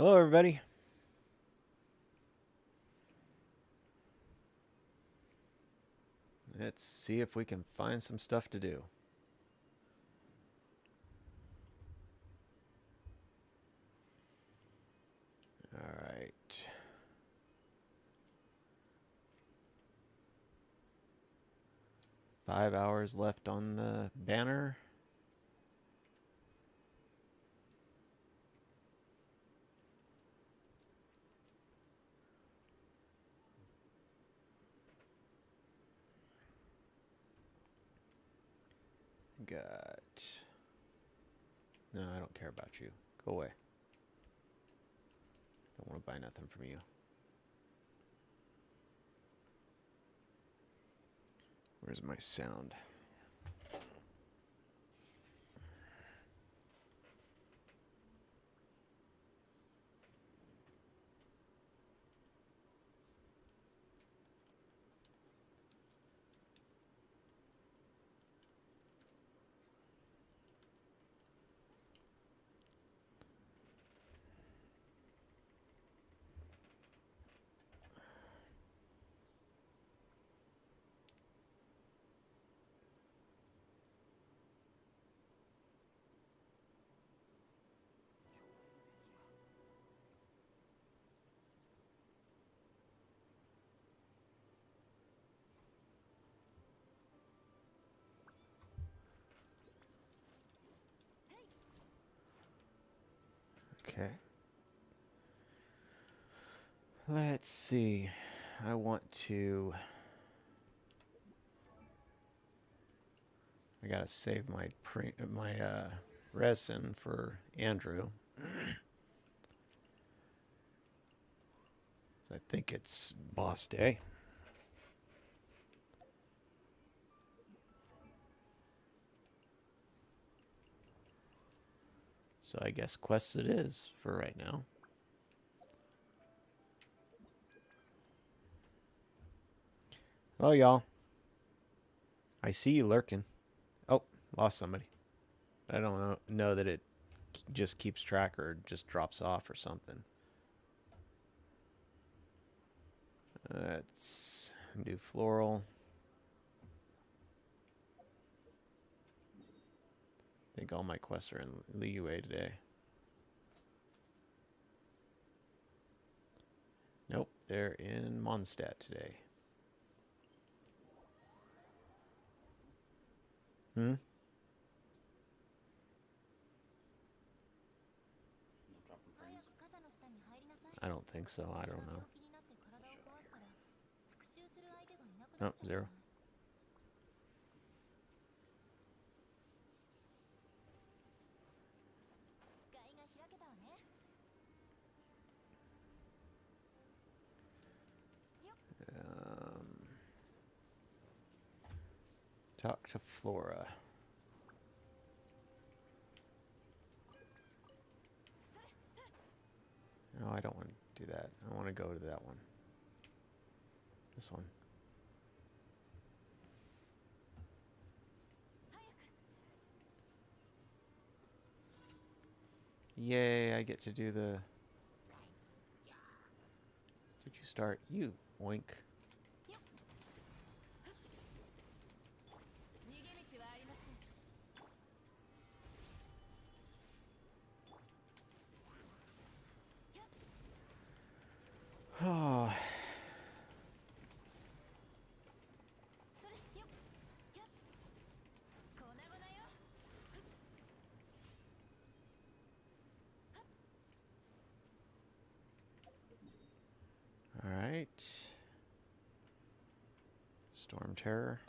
Hello, everybody. Let's see if we can find some stuff to do. All right. Five hours left on the banner. Got... No, I don't care about you. Go away. Don't want to buy nothing from you. Where's my sound? Okay. Let's see. I want to... I gotta save my resin for Andrew. So I think it's boss day. So I guess quests it is for right now. Hello, y'all. I see you lurking. Oh, lost somebody. I don't know that it just keeps track or just drops off or something. Let's do floral. I think all my quests are in the UA today. Nope, they're in Mondstadt today. Hmm? I don't think so. I don't know. Oh, zero. Talk to Flora. No, I don't want to do that. I want to go to that one. This one. Yay, I get to do the... Did you start? You oink. Oh. All right. Storm Terror.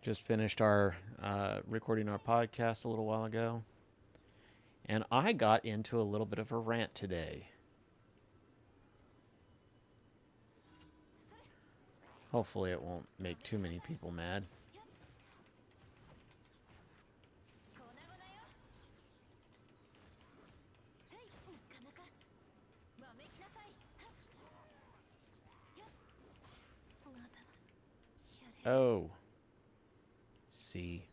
Just finished our recording our podcast a little while ago. And I got into a little bit of a rant today. Hopefully it won't make too many people mad. Oh. See.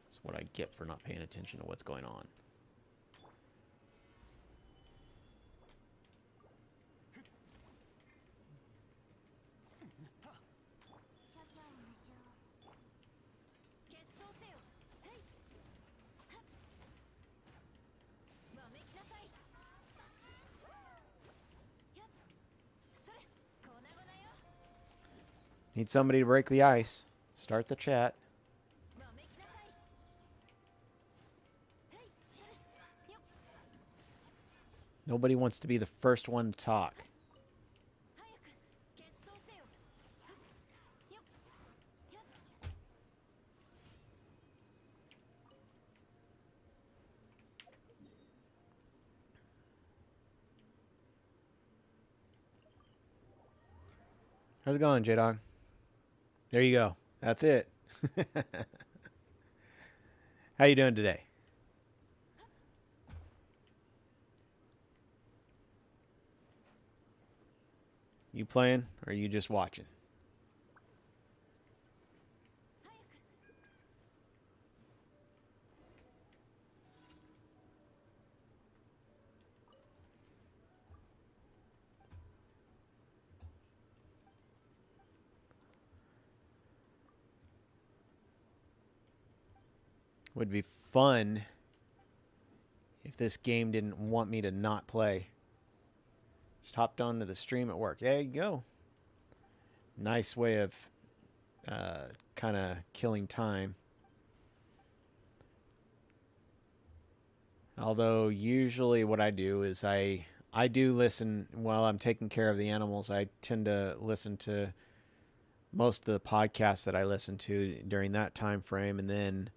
That's what I get for not paying attention to what's going on. Need somebody to break the ice. Start the chat. Nobody wants to be the first one to talk. How's it going, J-Dog? There you go. That's it. How you doing today? You playing or are you just watching? Would be fun if this game didn't want me to not play. Just hopped onto the stream at work. There you go. Nice way of kind of killing time. Although usually what I do is I do listen while I'm taking care of the animals. I tend to listen to most of the podcasts that I listen to during that time frame, and then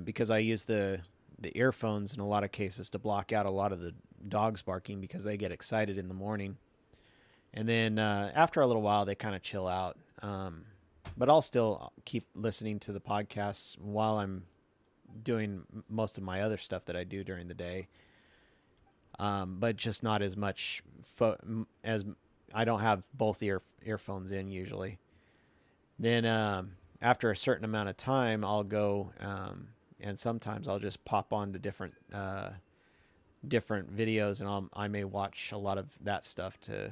because I use the earphones in a lot of cases to block out a lot of the dogs barking because they get excited in the morning. And then after a little while, they kind of chill out. But I'll still keep listening to the podcasts while I'm doing most of my other stuff that I do during the day. But just not as much as I don't have both earphones in usually. Then after a certain amount of time, I'll go and sometimes I'll just pop on to different videos, and I may watch a lot of that stuff to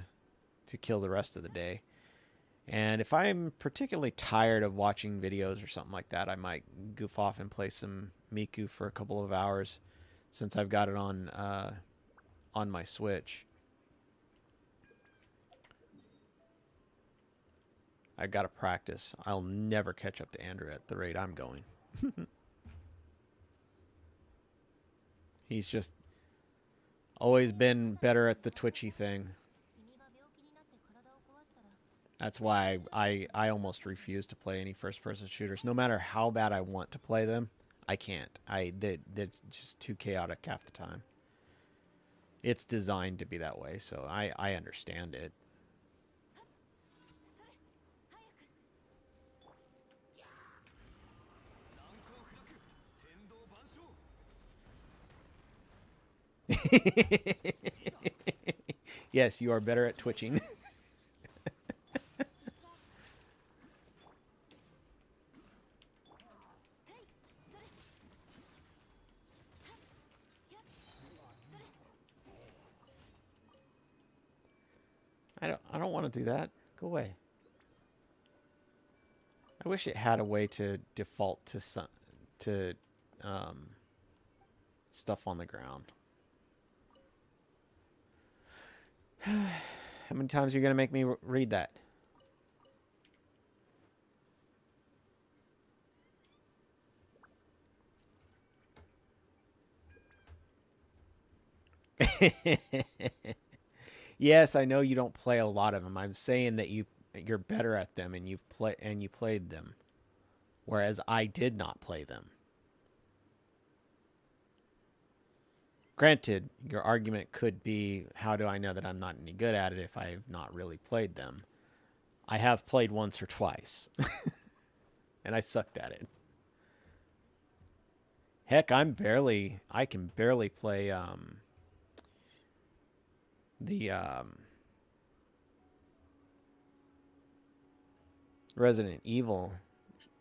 kill the rest of the day. And if I'm particularly tired of watching videos or something like that, I might goof off and play some Miku for a couple of hours, since I've got it on my Switch. I've got to practice. I'll never catch up to Andrew at the rate I'm going. He's just always been better at the twitchy thing. That's why I almost refuse to play any first-person shooters. No matter how bad I want to play them, I can't. They're just too chaotic half the time. It's designed to be that way, so I understand it. Yes, you are better at twitching. I don't want to do that. Go away. I wish it had a way to default to stuff on the ground. How many times are you going to make me read that? Yes, I know you don't play a lot of them. I'm saying that you're better at them and you played them, whereas I did not play them. Granted, your argument could be, how do I know that I'm not any good at it if I've not really played them? I have played once or twice, and I sucked at it. Heck, I can barely play the Resident Evil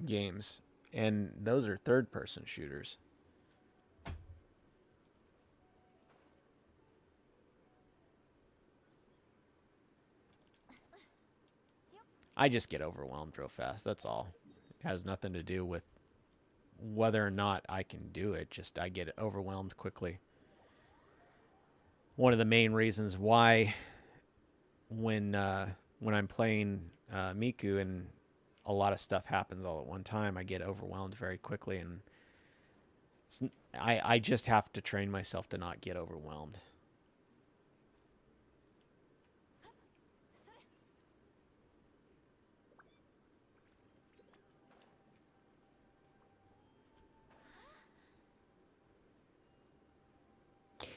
games, and those are third-person shooters. I just get overwhelmed real fast. That's all. It has nothing to do with whether or not I can do it. Just I get overwhelmed quickly. One of the main reasons why when I'm playing Miku and a lot of stuff happens all at one time, I get overwhelmed very quickly, and I just have to train myself to not get overwhelmed.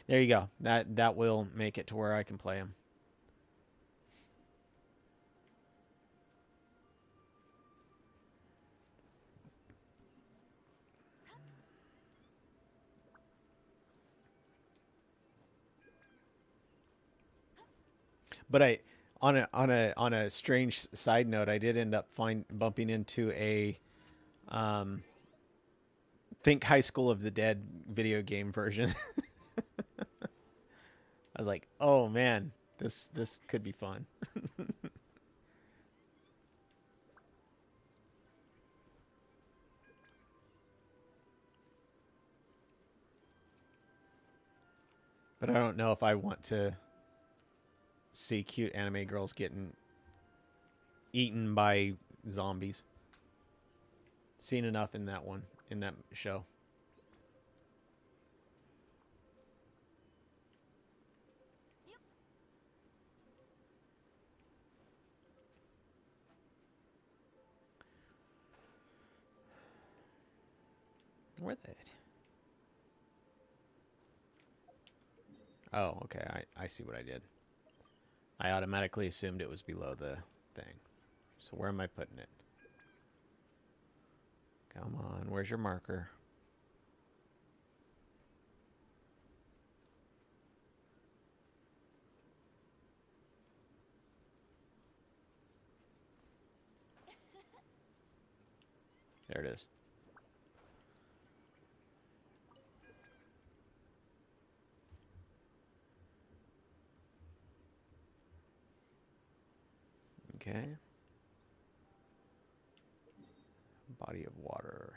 There you go. That will make it to where I can play him. But on a strange side note, I did end up bumping into a um, Think High School of the Dead video game version. I was like, oh man, this could be fun. But I don't know if I want to see cute anime girls getting eaten by zombies. Seen enough in that show. Where they? Oh, okay. I see what I did. I automatically assumed it was below the thing. So where am I putting it? Come on, where's your marker? There it is. Okay. Body of water.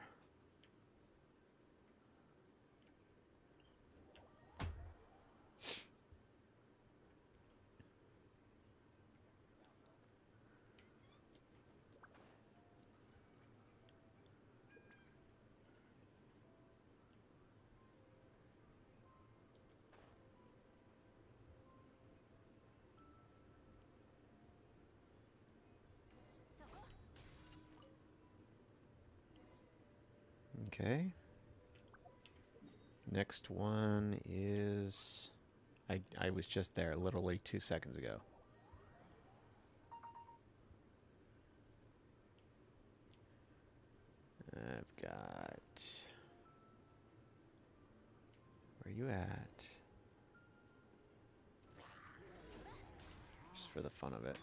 Okay. Next one is... I was just there literally 2 seconds ago. I've got... Where you at? Just for the fun of it.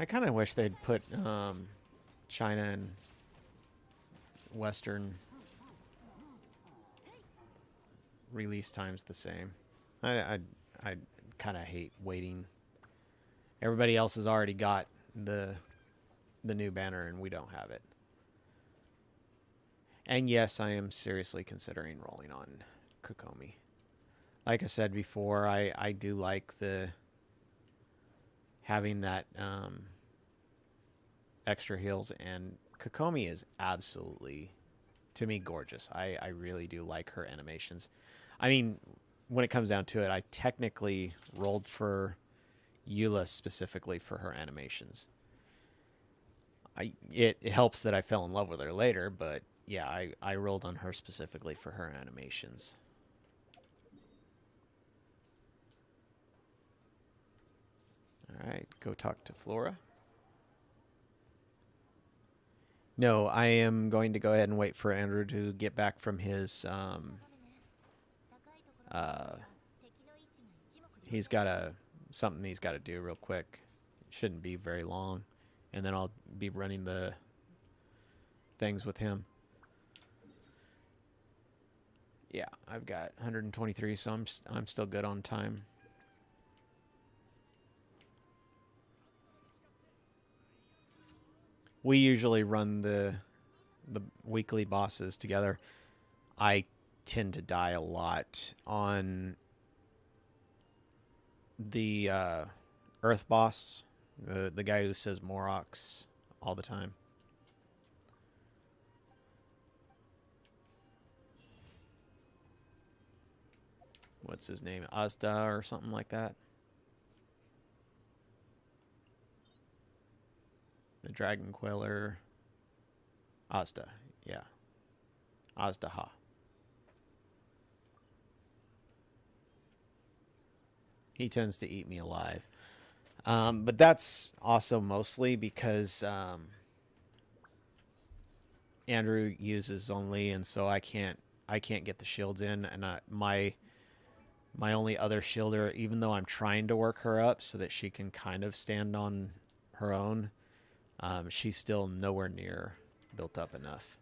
I kind of wish they'd put China and Western release times the same. I kind of hate waiting. Everybody else has already got the new banner, and we don't have it. And yes, I am seriously considering rolling on Kokomi. Like I said before, I do like the having that extra heals, and Kokomi is absolutely, to me, gorgeous. I really do like her animations. I mean, when it comes down to it, I technically rolled for Eula specifically for her animations. It helps that I fell in love with her later, but yeah, I rolled on her specifically for her animations. All right, go talk to Flora. No, I am going to go ahead and wait for Andrew to get back from his Uh, he's got something he's got to do real quick. It shouldn't be very long, and then I'll be running the things with him. Yeah, I've got 123, so I'm still good on time. We usually run the weekly bosses together. I tend to die a lot on the Earth boss, the guy who says Morox all the time. What's his name? Asda or something like that. The Dragon Queller. Asda. Yeah. Azdaha. He tends to eat me alive. But that's also mostly because Andrew uses only, and so I can't get the shields in, and my only other shielder, even though I'm trying to work her up so that she can kind of stand on her own, she's still nowhere near built up enough.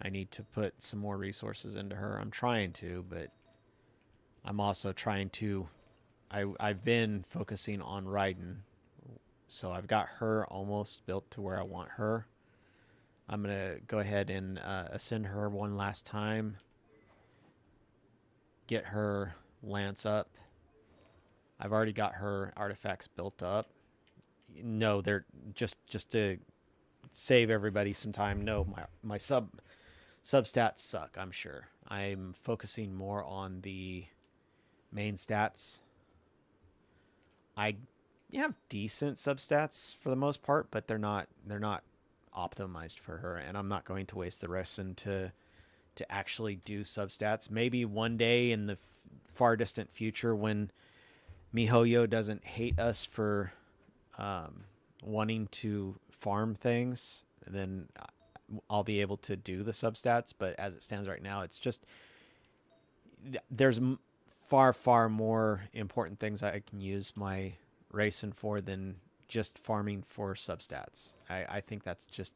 I need to put some more resources into her. I'm trying to, but I'm also trying to. I've been focusing on Raiden, so I've got her almost built to where I want her. I'm gonna go ahead and ascend her one last time. Get her lance up. I've already got her artifacts built up. No, they're just to save everybody some time. No, my substats suck. I'm sure. I'm focusing more on the main stats. I have decent substats for the most part, but they're not optimized for her, and I'm not going to waste the rest to actually do substats. Maybe one day in the far distant future, when MiHoYo doesn't hate us for wanting to farm things, then I'll be able to do the substats. But as it stands right now, it's just there's far more important things I can use my racing for than just farming for substats. I think that's just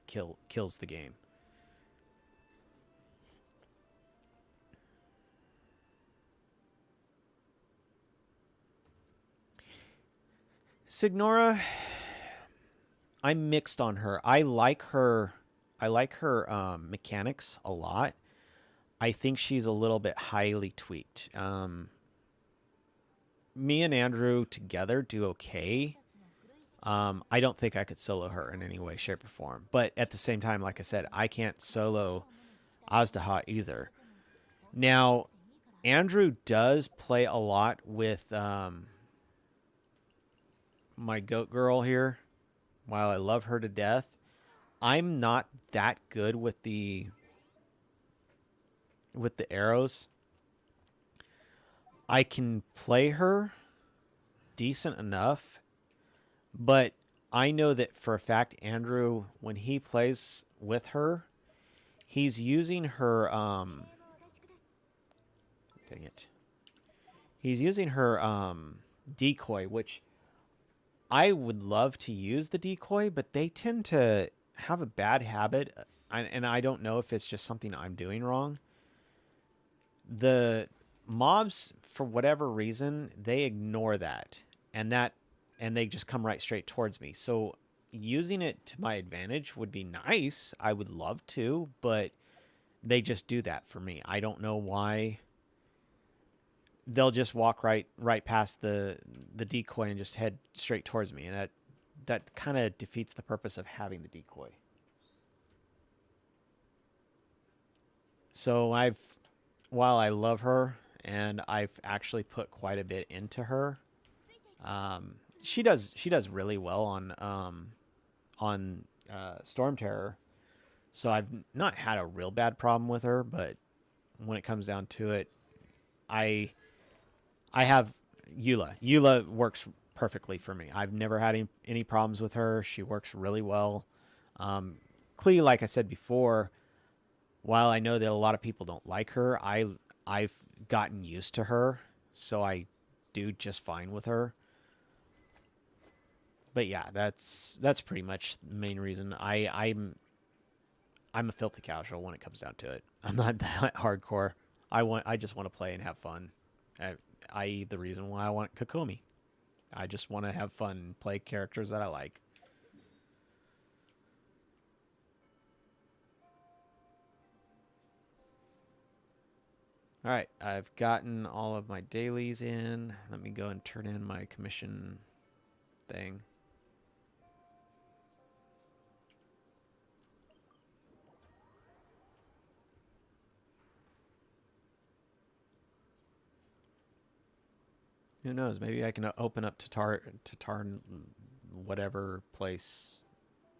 kills the game. Signora, I'm mixed on her. I like her. I like her mechanics a lot. I think she's a little bit highly tweaked. Me and Andrew together do okay. I don't think I could solo her in any way, shape, or form. But at the same time, like I said, I can't solo Azdaha either. Now, Andrew does play a lot with my goat girl here. While I love her to death, I'm not that good with the arrows. I can play her decent enough, but I know that for a fact Andrew, when he plays with her, he's using her dang it. He's using her decoy, which I would love to use the decoy, but they tend to have a bad habit, and I don't know if it's just something I'm doing wrong. The mobs, for whatever reason, they ignore that, and they just come right straight towards me. So using it to my advantage would be nice. I would love to, but they just do that for me. I don't know why. They'll just walk right past the decoy and just head straight towards me, and that kind of defeats the purpose of having the decoy. So while I love her and I've actually put quite a bit into her, she does really well on Storm Terror. So I've not had a real bad problem with her, but when it comes down to it, I have Eula. Eula works perfectly for me. I've never had any problems with her. She works really well. Klee, like I said before, while I know that a lot of people don't like her, I've gotten used to her, so I do just fine with her. But yeah, that's pretty much the main reason. I'm a filthy casual when it comes down to it. I'm not that hardcore. I just want to play and have fun. I.e. the reason why I want Kokomi. I just want to have fun and play characters that I like. All right, I've gotten all of my dailies in. Let me go and turn in my commission thing. Who knows? Maybe I can open up Tatar whatever place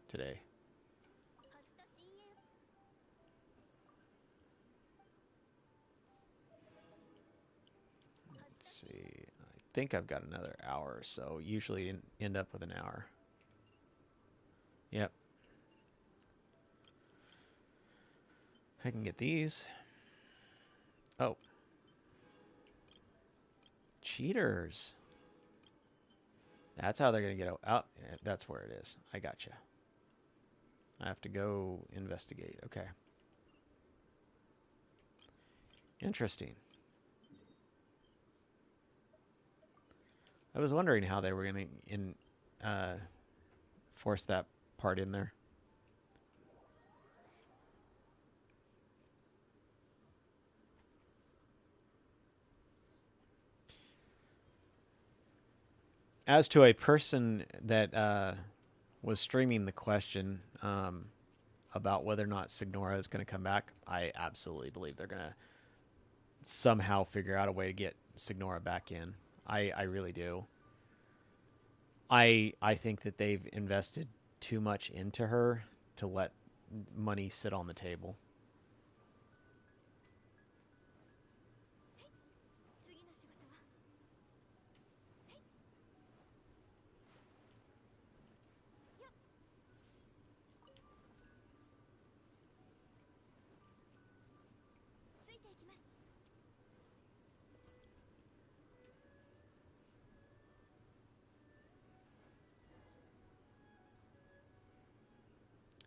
today. Let's see. I think I've got another hour, so usually end up with an hour. Yep. I can get these. Oh. Cheaters. That's how they're going to get out. Oh, yeah, that's where it is. I gotcha. I have to go investigate. Okay. Interesting. I was wondering how they were going to force that part in there. As to a person that was streaming the question about whether or not Signora is going to come back, I absolutely believe they're going to somehow figure out a way to get Signora back in. I really do. I think that they've invested too much into her to let money sit on the table.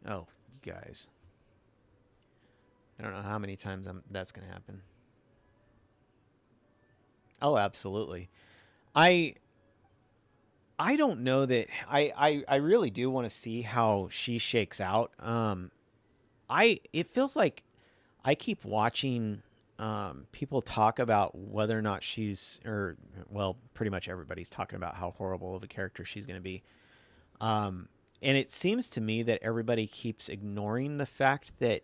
Oh, you guys. I don't know how many times that's going to happen. Oh, absolutely. I I don't know that I really do want to see how she shakes out. I it feels like I keep watching people talk about whether or not she's or well, pretty much everybody's talking about how horrible of a character she's going to be. And it seems to me that everybody keeps ignoring the fact that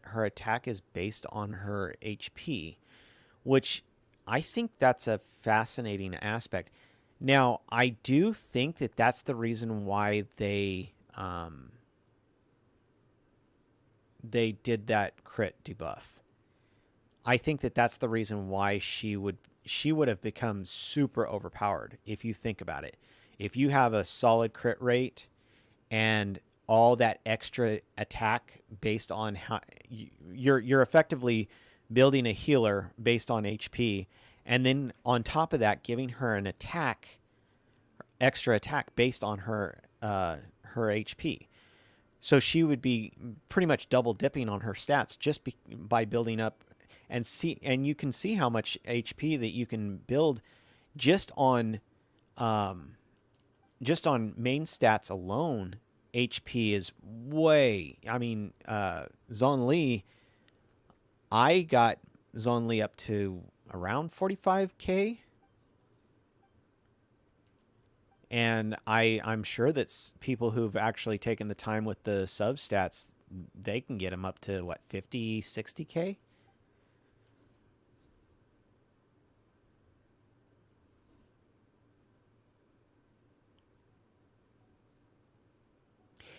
her attack is based on her HP, which I think that's a fascinating aspect. Now, I do think that that's the reason why they did that crit debuff. I think that that's the reason why she would have become super overpowered if you think about it. If you have a solid crit rate and all that extra attack based on how you're effectively building a healer based on HP, and then on top of that giving her an extra attack based on her HP. So she would be pretty much double dipping on her stats just by building up and you can see how much HP that you can build just on um, just on main stats alone. HP is way. I mean, Zhong Li. I got Zhong Li up to around 45k, and I'm sure that people who've actually taken the time with the sub stats, they can get them up to what 50, 60k.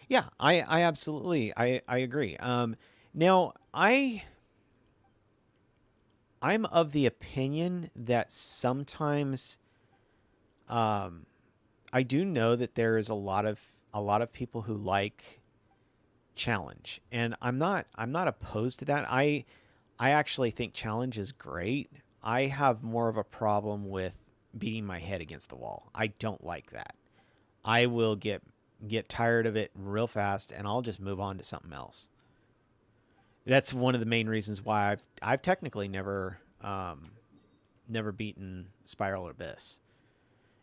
Yeah, I absolutely I agree. Now I'm of the opinion that sometimes I do know that there is a lot of people who like challenge, and I'm not opposed to that. I actually think challenge is great. I have more of a problem with beating my head against the wall. I don't like that. I will get tired of it real fast, and I'll just move on to something else. That's one of the main reasons why I've technically never beaten Spiral Abyss.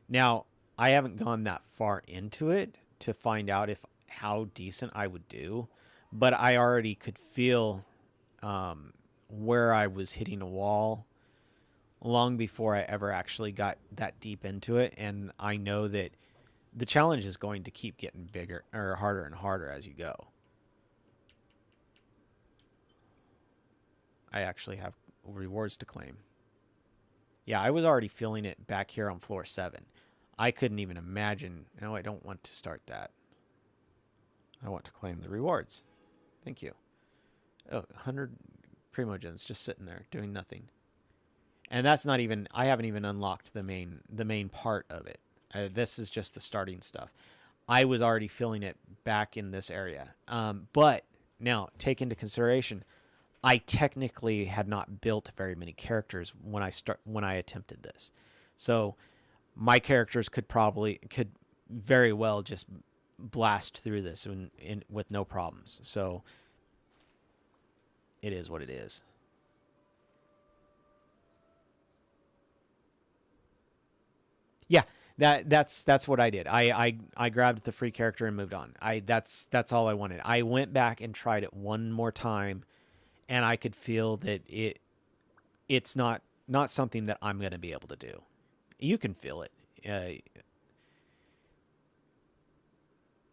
Now, I haven't gone that far into it to find out if how decent I would do, but I already could feel where I was hitting a wall long before I ever actually got that deep into it, and I know that the challenge is going to keep getting bigger or harder and harder as you go. I actually have rewards to claim. Yeah, I was already feeling it back here on floor 7. I couldn't even imagine. No, I don't want to start that. I want to claim the rewards. Thank you. Oh, 100 Primogens just sitting there doing nothing. And that's not even, I haven't even unlocked the main part of it. This is just the starting stuff. I was already feeling it back in this area. But now take into consideration, I technically had not built very many characters when I attempted this. So my characters could very well just blast through this with no problems. So it is what it is. Yeah, that's what I did. I grabbed the free character and moved on. That's all I wanted. I went back and tried it one more time, and I could feel that it's not something that I'm going to be able to do. You can feel it.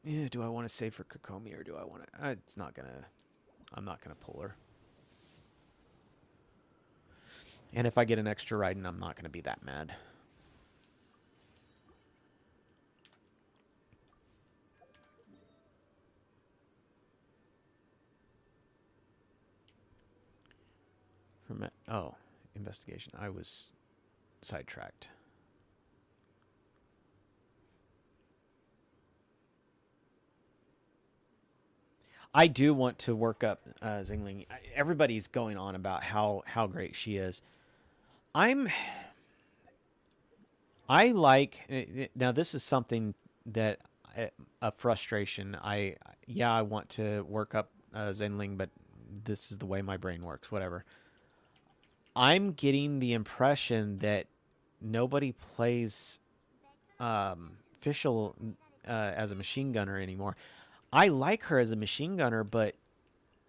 Yeah, do I want to save for Kokomi or do I want to? It's not gonna. I'm not gonna pull her. And if I get an extra riding, I'm not gonna be that mad. Oh, investigation. I was sidetracked. I do want to work up Zingling. Everybody's going on about how great she is. I'm I like now. This is something that a frustration. I want to work up Zenling, but this is the way my brain works. Whatever. I'm getting the impression that nobody plays Fischl as a machine gunner anymore. I like her as a machine gunner, but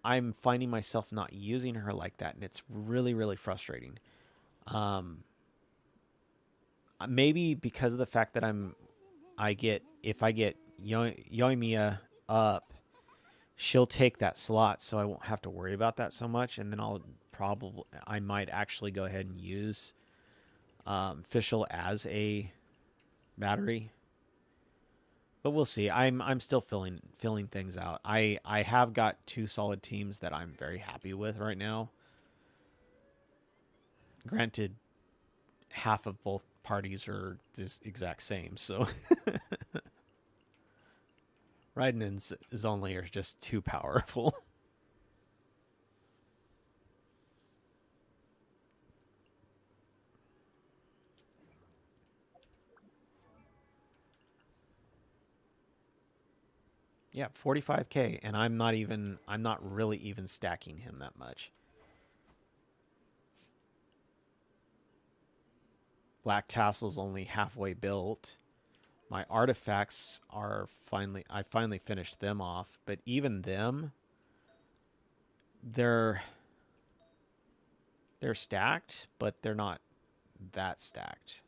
I'm finding myself not using her like that, and it's really, really frustrating. Um, Maybe because of the fact that if I get Yoimiya up, she'll take that slot, so I won't have to worry about that so much, and then I might actually go ahead and use Fischl as a battery. But we'll see. I'm still filling things out. I have got two solid teams that I'm very happy with right now. Granted, half of both parties are this exact same, so Raiden's only are just too powerful. Yeah, 45k, and I'm not really even stacking him that much. Black Tassel's only halfway built. My artifacts I finally finished them off, but even them, they're they're stacked, but they're not that stacked.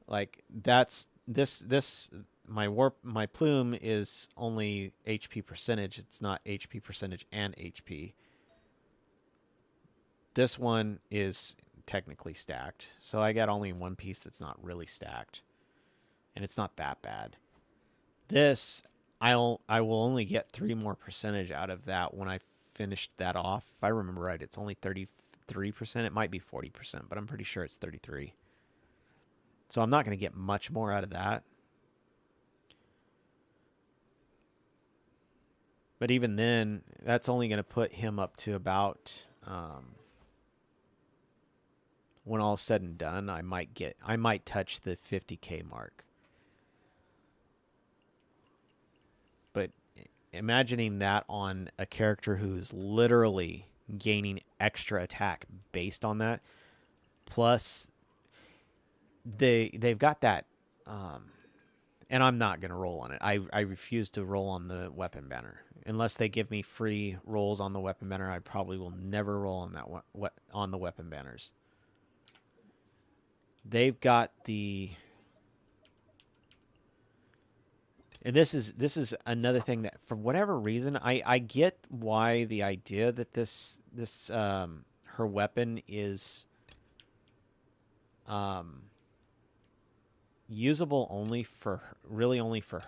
Like this my plume is only HP percentage. It's not HP percentage and HP. This one is technically stacked, so I got only one piece that's not really stacked, and it's not that bad. This I will only get 3 more percentage out of that when I finished that off. If I remember right, it's only 33%. It might be 40%, but I'm pretty sure it's 33. So I'm not going to get much more out of that. But even then, that's only going to put him up to about, when all's said and done, I might touch the 50K mark. But imagining that on a character who's literally gaining extra attack based on that, plus they've got that, and I'm not gonna roll on it. I refuse to roll on the weapon banner unless they give me free rolls on the weapon banner. I probably will never roll on that on the weapon banners. They've got the, and this is another thing that for whatever reason I get why the idea that this her weapon is usable only for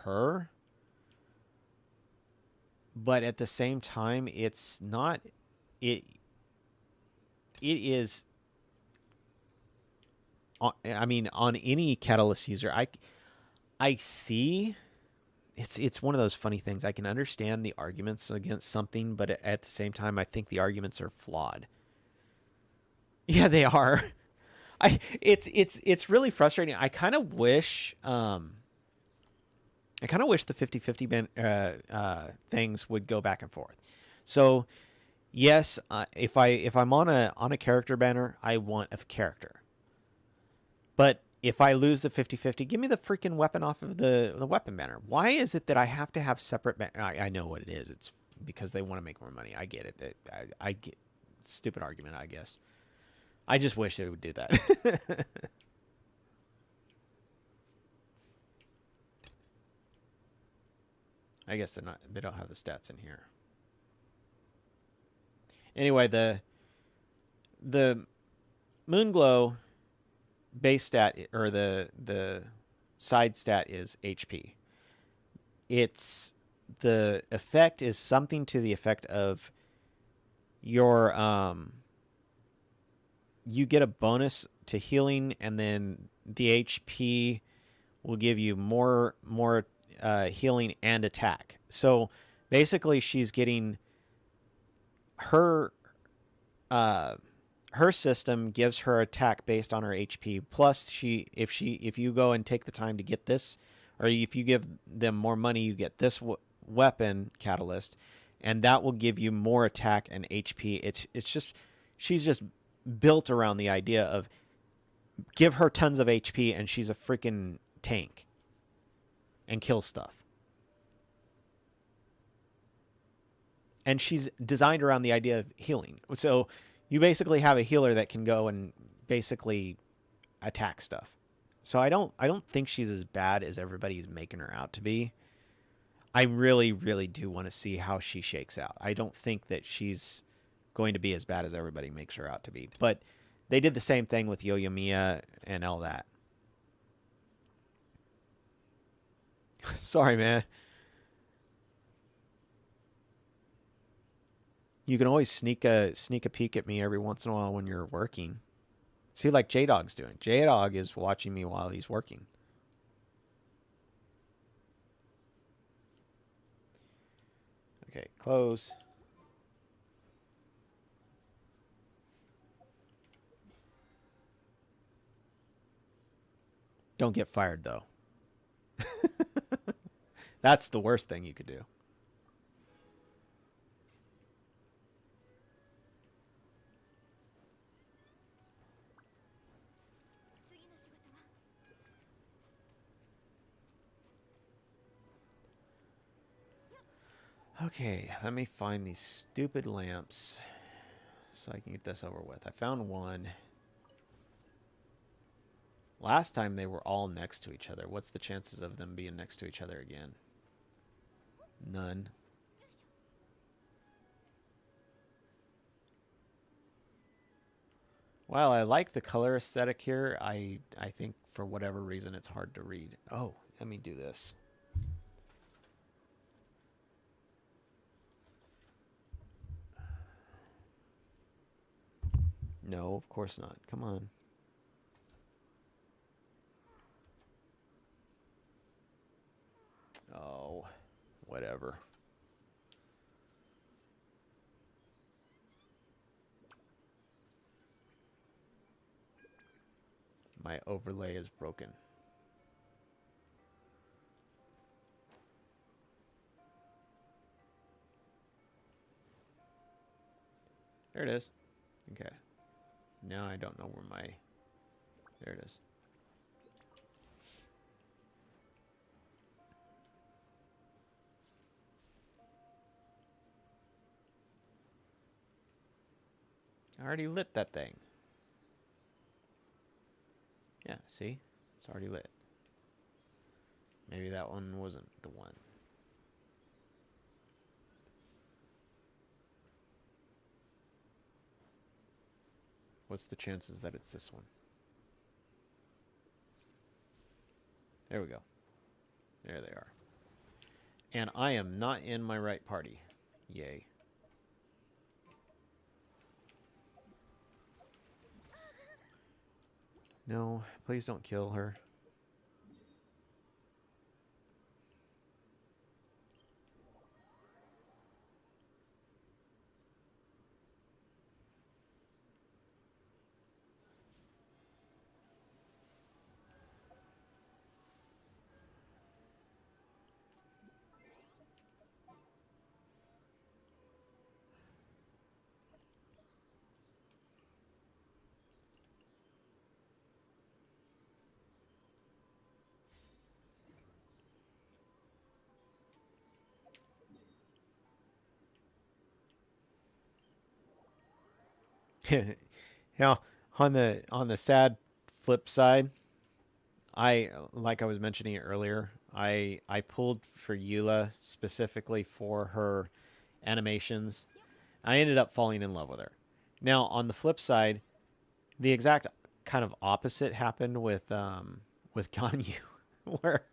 her, but at the same time it's not. It is, I mean, on any Catalyst user, I see. It's one of those funny things. I can understand the arguments against something, but at the same time, I think the arguments are flawed. Yeah, they are. It's really frustrating. I kind of wish the 50/50 things would go back and forth. So yes, if I'm on a character banner, I want a character. But if I lose the 50/50, give me the freaking weapon off of the weapon banner. Why is it that I have to have separate I know what it is. It's because they want to make more money. I get it. I get, stupid argument, I guess. I just wish they would do that. I guess they don't have the stats in here. Anyway, the Moonglow base stat, or the side stat, is HP. It's, the effect is something to the effect of your you get a bonus to healing, and then the HP will give you more healing and attack. So basically, she's getting her system gives her attack based on her HP. Plus, if you go and take the time to get this, or if you give them more money, you get this weapon catalyst, and that will give you more attack and HP. It's just, she's just built around the idea of give her tons of HP and she's a freaking tank and kill stuff. And she's designed around the idea of healing. So you basically have a healer that can go and basically attack stuff. So I don't think she's as bad as everybody's making her out to be. I really, really do want to see how she shakes out. I don't think that she's going to be as bad as everybody makes her out to be. But they did the same thing with Yoyomiya and all that. Sorry, man. You can always sneak a peek at me every once in a while when you're working. See, like J-Dog's doing. J-Dog is watching me while he's working. Okay, close. Don't get fired, though. That's the worst thing you could do. Okay, let me find these stupid lamps so I can get this over with. I found one. Last time they were all next to each other. What's the chances of them being next to each other again? None. While I like the color aesthetic here, I think for whatever reason it's hard to read. Oh, let me do this. No, of course not. Come on. Oh, whatever. My overlay is broken. There it is. Okay. Now I don't know where my... There it is. I already lit that thing. Yeah, see? It's already lit. Maybe that one wasn't the one. What's the chances that it's this one? There we go. There they are. And I am not in my right party. Yay. No, please don't kill her. Now, on the sad flip side, I like I was mentioning earlier, I pulled for Eula specifically for her animations. I ended up falling in love with her. Now, on the flip side, the exact kind of opposite happened with Ganyu, where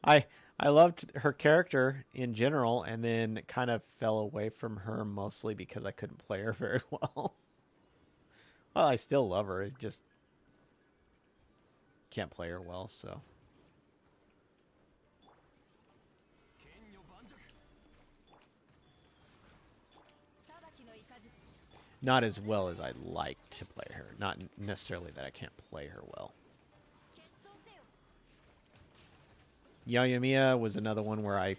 I I loved her character in general, and then kind of fell away from her mostly because I couldn't play her very well. Well, I still love her. I just can't play her well, so. Not as well as I'd like to play her. Not necessarily that I can't play her well. Yayamiya was another one where I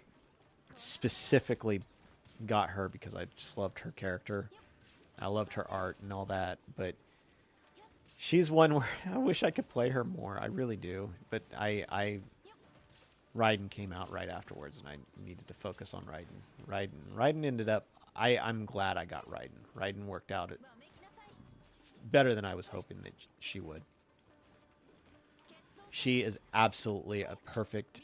specifically got her because I just loved her character. I loved her art and all that, but she's one where I wish I could play her more. I really do, but Raiden came out right afterwards, and I needed to focus on Raiden. Raiden ended up... I'm glad I got Raiden. Raiden worked out better than I was hoping that she would. She is absolutely a perfect...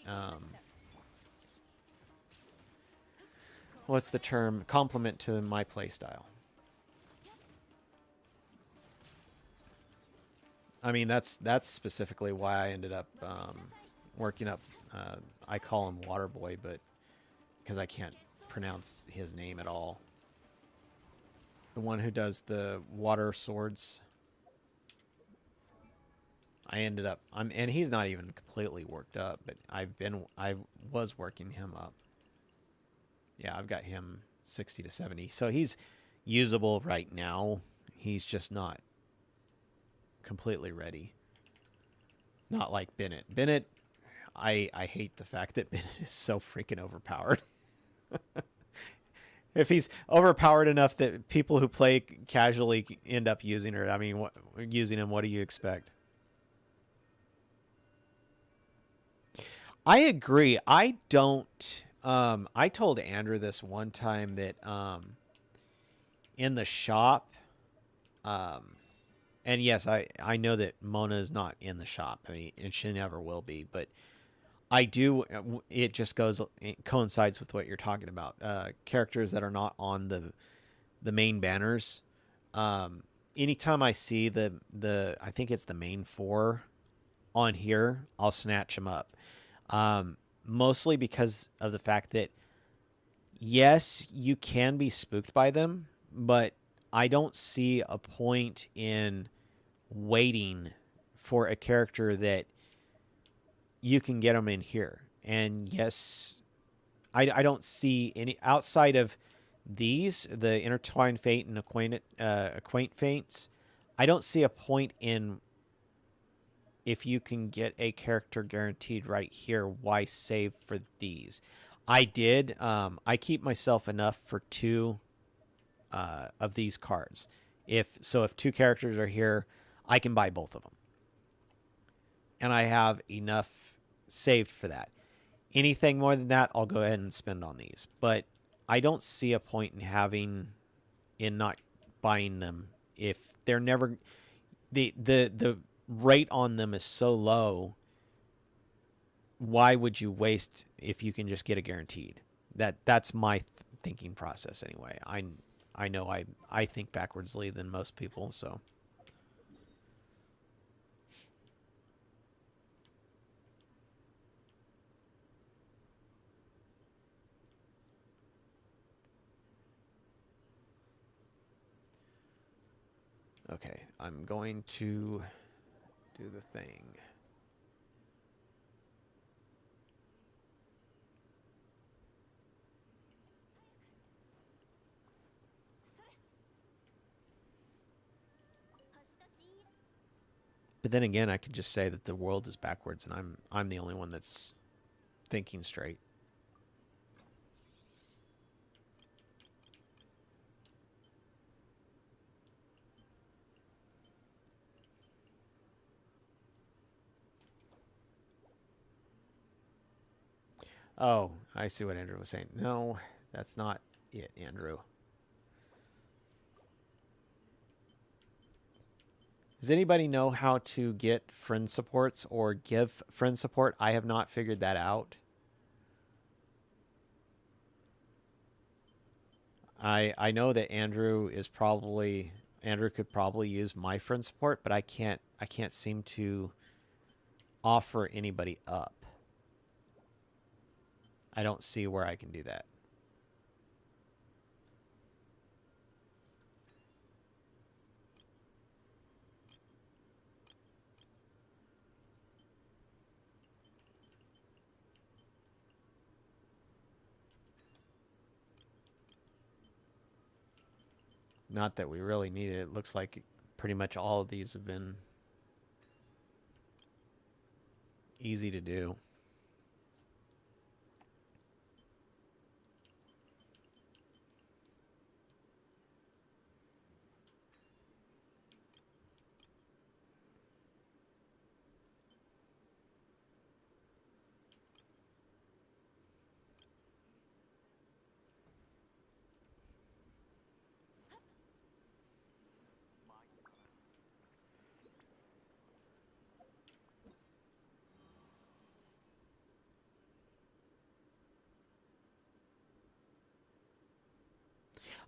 what's the term? Complement to my playstyle. I mean, that's specifically why I ended up working up... I call him Waterboy, but because I can't pronounce his name at all. The one who does the water swords. I ended up... and he's not even completely worked up, but I was working him up. Yeah, I've got him 60 to 70. So he's usable right now. He's just not completely ready. Not like Bennett. Bennett, I hate the fact that Bennett is so freaking overpowered. If he's overpowered enough that people who play casually end up using her, I mean, using him, what do you expect? I agree. I don't... I told Andrew this one time that in the shop, and yes, I know that Mona is not in the shop. I mean, and she never will be, but I do... It just it coincides with what you're talking about. Characters that are not on the main banners. Anytime I see the I think it's the main 4 on here, I'll snatch them up. Mostly because of the fact that, yes, you can be spooked by them, but I don't see a point in waiting for a character that you can get them in here. And yes, I don't see any outside of these, the Intertwined Fate and Acquaint Fates. I don't see a point in if you can get a character guaranteed right here, why save for these? I did. I keep myself enough for two of these cards. If 2 characters are here, I can buy both of them, and I have enough saved for that. Anything more than that, I'll go ahead and spend on these. But I don't see a point in not buying them if they're never the rate on them is so low. Why would you waste if you can just get a guaranteed? That's my thinking process anyway. I know I think backwardsly than most people, so. Okay, I'm going to do the thing. But then again, I could just say that the world is backwards and I'm the only one that's thinking straight. Oh, I see what Andrew was saying. No, that's not it, Andrew. Does anybody know how to get friend supports or give friend support? I have not figured that out. I know that Andrew could probably use my friend support, but I can't seem to offer anybody up. I don't see where I can do that. Not that we really need it. It looks like pretty much all of these have been easy to do.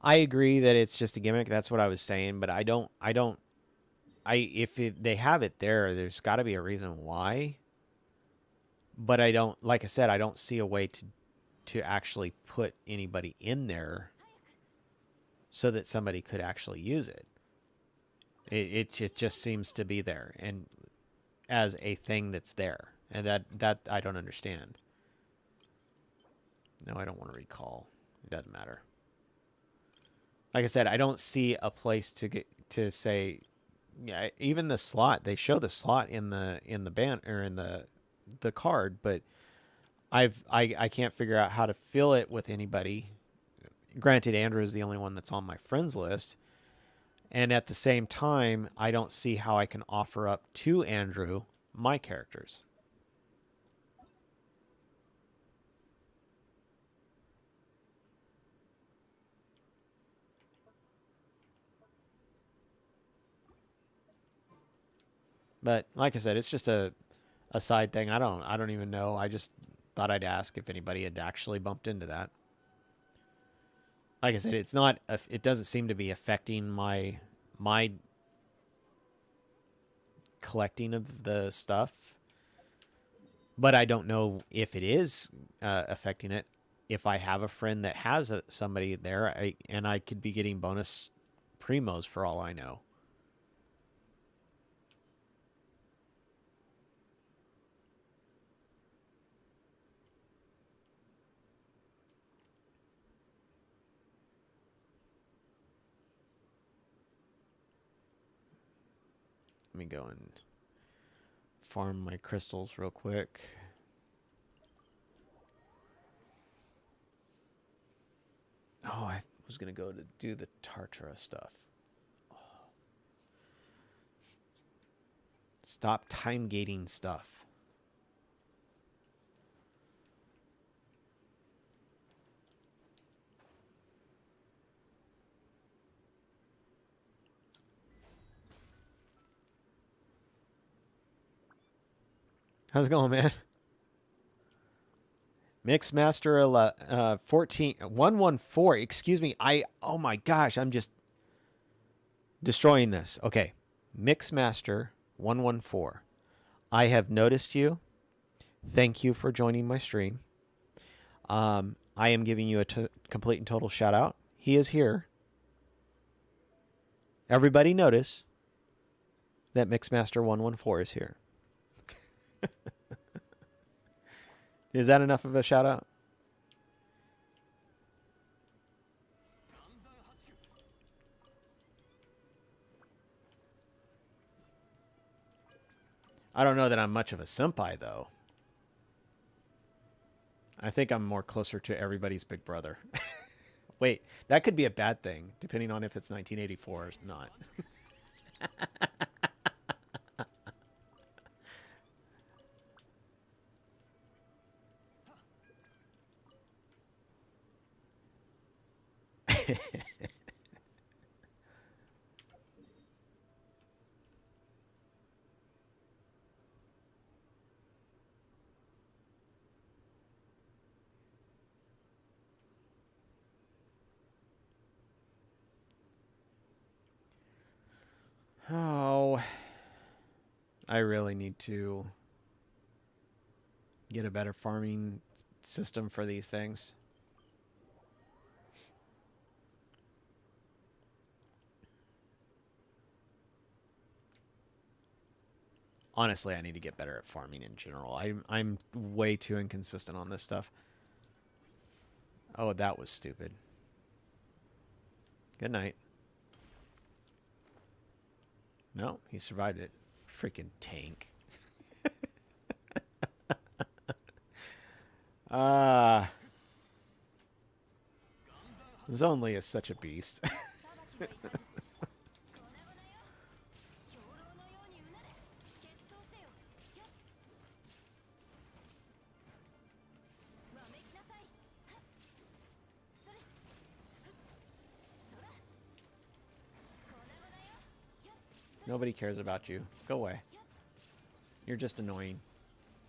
I agree that it's just a gimmick. That's what I was saying, but if they have it there, there's got to be a reason why. But I don't, like I said, I don't see a way to actually put anybody in there so that somebody could actually use it. It just seems to be there and as a thing that's there, and that I don't understand. No, I don't want to recall. It doesn't matter. Like I said, I don't see a place to get to say, yeah, even the slot. They show the slot in the band or in the card, but I can't figure out how to fill it with anybody. Granted, Andrew is the only one that's on my friends list, and at the same time, I don't see how I can offer up to Andrew my characters. But like I said, it's just a side thing. I don't even know. I just thought I'd ask if anybody had actually bumped into that. Like I said, it's not. It doesn't seem to be affecting my collecting of the stuff. But I don't know if it is affecting it. If I have a friend that has somebody there, and I could be getting bonus primos for all I know. Let me go and farm my crystals real quick. Oh, I was going to go to do the Tartara stuff. Oh. Stop time gating stuff. How's it going, man? Mixmaster 14 114. Excuse me. Oh my gosh, I'm just destroying this. Okay. Mixmaster 114. I have noticed you. Thank you for joining my stream. I am giving you a complete and total shout out. He is here. Everybody notice that Mixmaster 114 is here. Is that enough of a shout out? I don't know that I'm much of a senpai, though. I think I'm more closer to everybody's big brother. Wait, that could be a bad thing, depending on if it's 1984 or not. Oh, I really need to get a better farming system for these things. Honestly, I need to get better at farming in general. I'm way too inconsistent on this stuff. Oh, that was stupid. Good night. No, he survived it. Freaking tank. Zonli is such a beast. Nobody cares about you. Go away. You're just annoying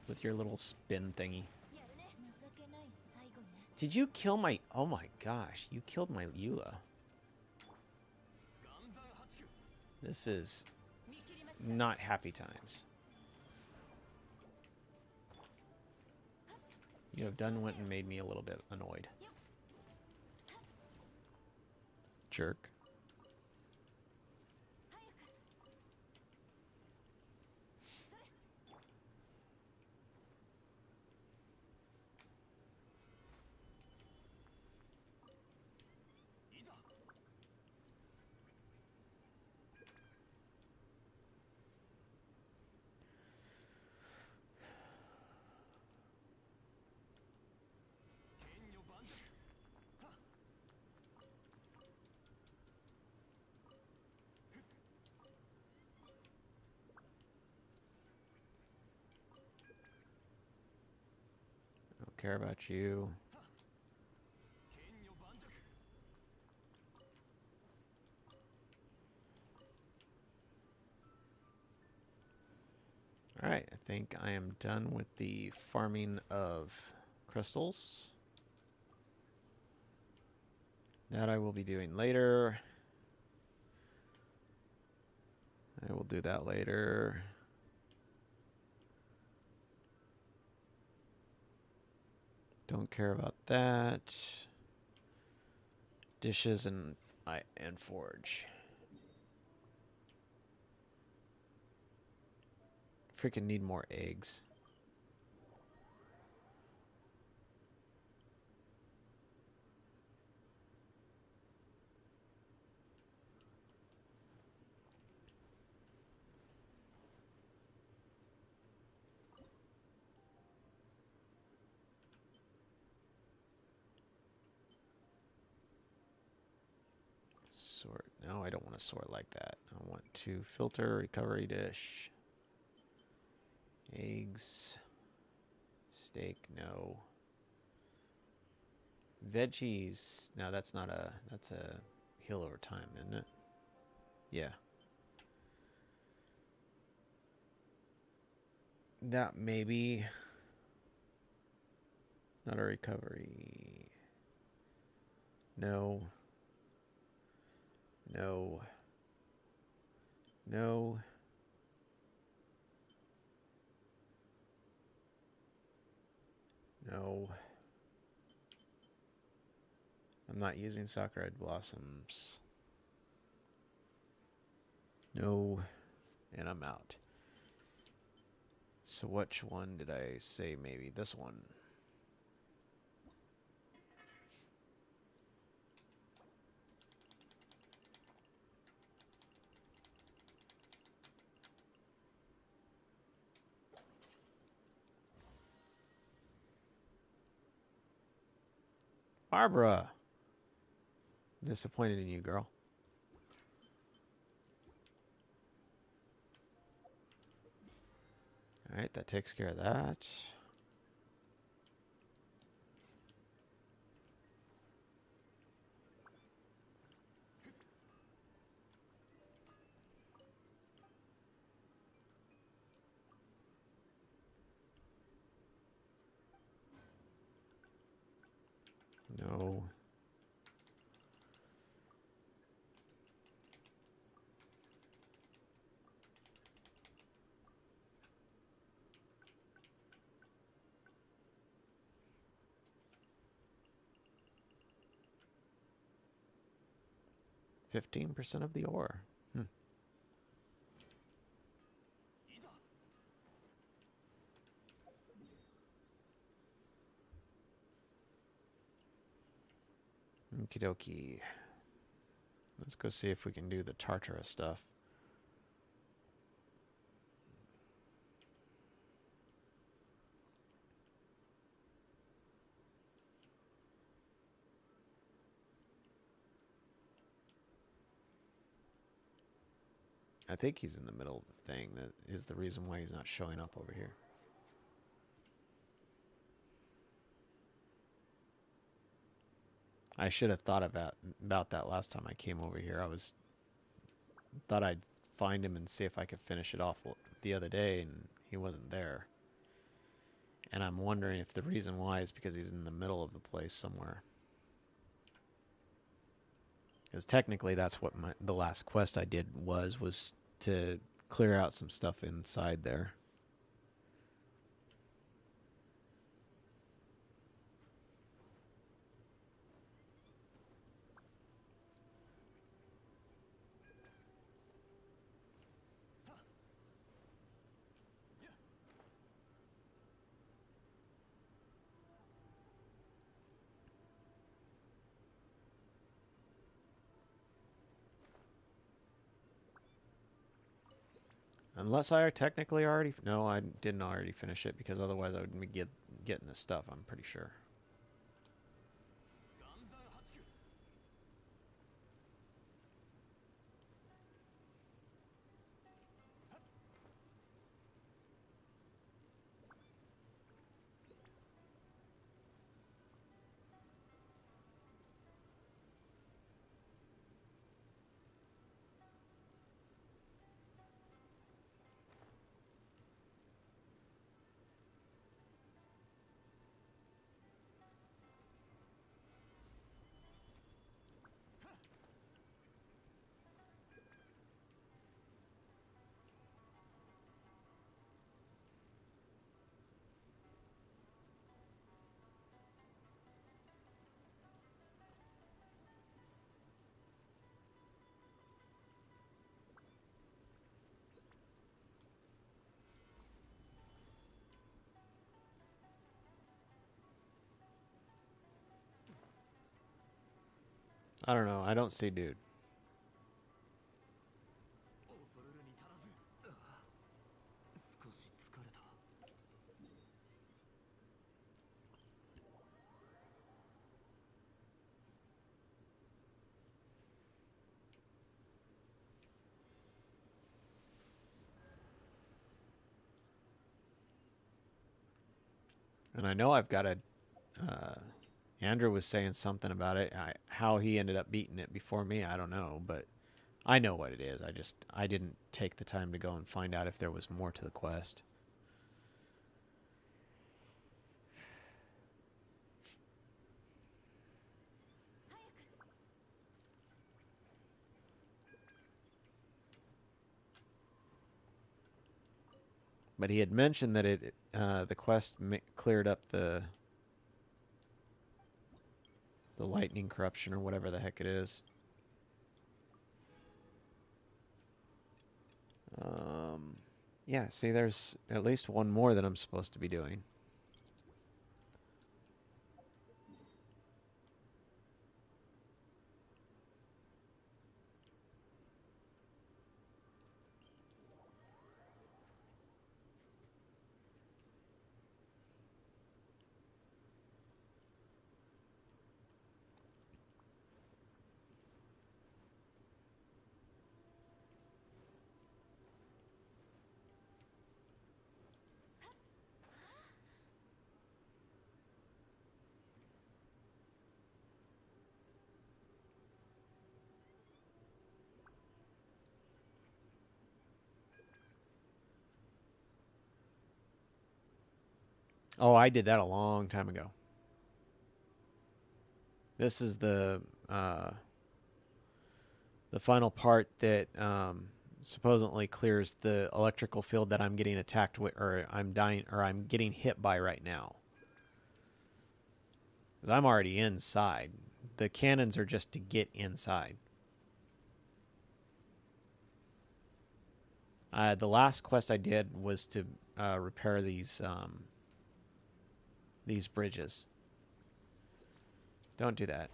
with your little spin thingy. Did you kill my... Oh my gosh. You killed my Eula. This is not happy times. You have done what and made me a little bit annoyed. Jerk. Care about you. Alright, I think I am done with the farming of crystals. That I will be doing later. I will do that later. Don't care about that. Dishes and forge. Freaking need more eggs. No, I don't want to sort like that. I want to filter recovery dish. Eggs. Steak, no. Veggies. No, that's not a... That's a heal over time, isn't it? Yeah. That maybe... Not a recovery. No. No. No. No. I'm not using Sakurai Blossoms. No. And I'm out. So which one did I say maybe? This one. Barbara! Disappointed in you, girl. Alright, that takes care of that. No. %15 of the ore. Okie dokie. Let's go see if we can do the Tartara stuff. I think he's in the middle of the thing. That is the reason why he's not showing up over here. I should have thought about that last time I came over here. Thought I'd find him and see if I could finish it off the other day, and he wasn't there. And I'm wondering if the reason why is because he's in the middle of the place somewhere. Because technically that's what the last quest I did was to clear out some stuff inside there. Unless I technically already... No, I didn't already finish it, because otherwise I wouldn't be getting this stuff, I'm pretty sure. I don't know. I don't see dude. And I know I've got a. Andrew was saying something about it. How he ended up beating it before me, I don't know, but I know what it is. I didn't take the time to go and find out if there was more to the quest. But he had mentioned that the quest cleared up the lightning corruption or whatever the heck it is. Yeah, see, there's at least one more that I'm supposed to be doing. Oh, I did that a long time ago. This is the final part that supposedly clears the electrical field that I'm getting attacked with, or I'm dying, or I'm getting hit by right now. Because I'm already inside. The cannons are just to get inside. The last quest I did was to repair these bridges. Don't do that.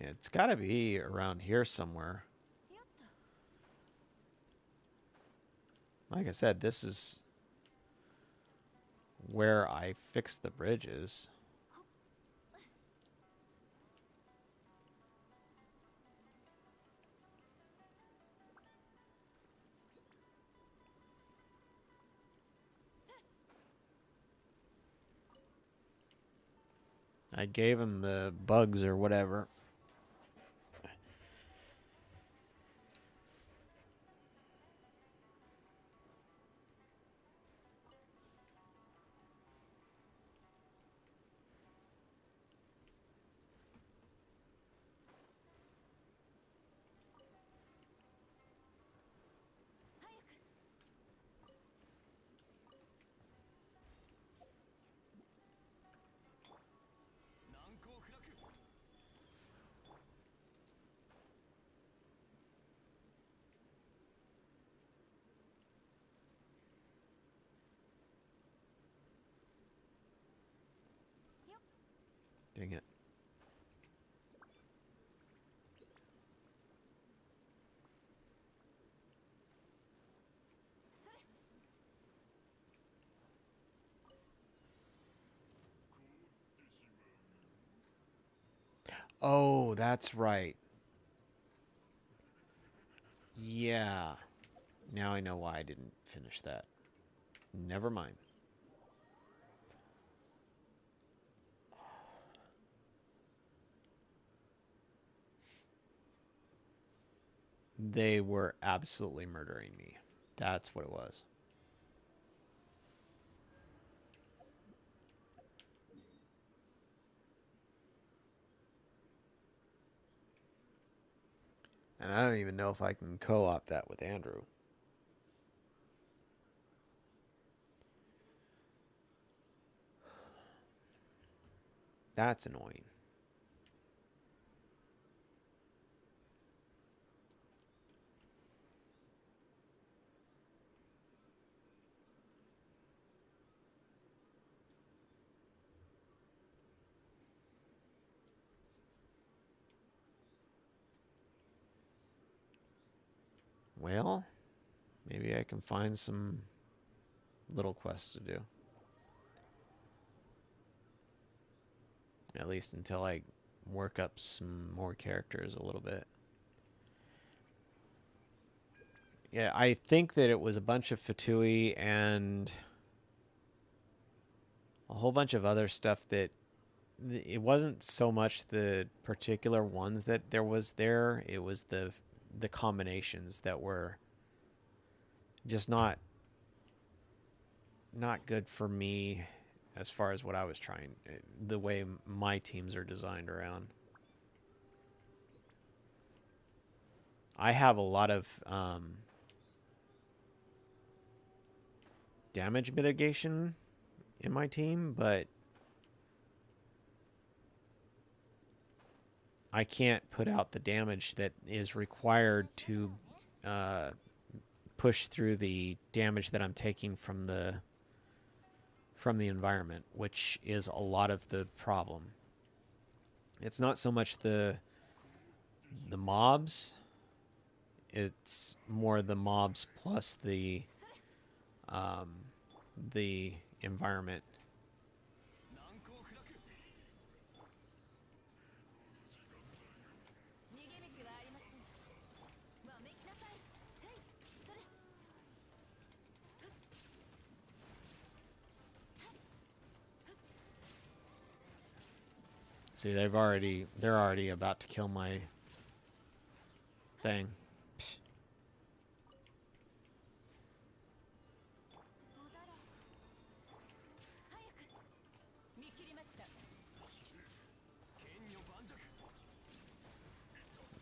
Yeah, it's got to be around here somewhere. Like I said, this is where I fixed the bridges. I gave him the bugs or whatever. Dang it. Oh, that's right. Yeah. Now I know why I didn't finish that. Never mind. They were absolutely murdering me. That's what it was. And I don't even know if I can co-op that with Andrew. That's annoying. Well, maybe I can find some little quests to do. At least until I work up some more characters a little bit. Yeah, I think that it was a bunch of Fatui and a whole bunch of other stuff that it wasn't so much the particular ones that there was there. It was the combinations that were just not good for me as far as what I was trying, the way my teams are designed around. I have a lot of damage mitigation in my team, but I can't put out the damage that is required to push through the damage that I'm taking from the environment, which is a lot of the problem. It's not so much the mobs, it's more the mobs plus the environment. See, they're already about to kill my thing. Psh.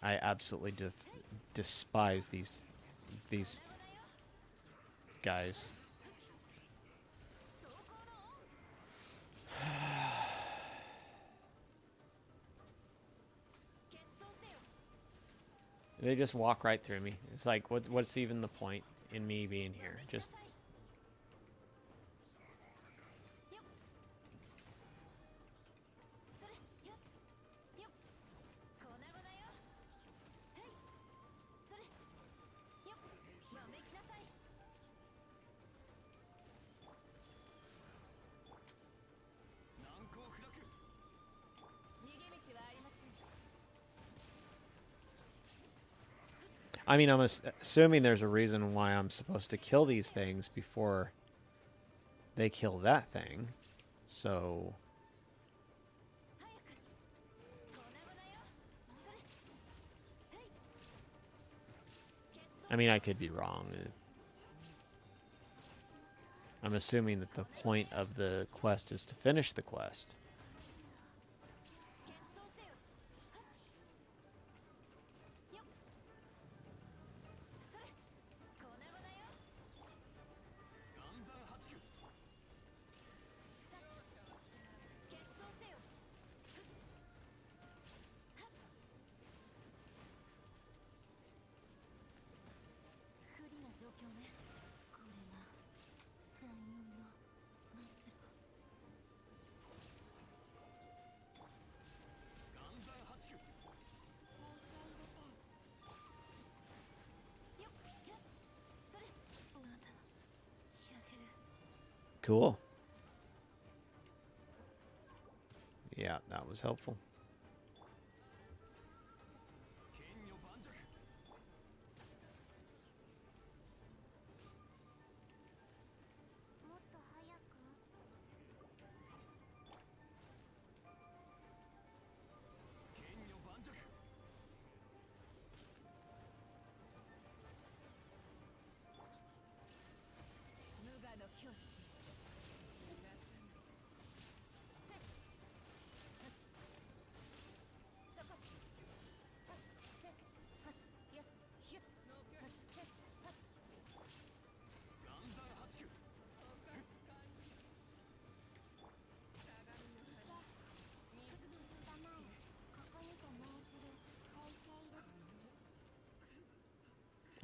I absolutely despise these guys. They just walk right through me. It's like, what's even the point in me being here? Just... I mean, I'm assuming there's a reason why I'm supposed to kill these things before they kill that thing. So... I mean, I could be wrong. I'm assuming that the point of the quest is to finish the quest. Cool. Yeah, that was helpful.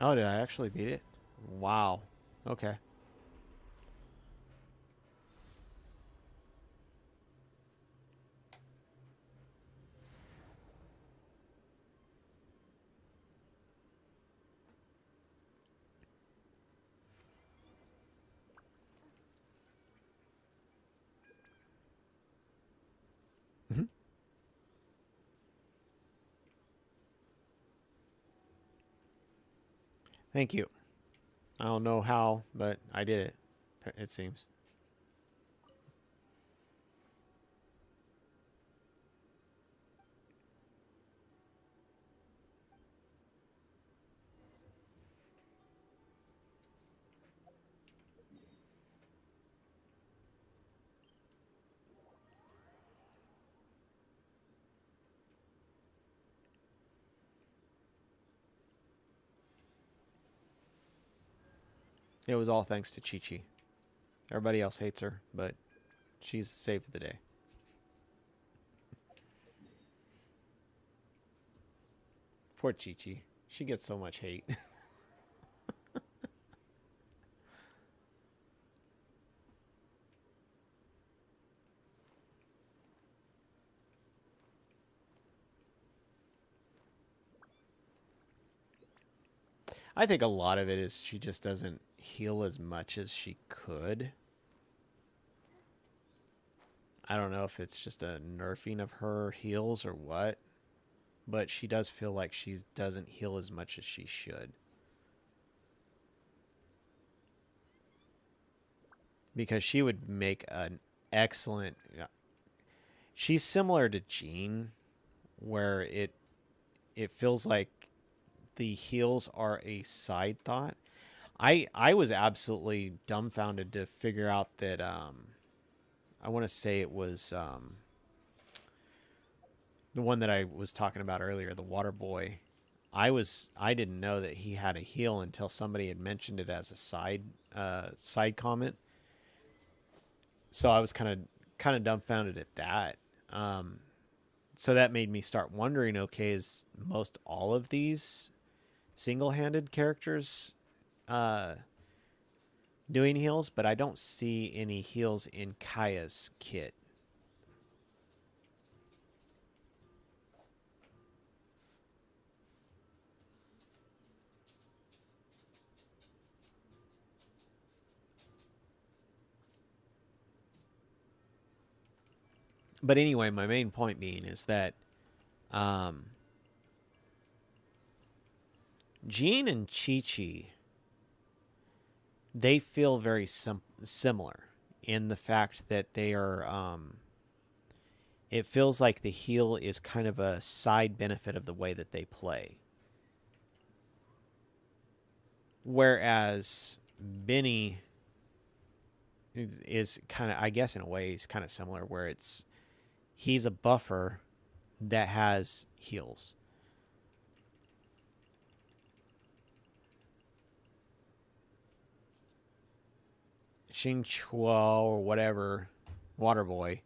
Oh, did I actually beat it? Wow. Okay. Mhm. Thank you. I don't know how, but I did it. It seems. It was all thanks to Chi Chi. Everybody else hates her, but she's saved the day. Poor Chi Chi. She gets so much hate. I think a lot of it is she just doesn't heal as much as she could. I don't know if it's just a nerfing of her heals or what, but she does feel like she doesn't heal as much as she should. Because she would make an excellent. She's similar to Jean, where it feels like the heals are a side thought. I was absolutely dumbfounded to figure out that I want to say it was the one that I was talking about earlier, the water boy. I didn't know that he had a heal until somebody had mentioned it as a side comment. So I was kind of dumbfounded at that. Um, so that made me start wondering, okay, is most all of these single-handed characters uh, doing heals? But I don't see any heals in Kaya's kit. But anyway, my main point being is that um, Jean and Chi Chi, they feel very similar in the fact that they are. It feels like the heal is kind of a side benefit of the way that they play. Whereas Benny is kind of, I guess, in a way, is kind of similar, where he's a buffer that has heals. Xing Chuo or whatever, Waterboy,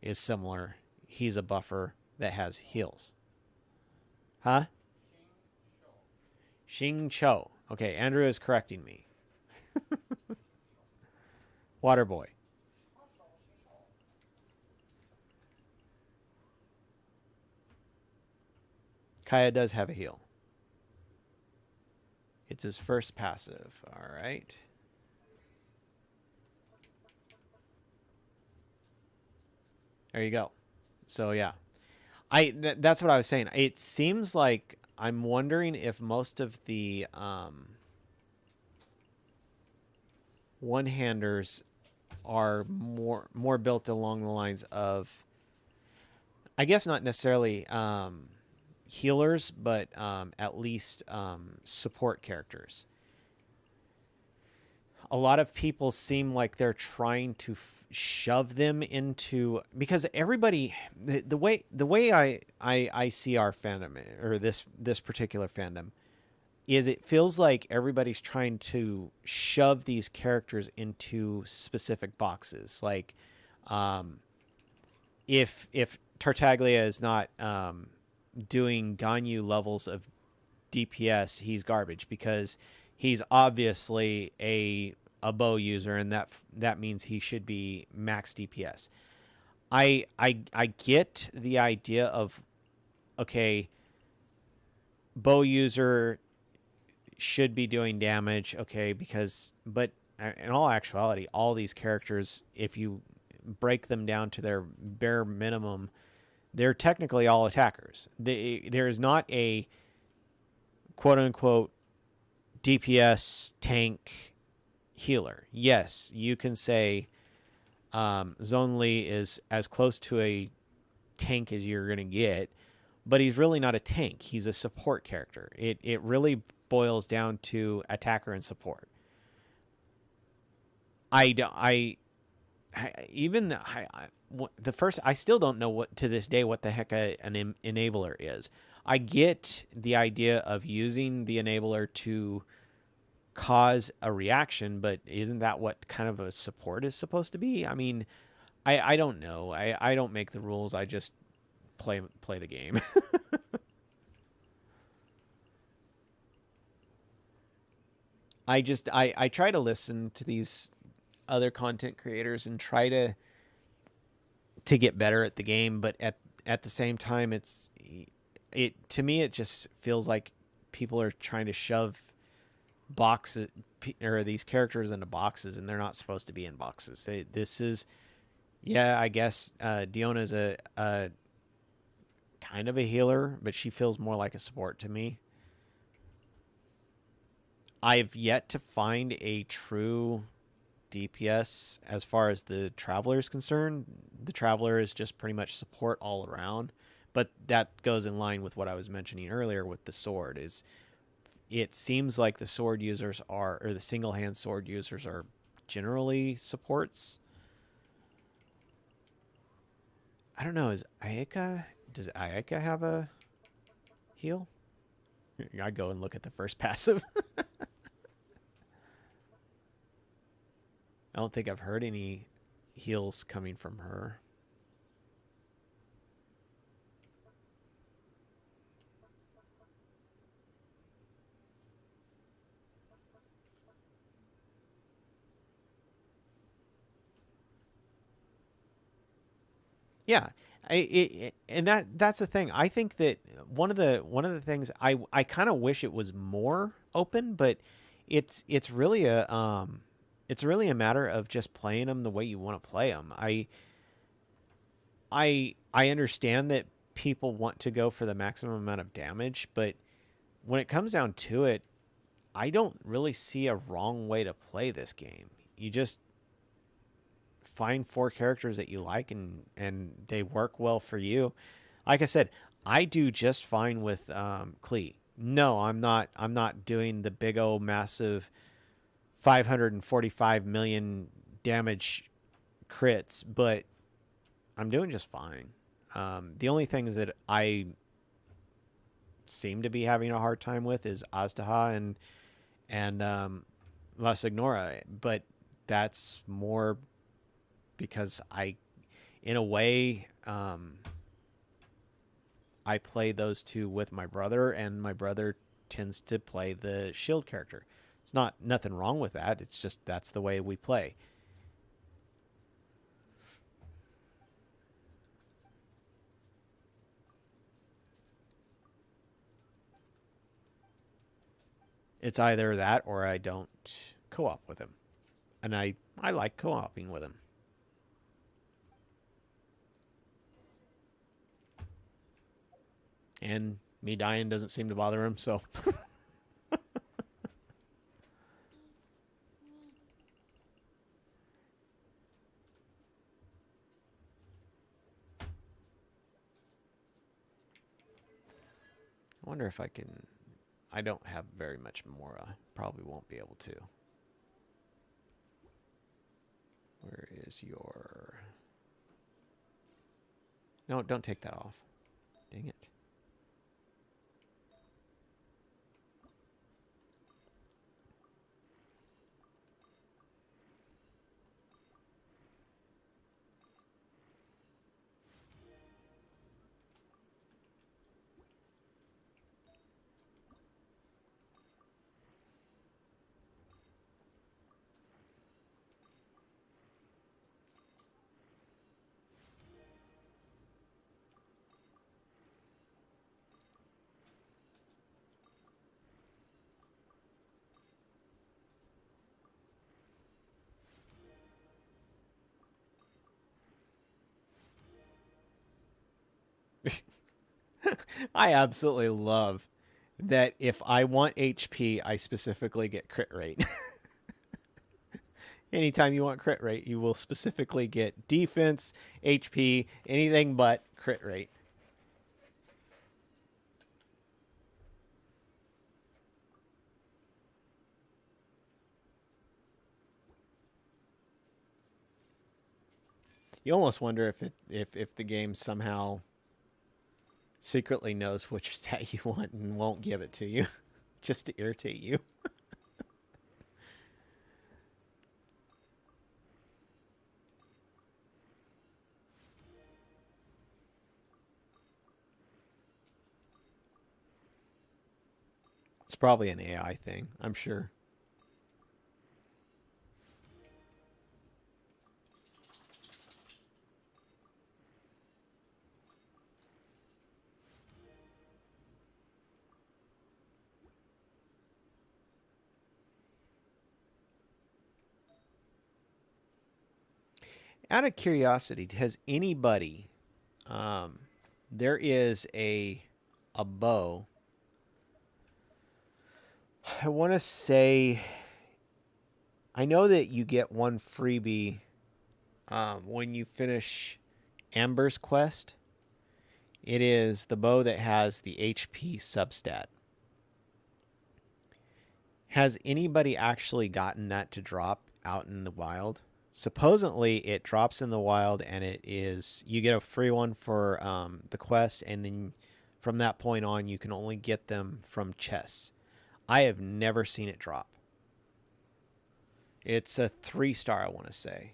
is similar. He's a buffer that has heals. Huh? Xing Cho. Okay, Andrew is correcting me. Waterboy. Kaya does have a heal. It's his first passive. All right. There you go. So yeah, that's what I was saying. It seems like I'm wondering if most of the one-handers are more built along the lines of, I guess, not necessarily healers, but at least support characters. A lot of people seem like they're trying to shove them into, because everybody, the way I see our fandom, or this particular fandom, is it feels like everybody's trying to shove these characters into specific boxes. Like, if Tartaglia is not doing Ganyu levels of DPS, he's garbage because he's obviously a bow user, and that means he should be max DPS. I get the idea of, okay, bow user should be doing damage, okay, because but in all actuality, all these characters, if you break them down to their bare minimum, they're technically all attackers. There is not a quote unquote DPS tank healer. Yes, you can say Zhong Li is as close to a tank as you're going to get, but he's really not a tank. He's a support character. It really boils down to attacker and support. I even the first, I still don't know what to this day what the heck an enabler is. I get the idea of using the enabler to cause a reaction, but isn't that what kind of a support is supposed to be? I mean, I don't know. I don't make the rules. I just play the game. I try to listen to these other content creators and try to get better at the game, but at the same time, it to me it just feels like people are trying to shove boxes or these characters into boxes, and they're not supposed to be in boxes. This is, yeah, I guess Diona's a kind of a healer, but she feels more like a support to me. I've yet to find a true DPS as far as the Traveler is concerned. The Traveler is just pretty much support all around, but that goes in line with what I was mentioning earlier with the sword. Is it seems like the sword users are, or the single hand sword users are generally supports. I don't know. Does Ayaka have a heal? I go and look at the first passive. I don't think I've heard any heals coming from her. Yeah, and that's the thing. I think that one of the things I kind of wish it was more open, but it's really a matter of just playing them the way you want to play them. I understand that people want to go for the maximum amount of damage, but when it comes down to it, I don't really see a wrong way to play this game. You just find four characters that you like, and they work well for you. Like I said, I do just fine with Klee. No, I'm not doing the big old massive 545 million damage crits, but I'm doing just fine. The only things that I seem to be having a hard time with is Aztaha and La Signora, but that's more because in a way, I play those two with my brother, and my brother tends to play the shield character. It's not nothing wrong with that. It's just that's the way we play. It's either that or I don't co-op with him, and I like co-oping with him. And me dying doesn't seem to bother him, so I wonder if I can. I don't have very much Mora. Probably won't be able to. Where is your? No, don't take that off. Dang it. I absolutely love that if I want HP, I specifically get crit rate. Anytime you want crit rate, you will specifically get defense, HP, anything but crit rate. You almost wonder if the game somehow secretly knows which stat you want and won't give it to you just to irritate you. It's probably an AI thing, I'm sure. Out of curiosity, has anybody there is a bow. I want to say I know that you get one freebie when you finish Amber's quest. It is the bow that has the HP substat. Has anybody actually gotten that to drop out in the wild? Supposedly, it drops in the wild, and it is you get a free one for the quest, and then from that point on, you can only get them from chests. I have never seen it drop. It's a 3-star, I want to say.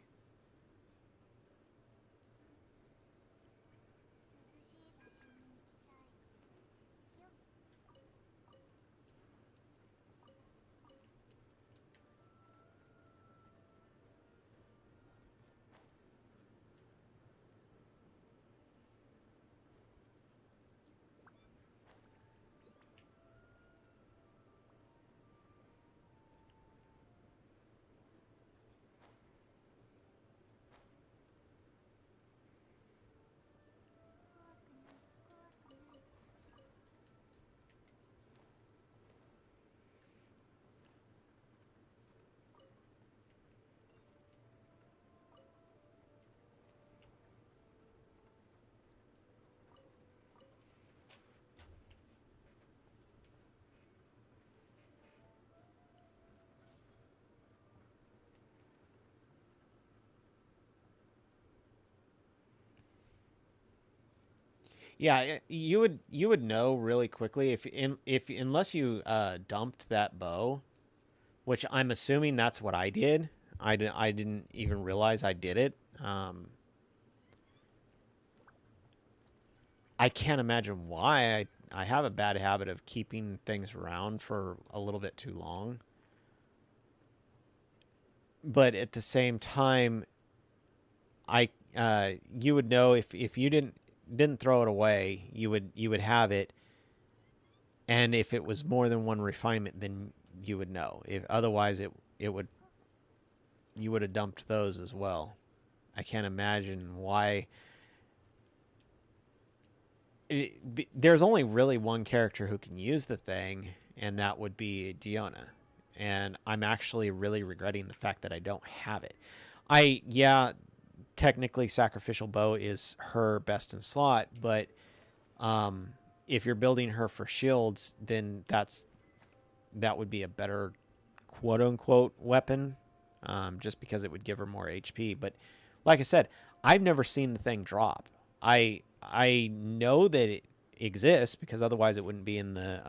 Yeah, you would know really quickly if unless you dumped that bow, which I'm assuming that's what I did. I didn't even realize I did it. I can't imagine why. I have a bad habit of keeping things around for a little bit too long. But at the same time, I you would know if you didn't throw it away, you would have it, and if it was more than one refinement, then you would know. If otherwise, it would you would have dumped those as well. I can't imagine why. There's only really one character who can use the thing, and that would be Diona. And I'm actually really regretting the fact that I don't have it. Yeah, technically Sacrificial Bow is her best in slot, but if you're building her for shields, then that would be a better quote unquote weapon, just because it would give her more HP. But like I said, I've never seen the thing drop. I know that it exists because otherwise it wouldn't be in the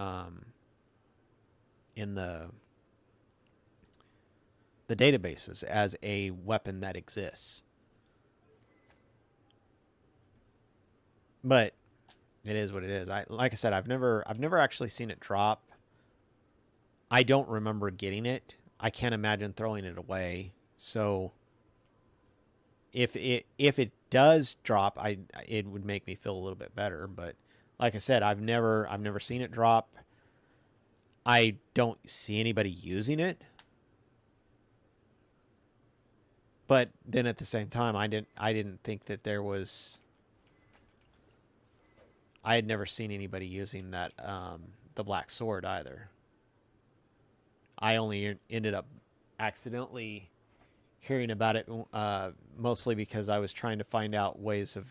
databases as a weapon that exists. But it is what it is. Like I said, I've never actually seen it drop. I don't remember getting it. I can't imagine throwing it away. So if it does drop, it would make me feel a little bit better. But like I said, I've never seen it drop. I don't see anybody using it. But then at the same time, I didn't think that there was I had never seen anybody using that the black sword either. I only ended up accidentally hearing about it mostly because I was trying to find out ways of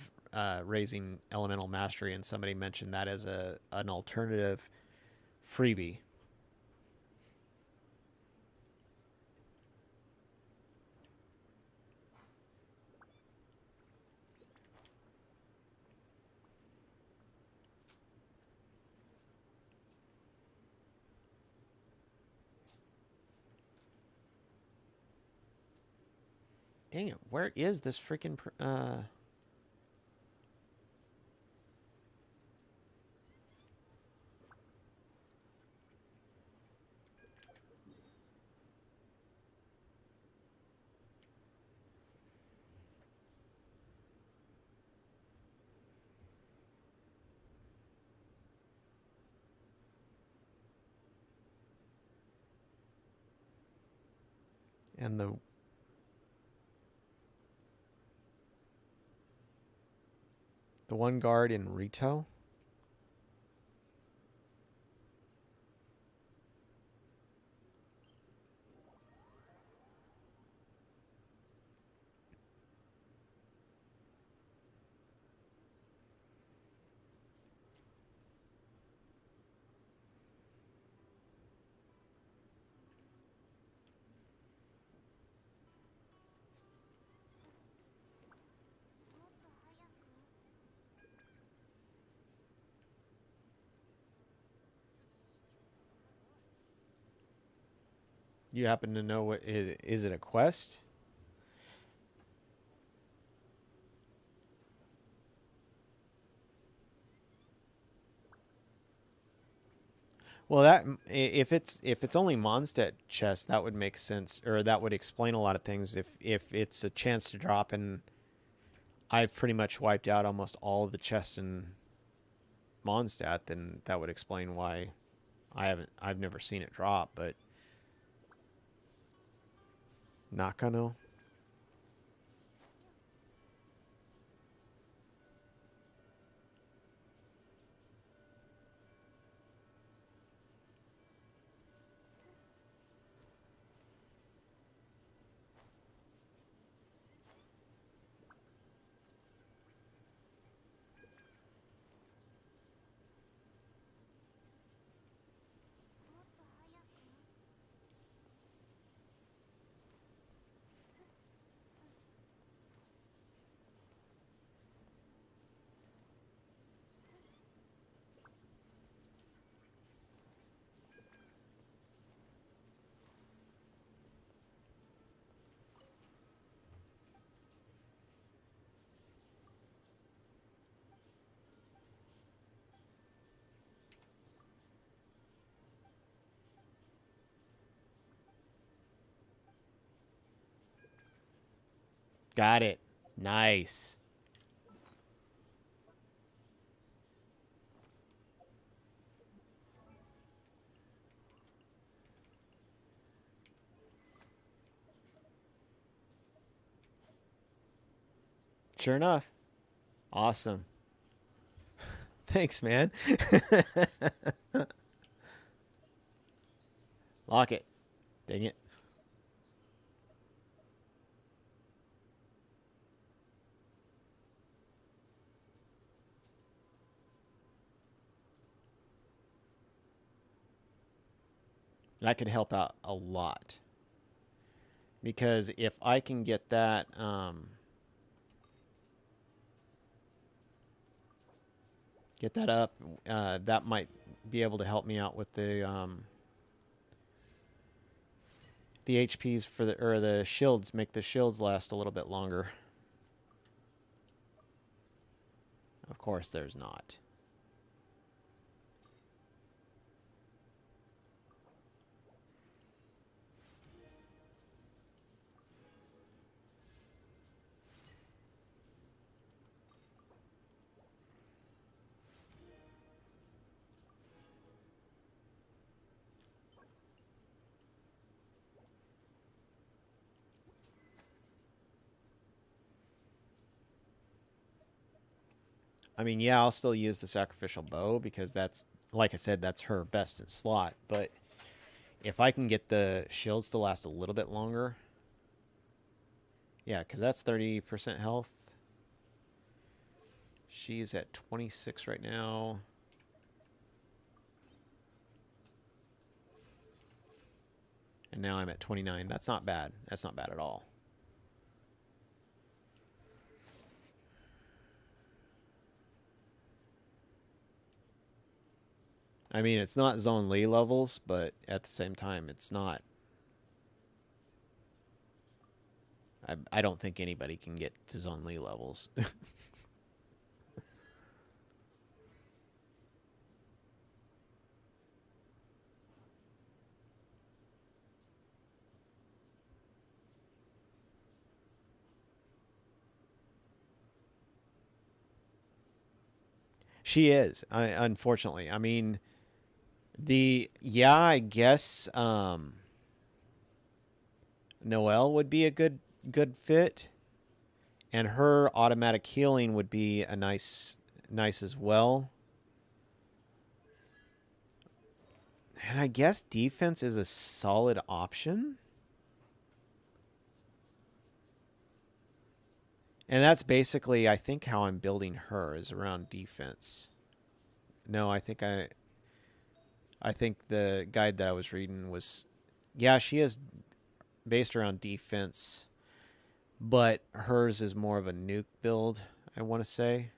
raising elemental mastery, and somebody mentioned that as an alternative freebie. Dang it! Where is this freaking? And the one guard in Rito? You happen to know what is it a quest? Well, that if it's only Mondstadt chest, that would make sense, or that would explain a lot of things. If it's a chance to drop, and I've pretty much wiped out almost all of the chests in Mondstadt, then that would explain why I've never seen it drop. But Nakano, got it. Nice. Sure enough. Awesome. Thanks, man. Lock it. Dang it. That could help out a lot. Because if I can get that up, that might be able to help me out with the HPs for the shields, make the shields last a little bit longer. Of course, there's not. I mean, yeah, I'll still use the sacrificial bow because that's, like I said, that's her best in slot. But if I can get the shields to last a little bit longer, yeah, because that's 30% health. She's at 26 right now. And now I'm at 29. That's not bad. That's not bad at all. I mean, it's not Zone Lee levels, but at the same time, it's not. I don't think anybody can get to Zone Lee levels. She is, unfortunately. I mean, I guess Noelle would be a good fit, and her automatic healing would be a nice as well. And I guess defense is a solid option. And that's basically, I think, how I'm building her is around defense. No, I think the guide that I was reading was, yeah, she is based around defense, but hers is more of a nuke build, I want to say.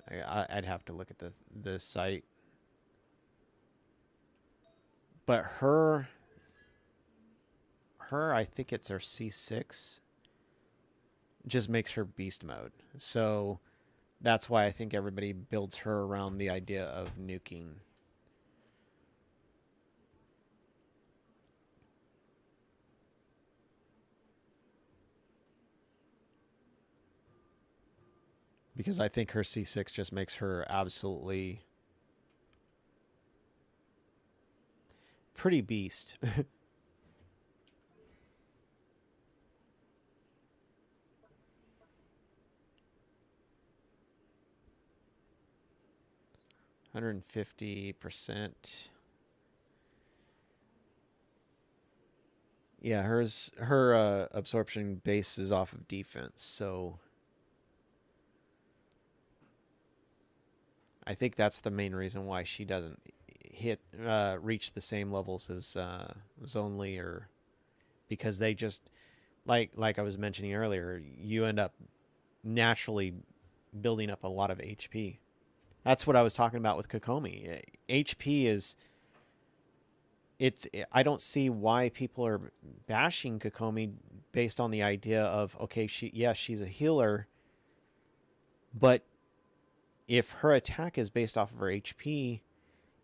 I'd have to look at the site. But I think it's her C6, just makes her beast mode. So that's why I think everybody builds her around the idea of nuking. Because I think her C6 just makes her absolutely pretty beast. 150%. Yeah, her absorption base is off of defense, so I think that's the main reason why she doesn't reach the same levels as Zonely, or because they just like I was mentioning earlier, you end up naturally building up a lot of HP. That's what I was talking about with Kokomi. HP is it's I don't see why people are bashing Kokomi based on the idea of, okay, she's a healer, but if her attack is based off of her HP,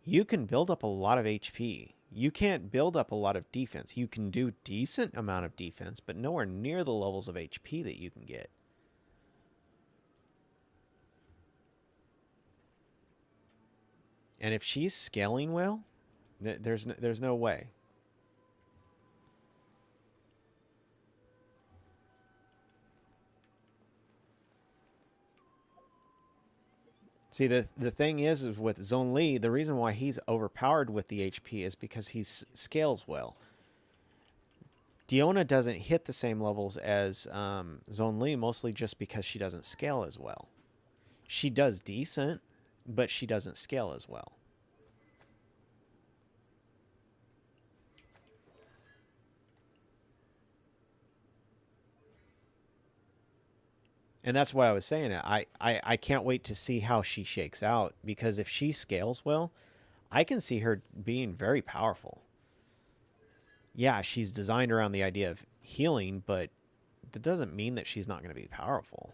you can build up a lot of HP. You can't build up a lot of defense. You can do decent amount of defense, but nowhere near the levels of HP that you can get. And if she's scaling well, there's no way. See, the thing is with Zone Lee, the reason why he's overpowered with the HP is because he scales well. Diona doesn't hit the same levels as Zone Lee, mostly just because she doesn't scale as well. She does decent, but she doesn't scale as well. And that's what I was saying. I can't wait to see how she shakes out, because if she scales well, I can see her being very powerful. Yeah, she's designed around the idea of healing, but that doesn't mean that she's not going to be powerful.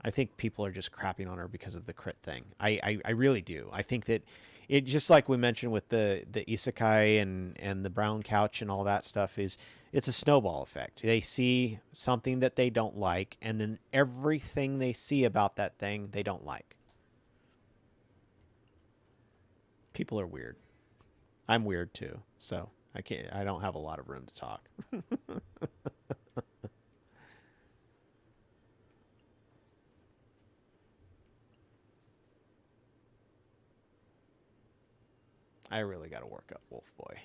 I think people are just crapping on her because of the crit thing. I really do. I think that it, just like we mentioned with the isekai and the brown couch and all that stuff, is it's a snowball effect. They see something that they don't like, and then everything they see about that thing they don't like. People are weird. I'm weird too, so I don't have a lot of room to talk. I really got to work up Wolf Boy.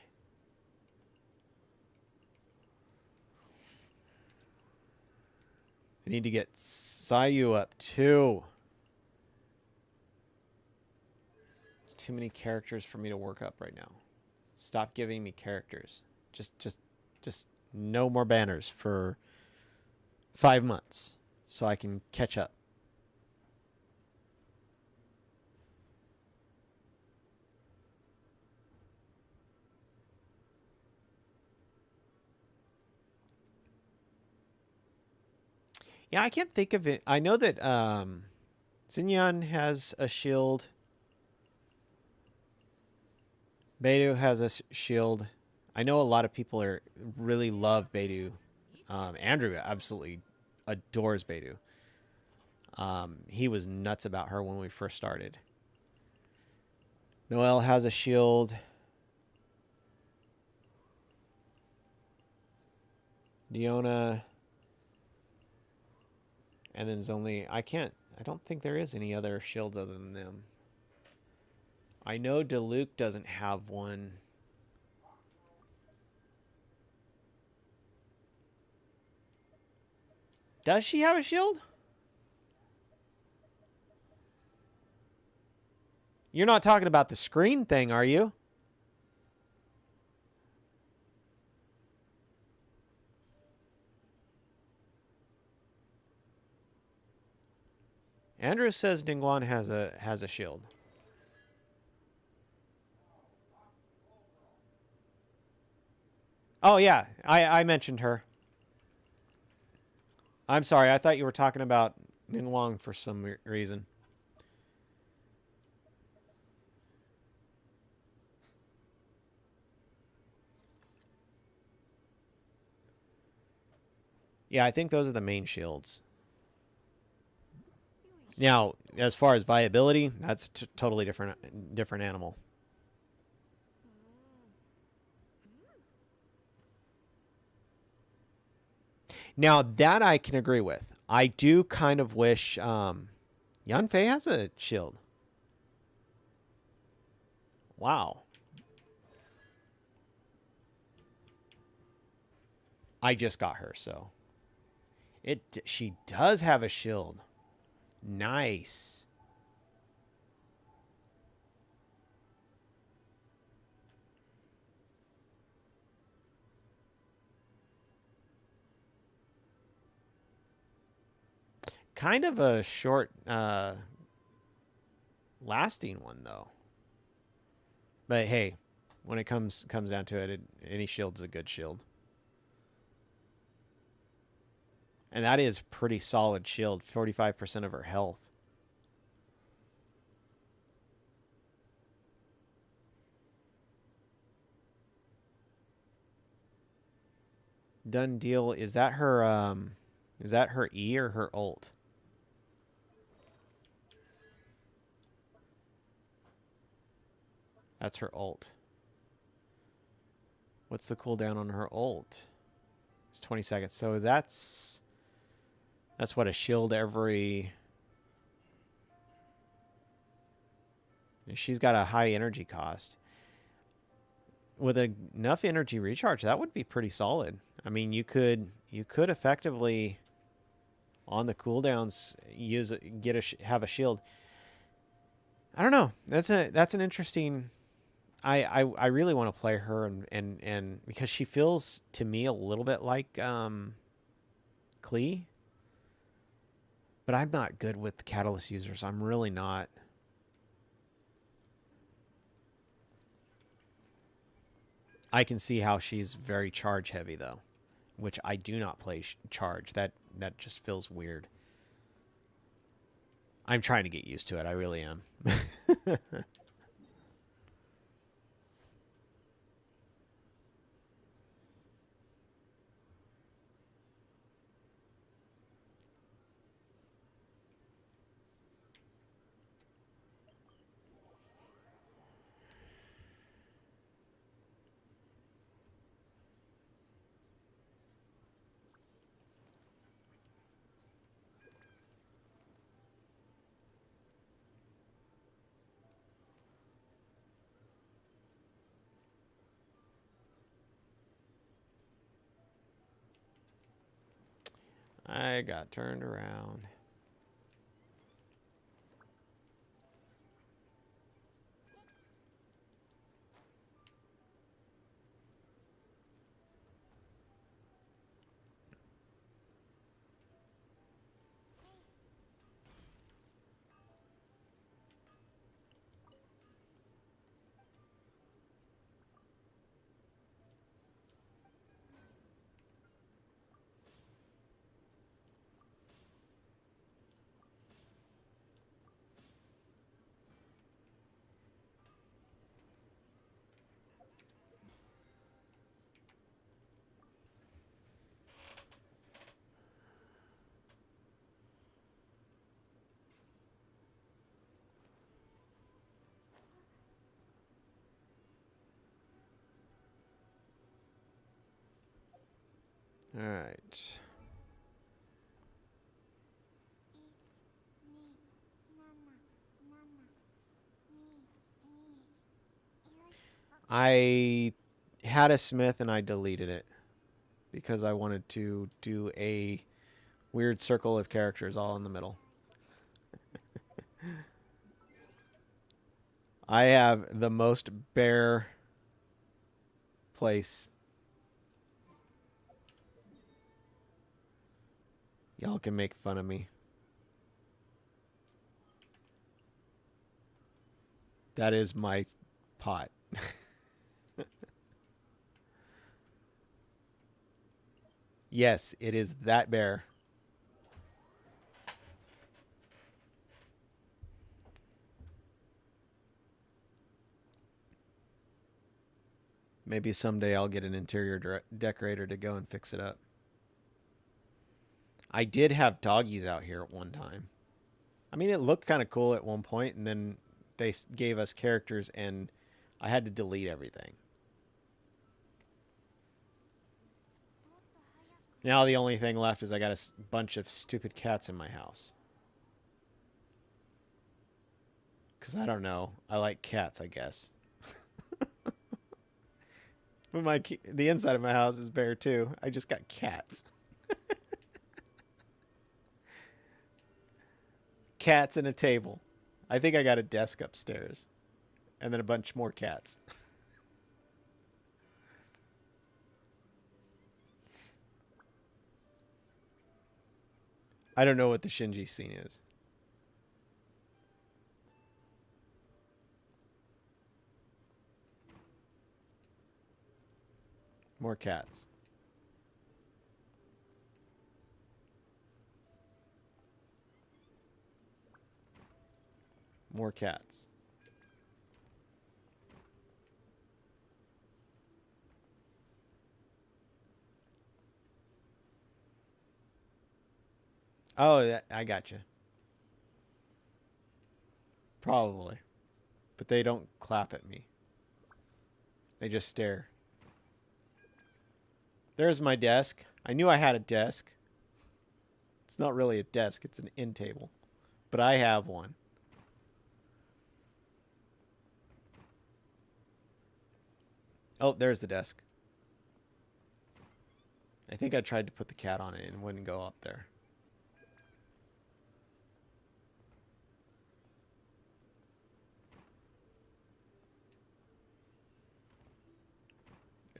I need to get Sayu up too. Too many characters for me to work up right now. Stop giving me characters. Just no more banners for 5 months so I can catch up. Yeah, I can't think of it. I know that Xinyan has a shield. Beidou has a shield. I know a lot of people really love Beidou. Andrew absolutely adores Beidou. He was nuts about her when we first started. Noelle has a shield. Diona. And then Zonli. I don't think there is any other shields other than them. I know Diluc doesn't have one. Does she have a shield? You're not talking about the screen thing, are you? Andrew says Ningguan has a shield. Oh yeah, I mentioned her. I'm sorry, I thought you were talking about Ningguang for some reason. Yeah, I think those are the main shields. Now, as far as viability, that's totally different animal. Now, that I can agree with. I do kind of wish Yanfei has a shield. Wow. I just got her, so she does have a shield. Nice. Kind of a short lasting one though. But hey, when it comes down to it, any shield's a good shield. And that is pretty solid shield, 45% of her health. Done deal. Is that her E or her ult? That's her ult. What's the cooldown on her ult? It's 20 seconds. So that's what, a shield every... She's got a high energy cost. With enough energy recharge, that would be pretty solid. I mean, you could effectively on the cooldowns have a shield. I don't know. That's an interesting. I really want to play her and because she feels to me a little bit like Klee. But I'm not good with the Catalyst users. I'm really not. I can see how she's very charge heavy though, which I do not play charge. That just feels weird. I'm trying to get used to it. I really am. I got turned around. All right. I had a smith and I deleted it because I wanted to do a weird circle of characters all in the middle. I have the most bare place. Y'all can make fun of me. That is my pot. Yes, it is that bare. Maybe someday I'll get an interior decorator to go and fix it up. I did have doggies out here at one time. I mean, it looked kind of cool at one point, and then they gave us characters, and I had to delete everything. Now the only thing left is I got a bunch of stupid cats in my house. Because I don't know. I like cats, I guess. But the inside of my house is bare, too. I just got cats. Cats and a table. I think I got a desk upstairs. And then a bunch more cats. I don't know what the Shinji scene is. More cats. More cats. Oh, I gotcha. Probably. But they don't clap at me. They just stare. There's my desk. I knew I had a desk. It's not really a desk, it's an end table. But I have one. Oh, there's the desk. I think I tried to put the cat on it and wouldn't go up there.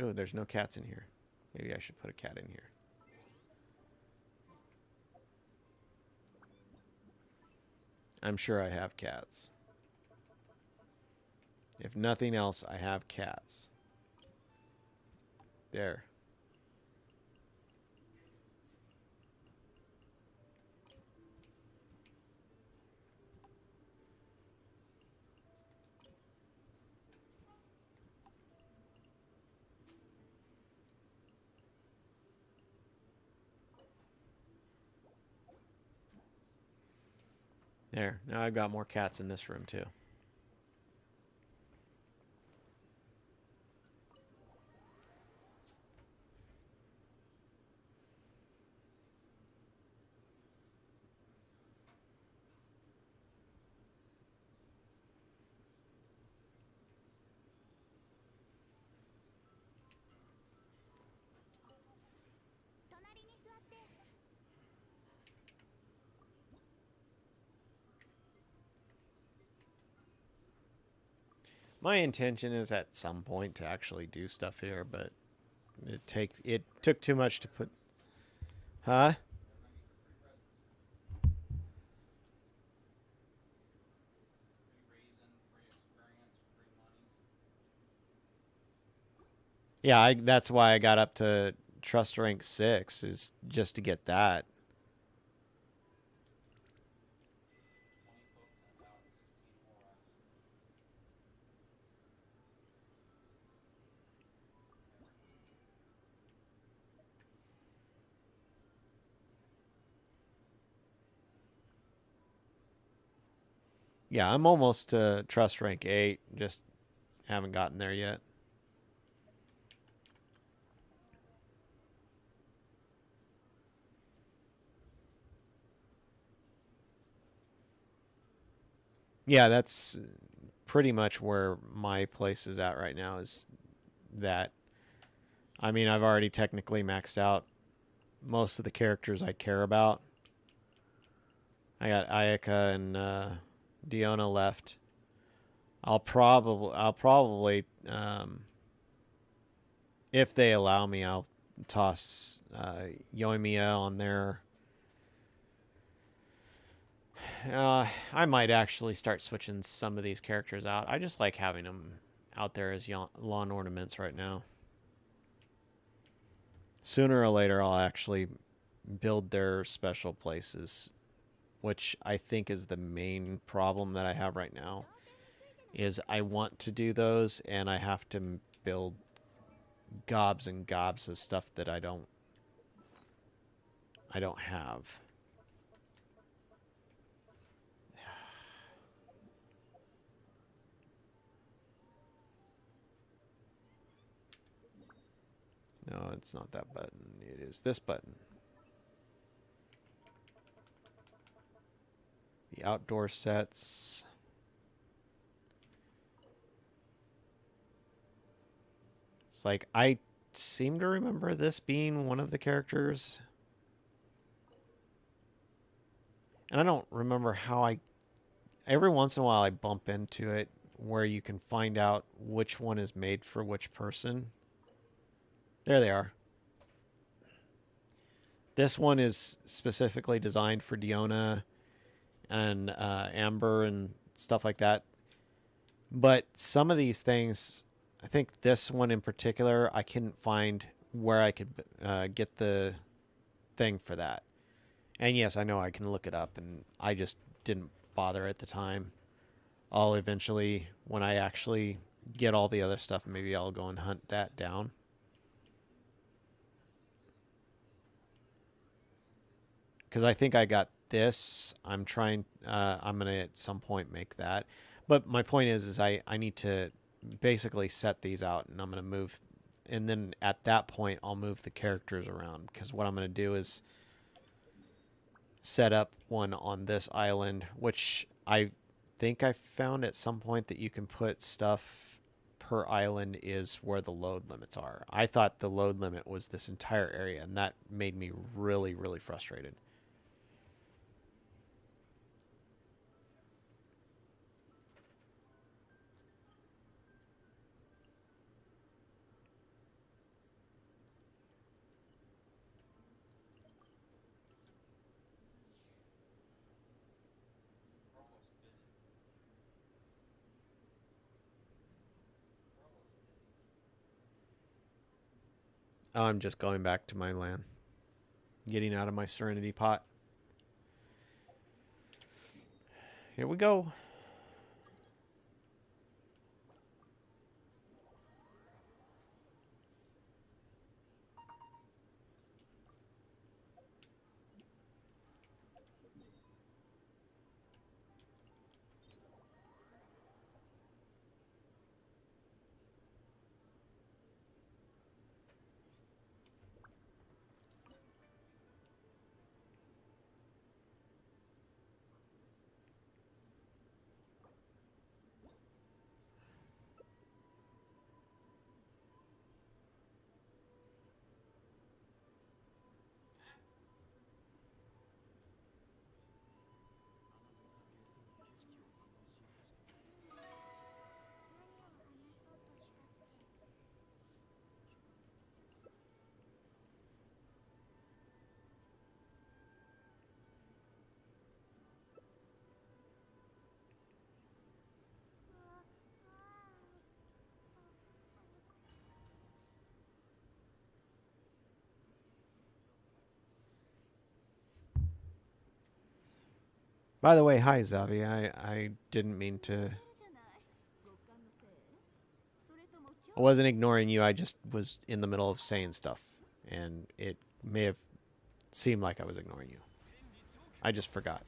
Oh, there's no cats in here. Maybe I should put a cat in here. I'm sure I have cats. If nothing else, I have cats. There. There. Now I've got more cats in this room, too. My intention is at some point to actually do stuff here, but it took too much to put. Huh? Yeah, that's why I got up to trust rank 6 is just to get that. Yeah, I'm almost to trust rank 8, just haven't gotten there yet. Yeah, that's pretty much where my place is at right now is that. I mean, I've already technically maxed out most of the characters I care about. I got Ayaka and Diona left. I'll probably, if they allow me, I'll toss Yoimiya on there. I might actually start switching some of these characters out. I just like having them out there as lawn ornaments right now. Sooner or later, I'll actually build their special places, which I think is the main problem that I have right now. Is I want to do those, and I have to build gobs and gobs of stuff that I don't have. No, it's not that button. It is this button. The outdoor sets. It's like I seem to remember this being one of the characters. And I don't remember how I. Every once in a while, I bump into it where you can find out which one is made for which person. There they are. This one is specifically designed for Diona and Amber and stuff like that. But some of these things, I think this one in particular, I couldn't find where I could get the thing for that. And yes, I know I can look it up, and I just didn't bother at the time. I'll eventually, when I actually get all the other stuff, maybe I'll go and hunt that down. Because I think I got this. I'm gonna at some point make that. But my point is I need to basically set these out, and I'm gonna move, and then at that point I'll move the characters around because what I'm gonna do is set up one on this island, which I think I found at some point that you can put stuff per island is where the load limits are. I thought the load limit was this entire area, and that made me really, really frustrated. I'm just going back to my land, getting out of my Serenity pot. Here we go. By the way, hi Zavi. I didn't mean to. I wasn't ignoring you. I just was in the middle of saying stuff, and it may have seemed like I was ignoring you. I just forgot.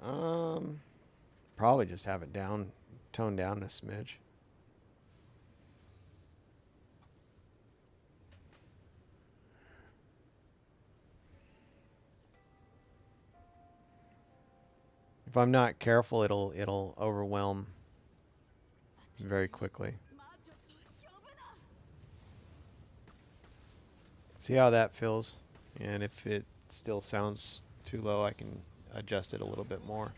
Um, Probably just have it down, toned down a smidge. If I'm not careful, it'll overwhelm very quickly. See how that feels, and if it still sounds too low, I can adjust it a little bit more.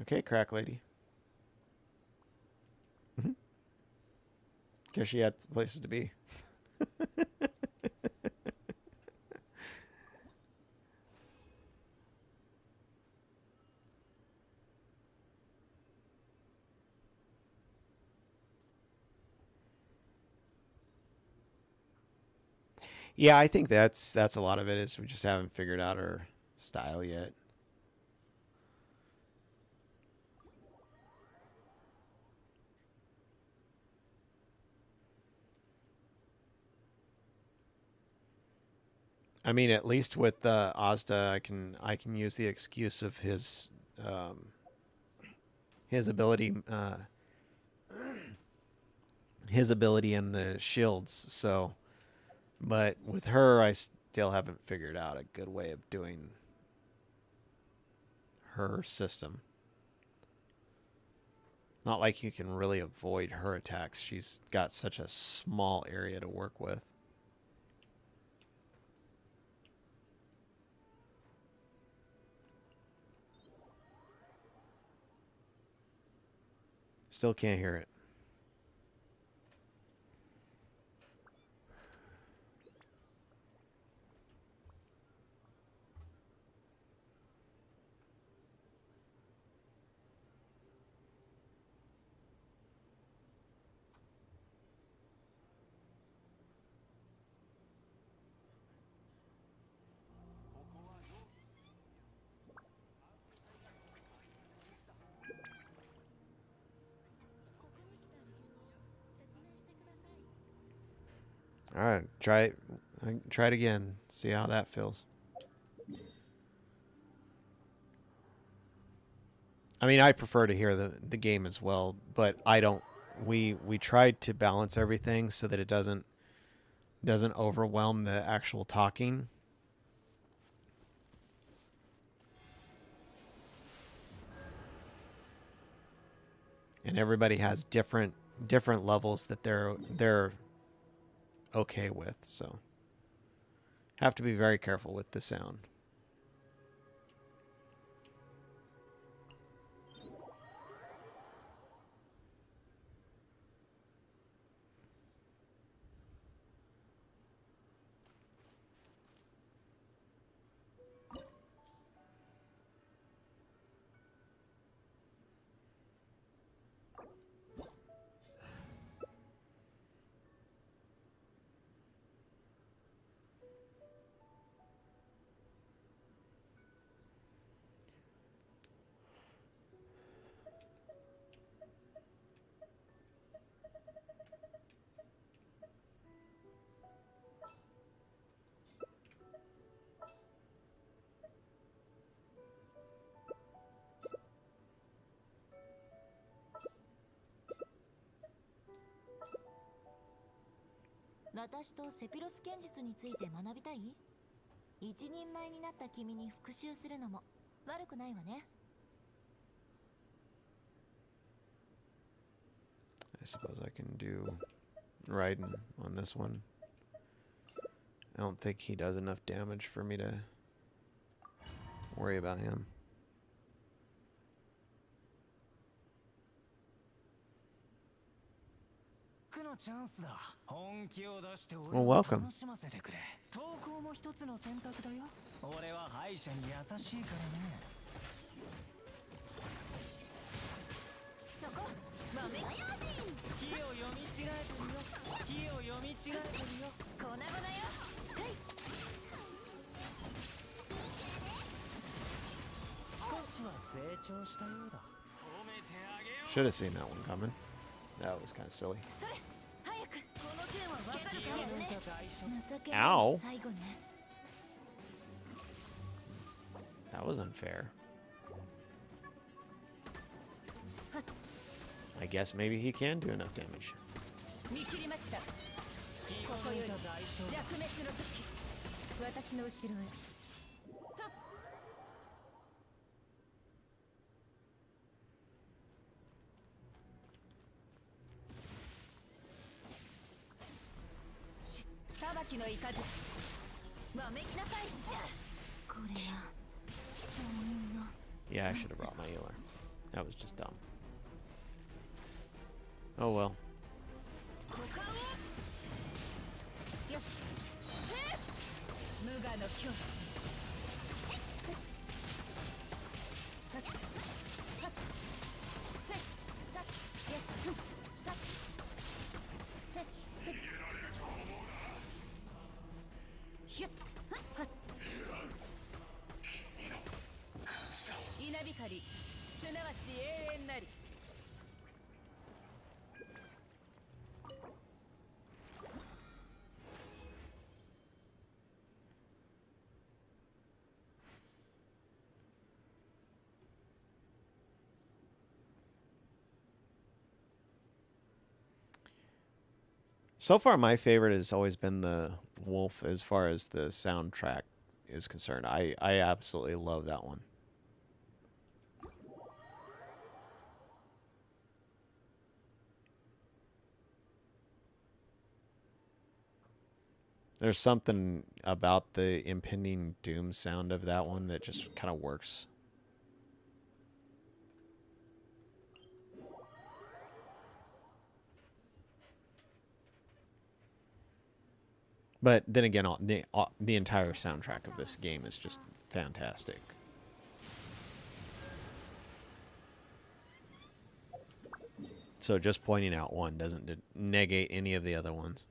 Okay, crack lady. Guess she had places to be. Yeah, I think that's a lot of it is we just haven't figured out her style yet. I mean, at least with Ozda, I can use the excuse of um, his ability his ability and the shields. So, but with her, I still haven't figured out a good way of doing her system. Not like you can really avoid her attacks. She's got such a small area to work with. Still can't hear it. All right, try it again. See how that feels. I mean, I prefer to hear the game as well, but I don't. We tried to balance everything so that it doesn't overwhelm the actual talking. And everybody has different levels that they're okay with, so have to be very careful with the sound.私とセピロス剣術について学びたい？一人前になった君に復習するのも悪くないわね。I suppose I can do Raiden on this one. I don't think he does enough damage for me to worry about him. Well, welcome. Should have seen that one coming. That was kind of silly. Ow! That was unfair. I guess maybe he can do enough damage. Yeah, I should have brought my healer. That was just dumb. Oh well. So far, my favorite has always been the Wolf as far as the soundtrack is concerned. I absolutely love that one. There's something about the impending doom sound of that one that just kind of works. But then again, the entire soundtrack of this game is just fantastic. So just pointing out one doesn't negate any of the other ones.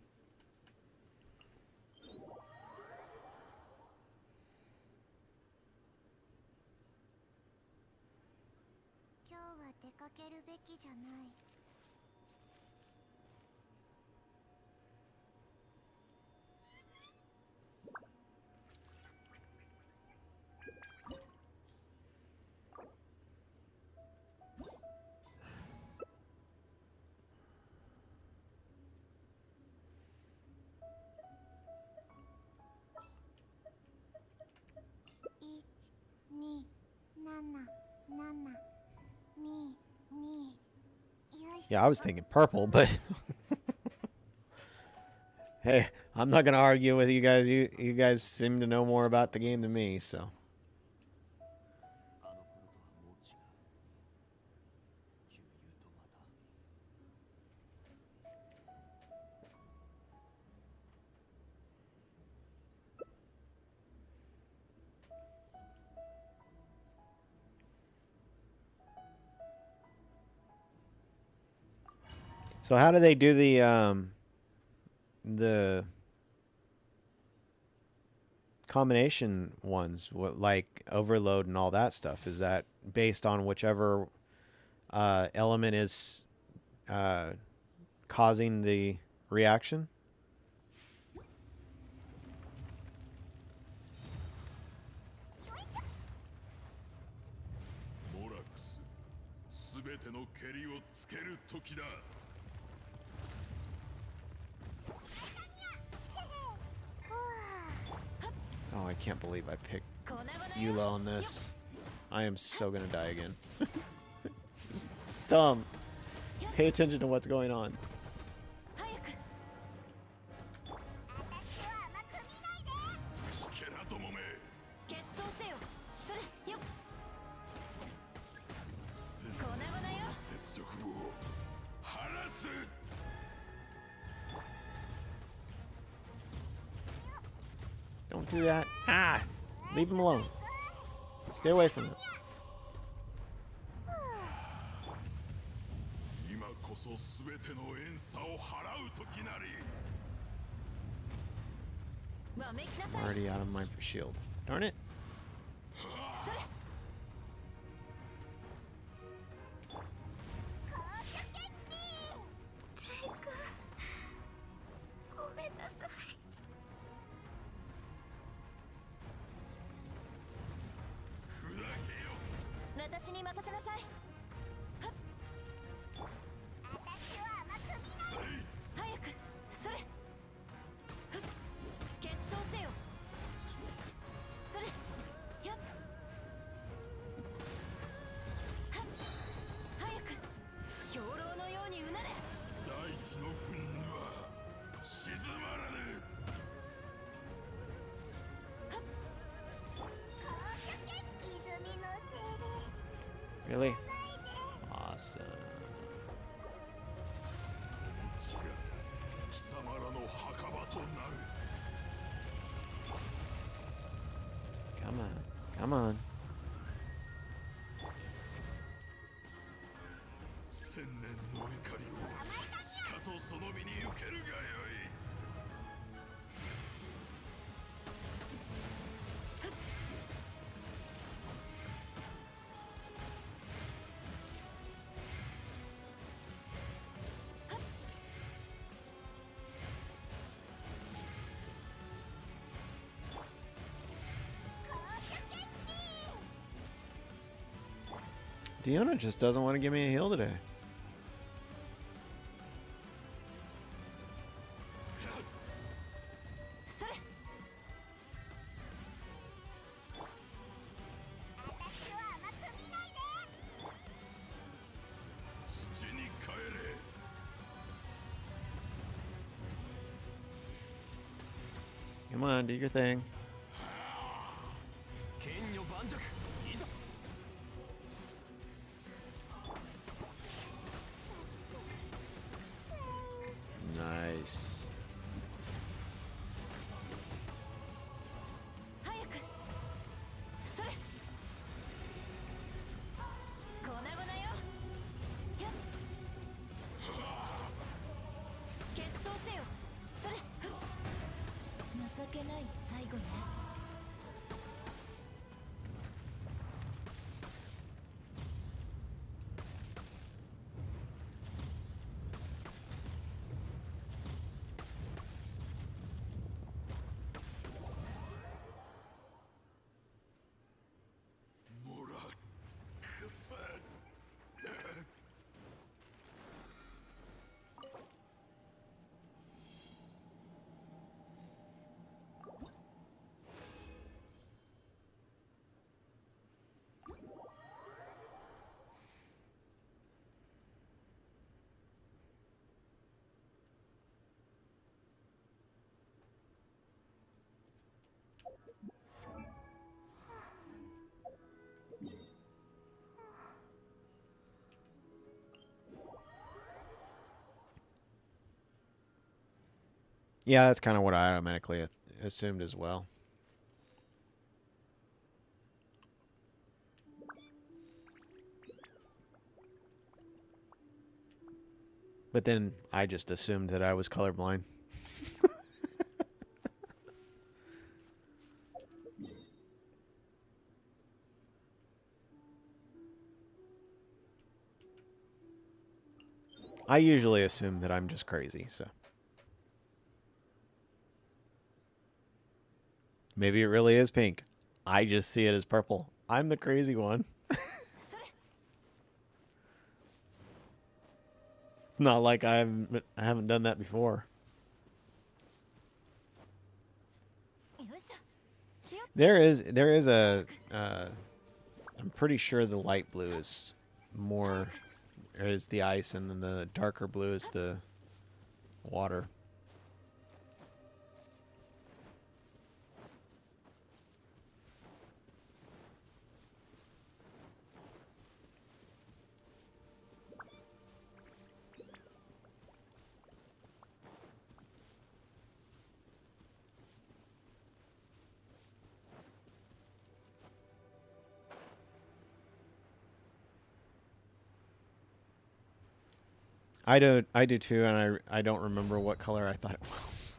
Yeah, I was thinking purple, but hey, I'm not gonna argue with you guys. You guys seem to know more about the game than me, so. So how do they do the combination ones, what, like overload and all that stuff? Is that based on whichever element is causing the reaction? Oh, I can't believe I picked Eula on this. I am so gonna die again. It's dumb. Pay attention to what's going on. Don't do that. Ah! Leave him alone. Stay away from him. I'm already out of my shield. Darn it. Really? Awesome. Come on. Come on. Diona just doesn't want to give me a heal today. Come on, do your thing. Nice. 早くそれ粉々よやっ結晶せよそれ情けない最後ね Yeah, that's kind of what I automatically assumed as well. But then I just assumed that I was colorblind. I usually assume that I'm just crazy, so. Maybe it really is pink. I just see it as purple. I'm the crazy one. Not like I haven't done that before. There is a I'm pretty sure the light blue is more is the ice, and then the darker blue is the water. I do too, and I don't remember what color I thought it was.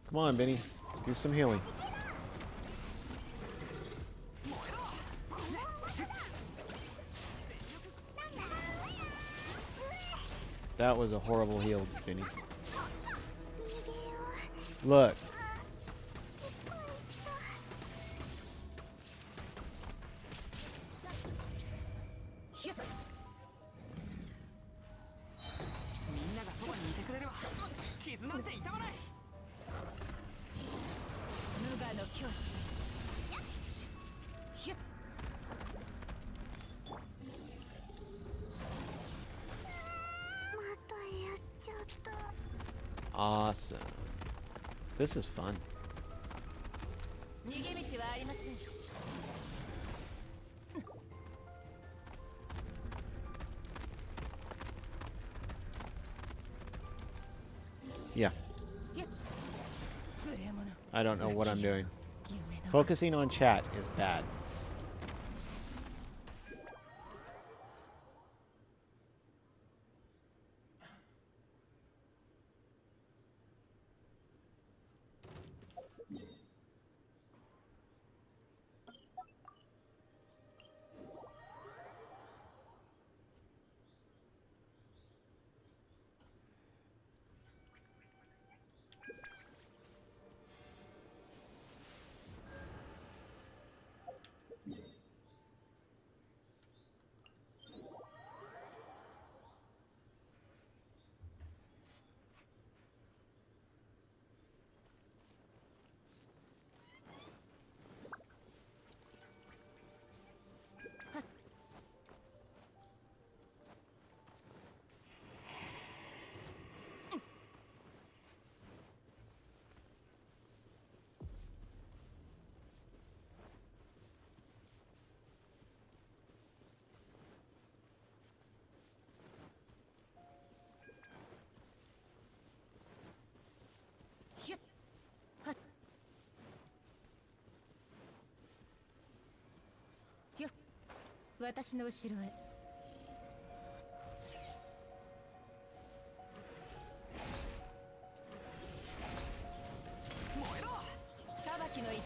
Come on, Benny. Do some healing. That was a horrible heal, Benny. Look. Awesome. This is fun. 逃げ道はありません。 Yeah. 無礼者。 I don't know what I'm doing. Focusing on chat is bad. Hut. よっ、私の後ろへ。燃えろ！裁きの雷。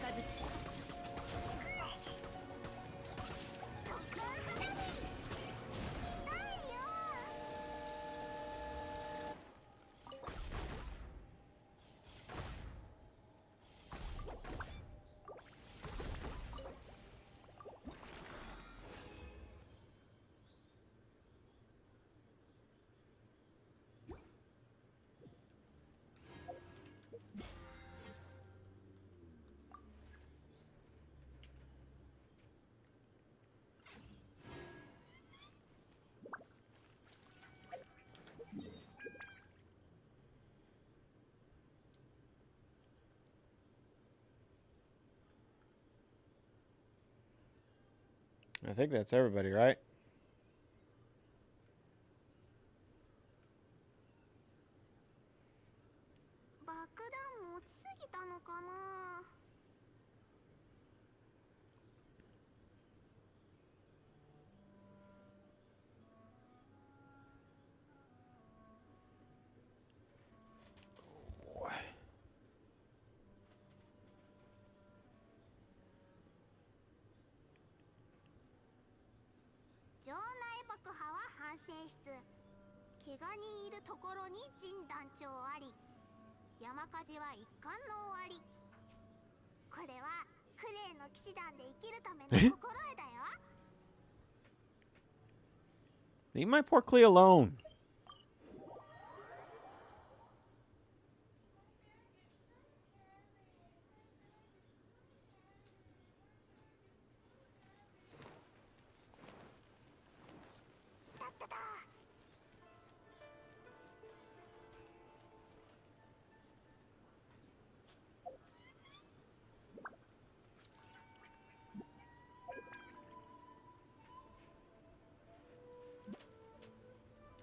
I think that's everybody, right? 爆弾持ちすぎたのかな。場内爆破は反省室。怪我人いるところに陣団長あり。山火事は一巻の終わり。これはクレイの騎士団で生きるための心得だよ。Leave my poor Clee alone.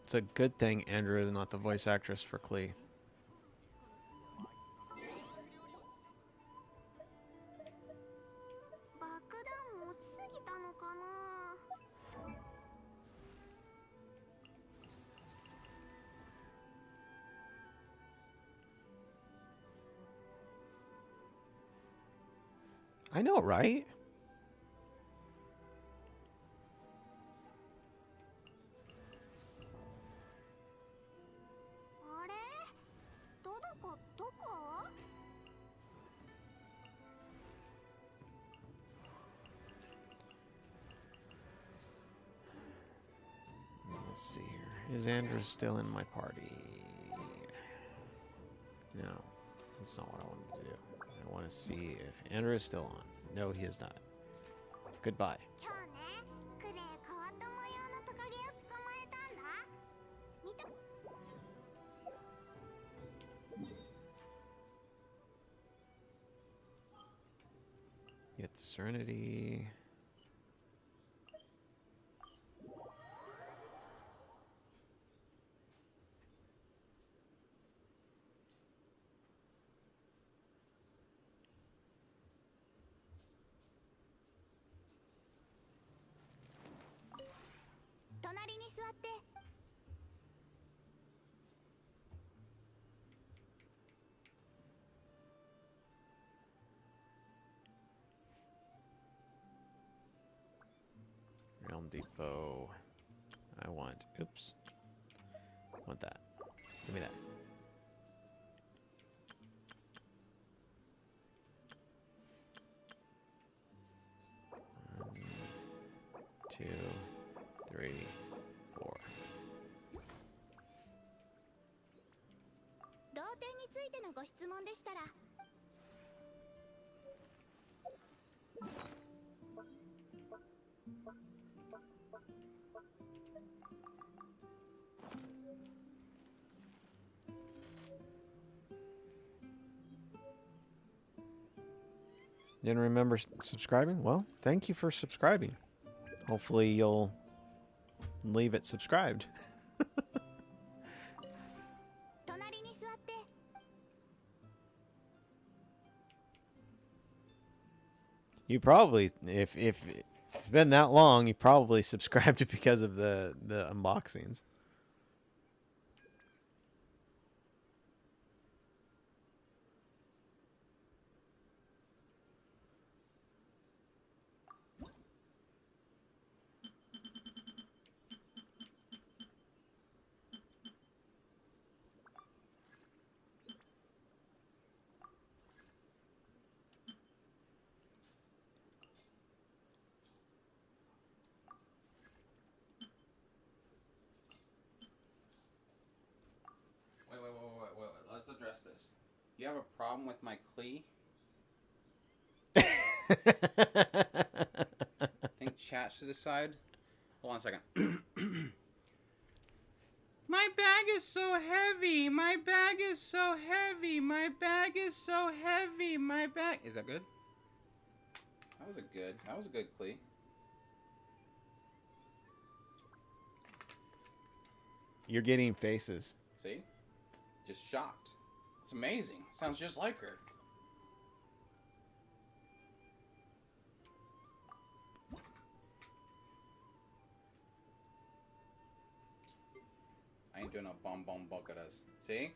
It's a good thing Andrew is not the voice actress for Clee. 爆弾持ちすぎたのかな。 I know, right? あれ？どこ？ Let's see here. Is Andrew still in my party? No, that's not what I wanted to do. I want to see if Andrew is still on. No, he is not. Goodbye. 今日ね、クレイ変わった模様のトカゲを捕まえたんだ。見た？ Get the Serenity. Realm Depot. I want. Oops. Want that. Give me that. One, 2, 3, 4. 同点についてのご質問でしたら Didn't remember subscribing? Well, thank you for subscribing. Hopefully you'll leave it subscribed. 隣に座って You probably, if it's been that long, you probably subscribed because of the unboxings. Wait. Let's address this. You have a problem with my Klee? Think chat should decide. Hold on a second. My bag is so heavy. My bag is so heavy. My bag is so heavy. My bag. Is that good? That was a good Klee. You're getting faces. See? Just shocked. It's amazing. Sounds just like her. I ain't doing no bomb bucketas. See?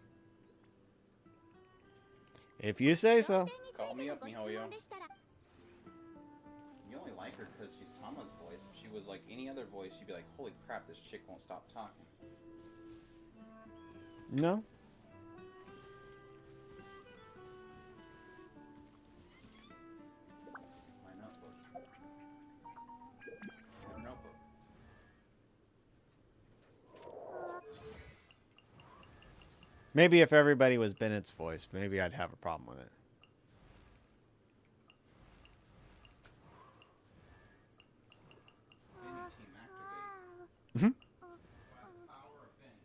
If you say so. Call me up, MiHoYo. You only like her because she's Tama's voice. If she was like any other voice, you'd be like, holy crap, this chick won't stop talking. No. My notebook. My notebook. Maybe if everybody was Bennett's voice, maybe I'd have a problem with it. Benny team activate. Mhm. Power of Benny.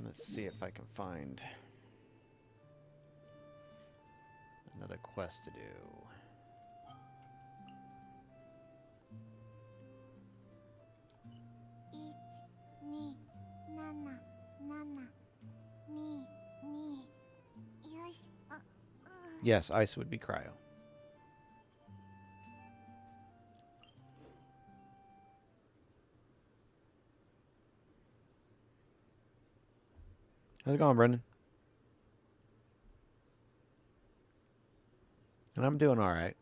Let's see if I can find another quest to do. Yes, ice would be cryo. How's it going, Brendan? And I'm doing all right.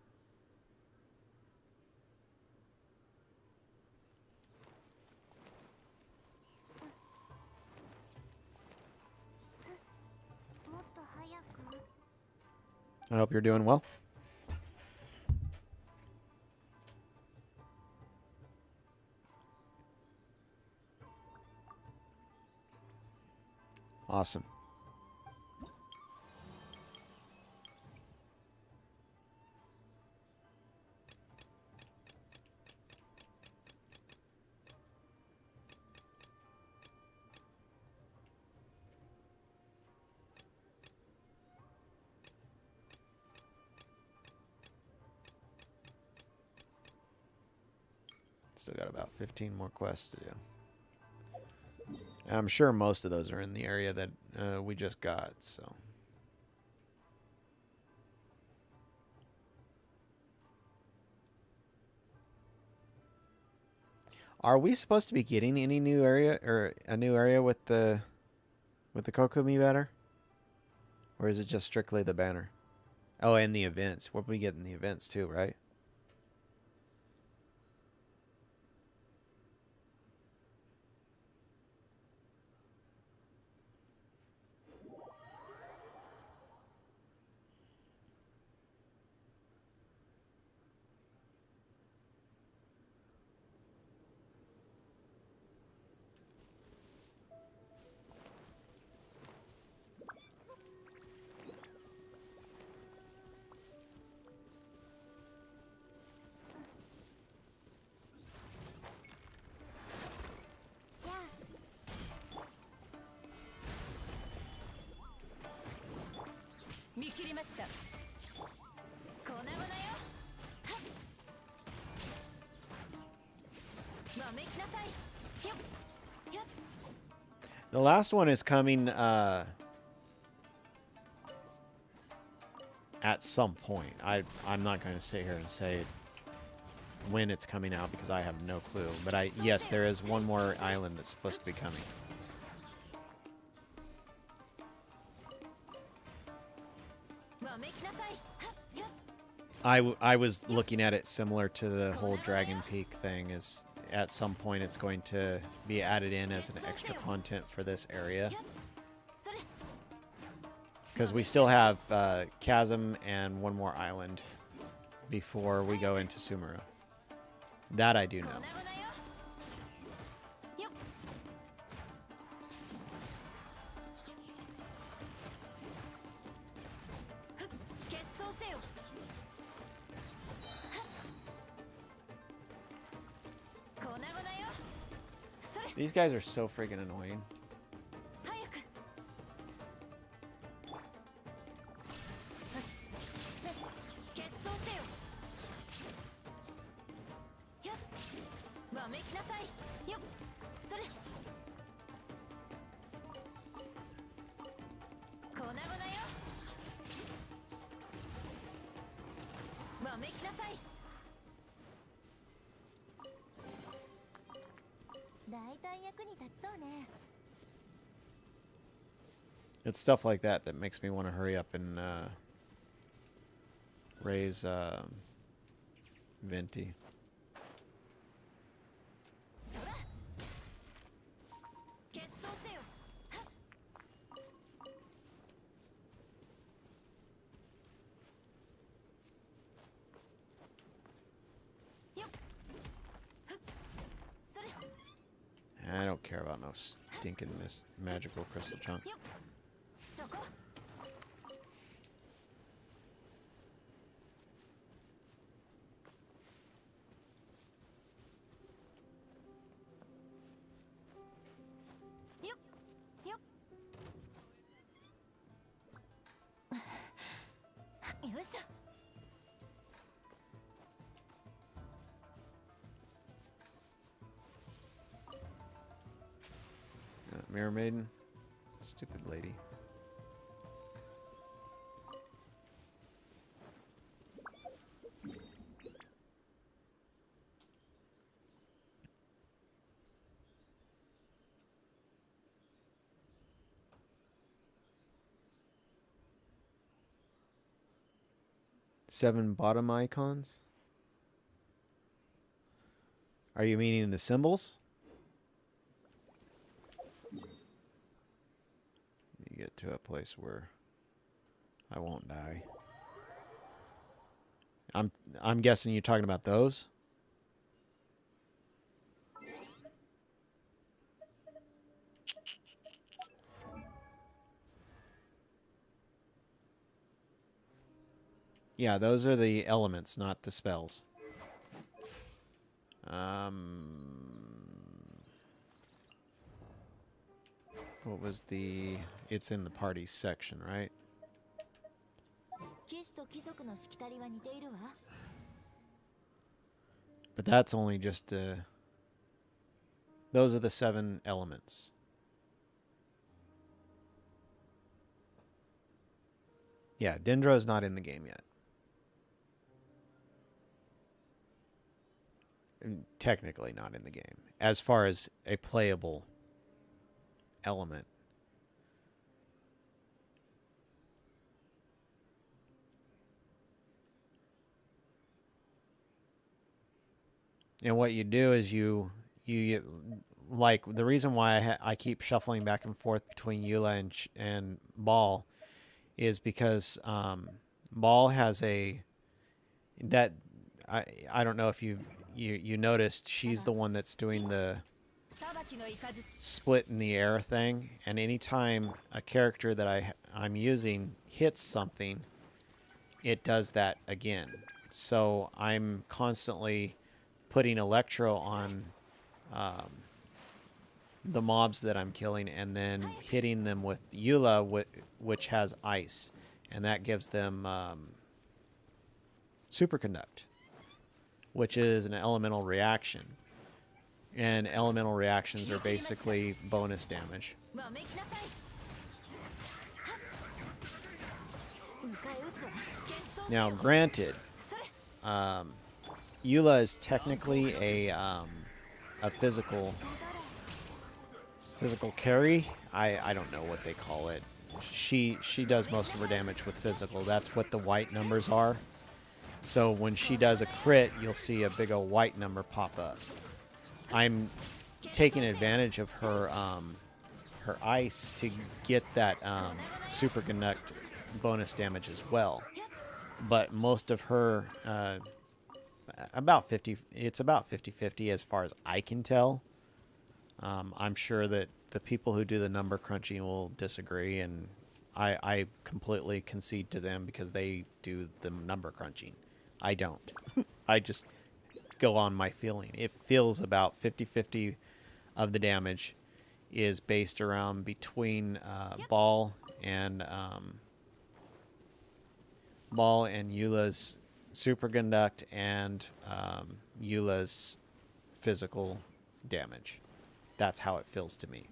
I hope you're doing well. Awesome. Still got about 15 more quests to do. I'm sure most of those are in the area that we just got, so. Are we supposed to be getting any new area or a new area with the Kokumi banner? Or is it just strictly the banner? Oh, and the events. What we get in the events too, right? The last one is coming at some point. I'm not going to sit here and say when it's coming out because I have no clue. But yes, there is one more island that's supposed to be coming. I was looking at it similar to the whole Dragon Peak thing. Is at some point it's going to be added in as an extra content for this area. Because we still have Chasm and one more island before we go into Sumeru. That I do know. These guys are so freaking annoying. It's stuff like that that makes me want to hurry up and raise Venti. I don't care about no stinking magical crystal chunk. Mirror Maiden. Stupid lady. Seven bottom icons? Are you meaning the symbols? You get to a place where I won't die. I'm guessing you're talking about those? Yeah, those are the elements, not the spells. What was the... It's in the party section, right? 騎士と貴族のしきたりは似ているわ。 But that's only just... those are the 7 elements. Yeah, Dendro's not in the game yet. Technically not in the game. As far as a playable element. And what you do is you like the reason why I keep shuffling back and forth between Eula and Ball is because Ball has a that I don't know if you noticed, she's the one that's doing the split in the air thing, and anytime a character that I'm using hits something, it does that again. So I'm constantly putting Electro on the mobs that I'm killing, and then hitting them with Eula, which has ice, and that gives them Superconduct, which is an elemental reaction. And elemental reactions are basically bonus damage. Now, granted, Eula is technically a physical carry. I don't know what they call it. She does most of her damage with physical. That's what the white numbers are. So when she does a crit, you'll see a big old white number pop up. I'm taking advantage of her her ice to get that Superconduct bonus damage as well. But most of her it's about 50-50 as far as I can tell. I'm sure that the people who do the number crunching will disagree, and I completely concede to them because they do the number crunching. I don't. I just go on my feeling. It feels about 50-50 of the damage is based around between Ball and Eula's Superconduct and Eula's physical damage. That's how it feels to me.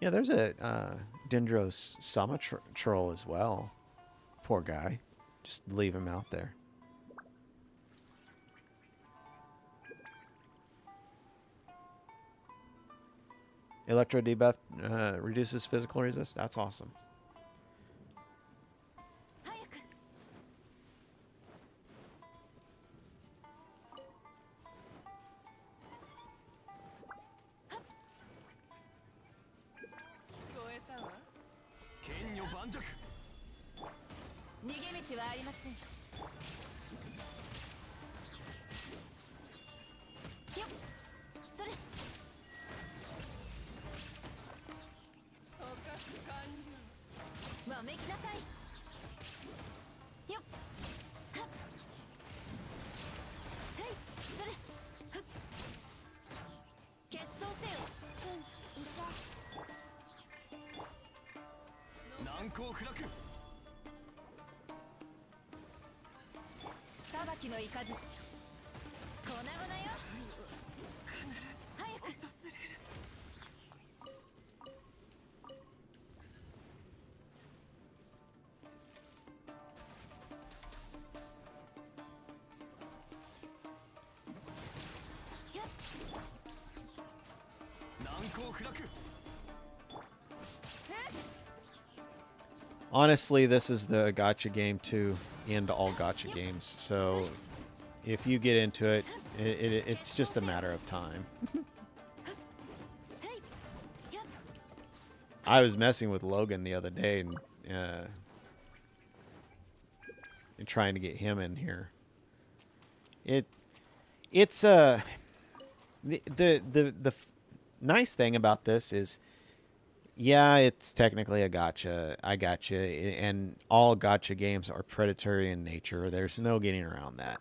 Yeah, there's a Dendro's Sama troll as well. Poor guy. Just leave him out there. Electro debuff reduces physical resist. That's awesome. Honestly, this is the gacha game to end all gacha games. So if you get into it, it's just a matter of time. I was messing with Logan the other day and trying to get him in here. It's the nice thing about this is, yeah, it's technically a gotcha. I gotcha, and all gotcha games are predatory in nature. There's no getting around that.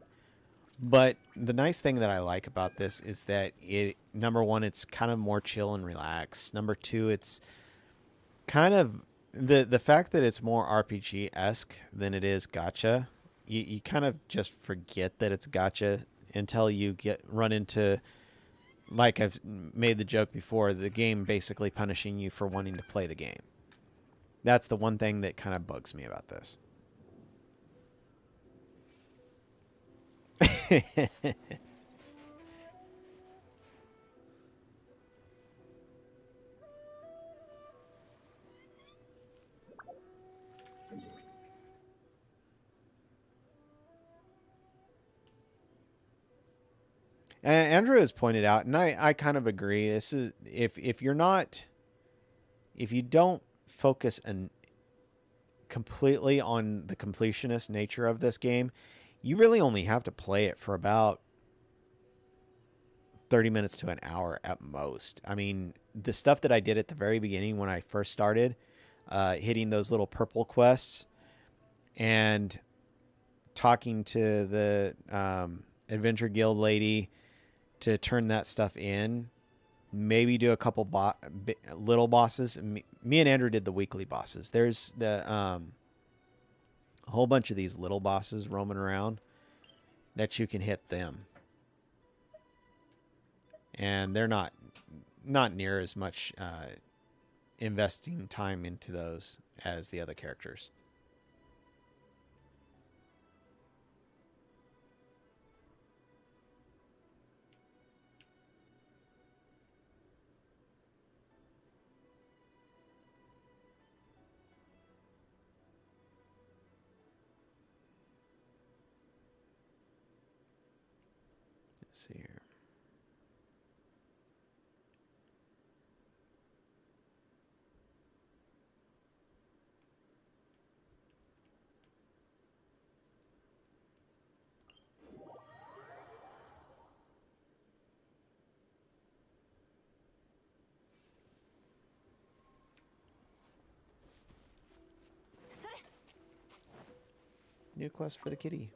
But the nice thing that I like about this is that it, number one, it's kind of more chill and relaxed. Number two, it's kind of the fact that it's more RPG esque than it is gotcha. You kind of just forget that it's gotcha until you get run into, like I've made the joke before, the game basically punishing you for wanting to play the game. That's the one thing that kind of bugs me about this. Andrew has pointed out, and I kind of agree. This is, if you're not, if you don't focus completely on the completionist nature of this game, you really only have to play it for about 30 minutes to an hour at most. I mean, the stuff that I did at the very beginning when I first started, hitting those little purple quests and talking to the Adventure Guild lady to turn that stuff in, maybe do a couple little bosses. Me and Andrew did the weekly bosses. There's a whole bunch of these little bosses roaming around that you can hit them, and they're not near as much investing time into those as the other characters. Let's see here. New quest for the kitty.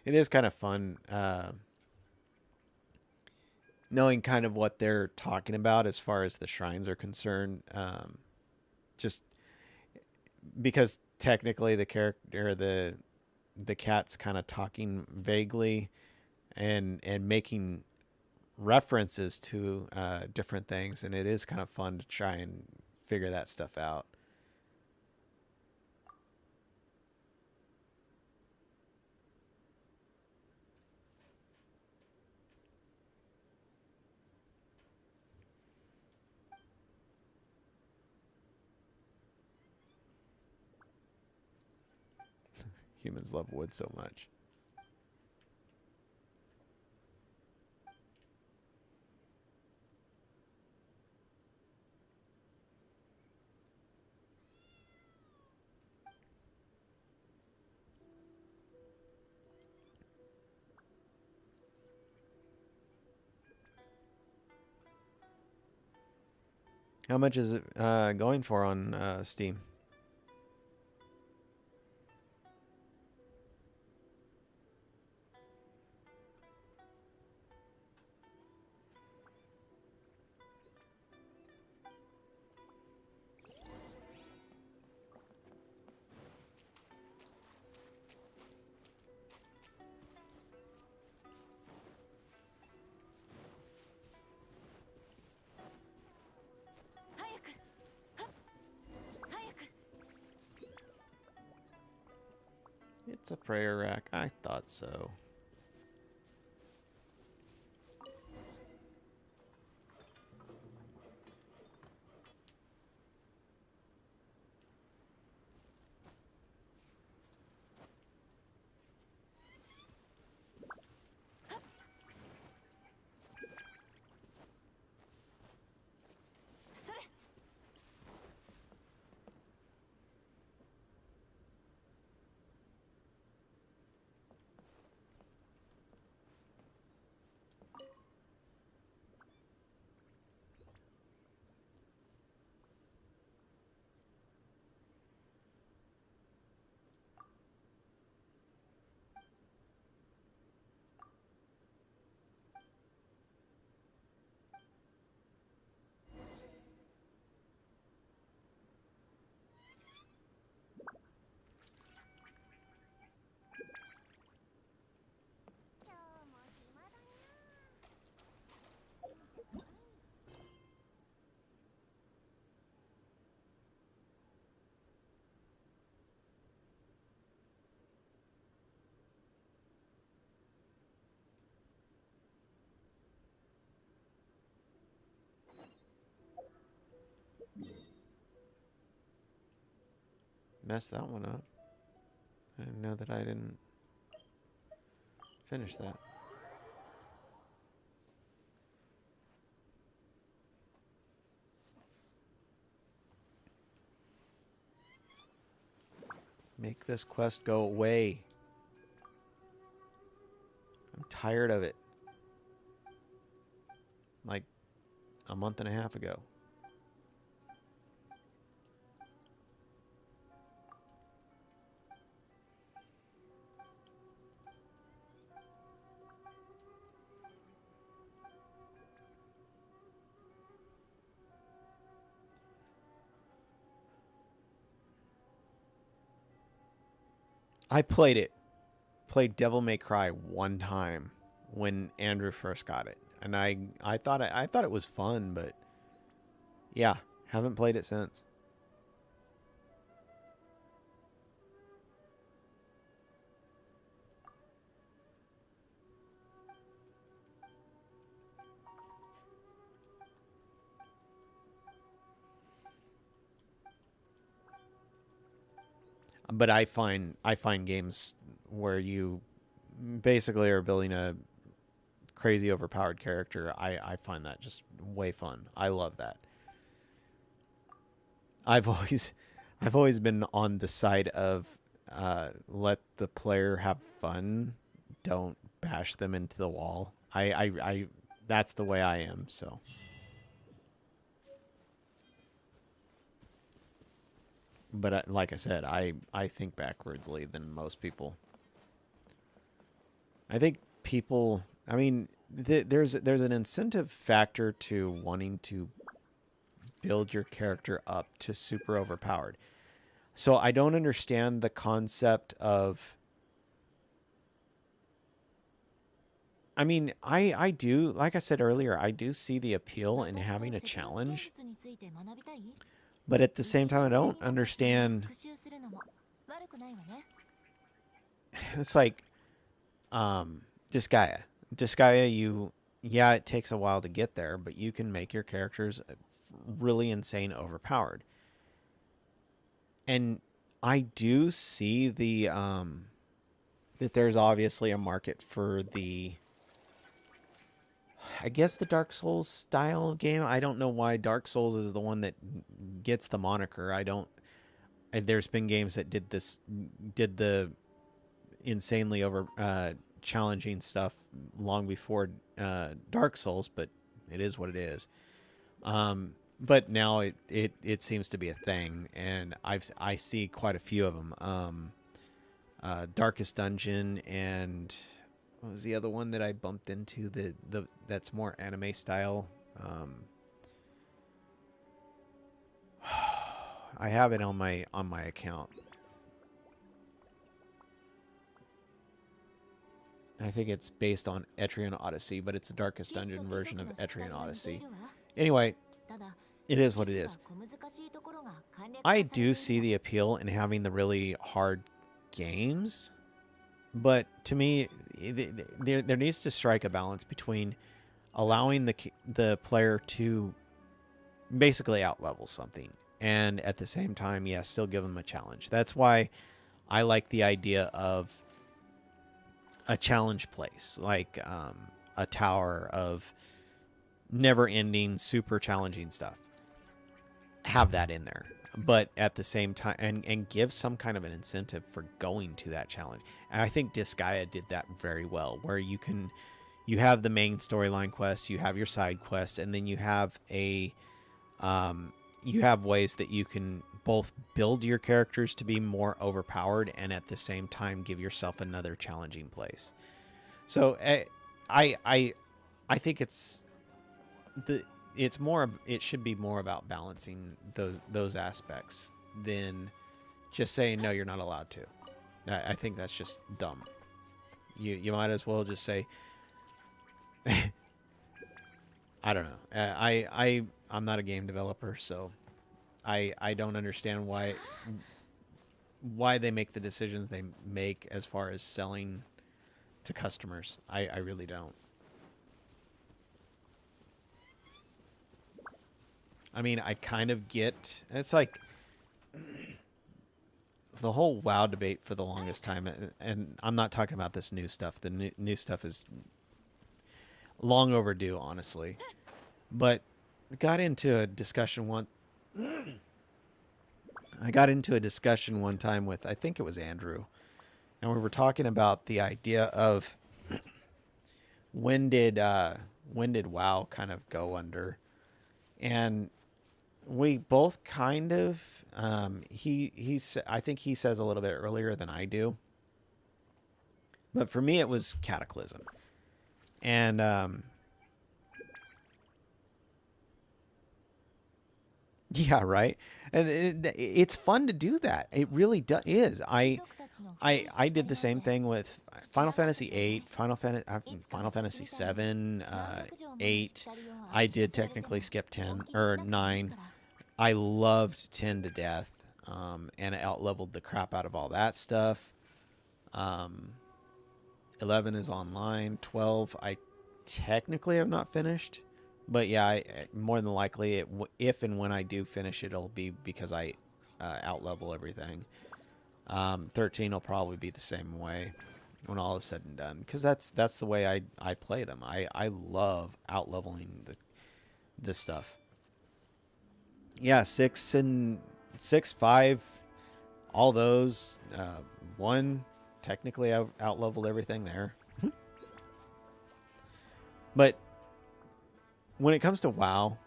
It is kind of fun knowing kind of what they're talking about as far as the shrines are concerned. Just because technically the character, the cat's kind of talking vaguely and making references to different things, and it is kind of fun to try and figure that stuff out. Humans love wood so much. How much is it going for on Steam? It's a prayer rack. I thought so. Messed that one up. I didn't know that I didn't finish that. Make this quest go away. I'm tired of it. Like a month and a half ago. I played it. Played Devil May Cry one time when Andrew first got it, and I thought it was fun, but yeah, haven't played it since. But I find games where you basically are building a crazy overpowered character. I find that just way fun. I love that. I've always been on the side of let the player have fun. Don't bash them into the wall. I that's the way I am. So. But like I said, I think backwardsly than most people. I think people. I mean, there's an incentive factor to wanting to build your character up to super overpowered. So I don't understand the concept of. I mean, I do, like I said earlier, I do see the appeal in having a challenge. But at the same time, I don't understand. It's like, Disgaea. Disgaea, yeah, it takes a while to get there, but you can make your characters really insane overpowered. And I do see that there's obviously a market for I guess the Dark Souls style of game. I don't know why Dark Souls is the one that gets the moniker. There's been games that did the insanely over challenging stuff long before Dark Souls, but it is what it is. But now it seems to be a thing, and I see quite a few of them. Darkest Dungeon, and what was the other one that I bumped into that's more anime style? I have it on my account. I think it's based on Etrian Odyssey, but it's the Darkest Dungeon version of Etrian Odyssey. Anyway, it is what it is. I do see the appeal in having the really hard games, but to me, there needs to strike a balance between allowing the player to basically outlevel something, and at the same time, yeah, still give them a challenge. That's why I like the idea of a challenge place, like a tower of never-ending, super challenging stuff. Have that in there, but at the same time, and give some kind of an incentive for going to that challenge. And I think Disgaea did that very well, where you have the main storyline quests, you have your side quests, and then you have you have ways that you can both build your characters to be more overpowered and at the same time give yourself another challenging place. So I think it should be more about balancing those aspects than just saying no, you're not allowed to. I think that's just dumb. You might as well just say I don't know. I'm not a game developer, so I don't understand why they make the decisions they make as far as selling to customers. I really don't. I mean, I kind of get, it's like the whole WoW debate for the longest time, and I'm not talking about this new stuff. The new stuff is long overdue, honestly. But got into a discussion one. I got into a discussion one time with, I think it was Andrew, and we were talking about the idea of when did WoW kind of go under, and we both kind of I think he says a little bit earlier than I do, but for me it was Cataclysm, and yeah, right. And it's fun to do that. It really is. I did the same thing with Final Fantasy VIII, Final Fantasy VII, 8. I did technically skip 10 or 9. I loved 10 to death, and out-leveled the crap out of all that stuff. 11 is online. 12, I technically have not finished. But yeah, more than likely, if and when I do finish it, it'll be because I out-level everything. 13 will probably be the same way when all is said and done, because that's the way I play them. I love out-leveling this stuff. Yeah, 6 and 6, 5, all those. 1, technically I've out-leveled everything there. But when it comes to WoW,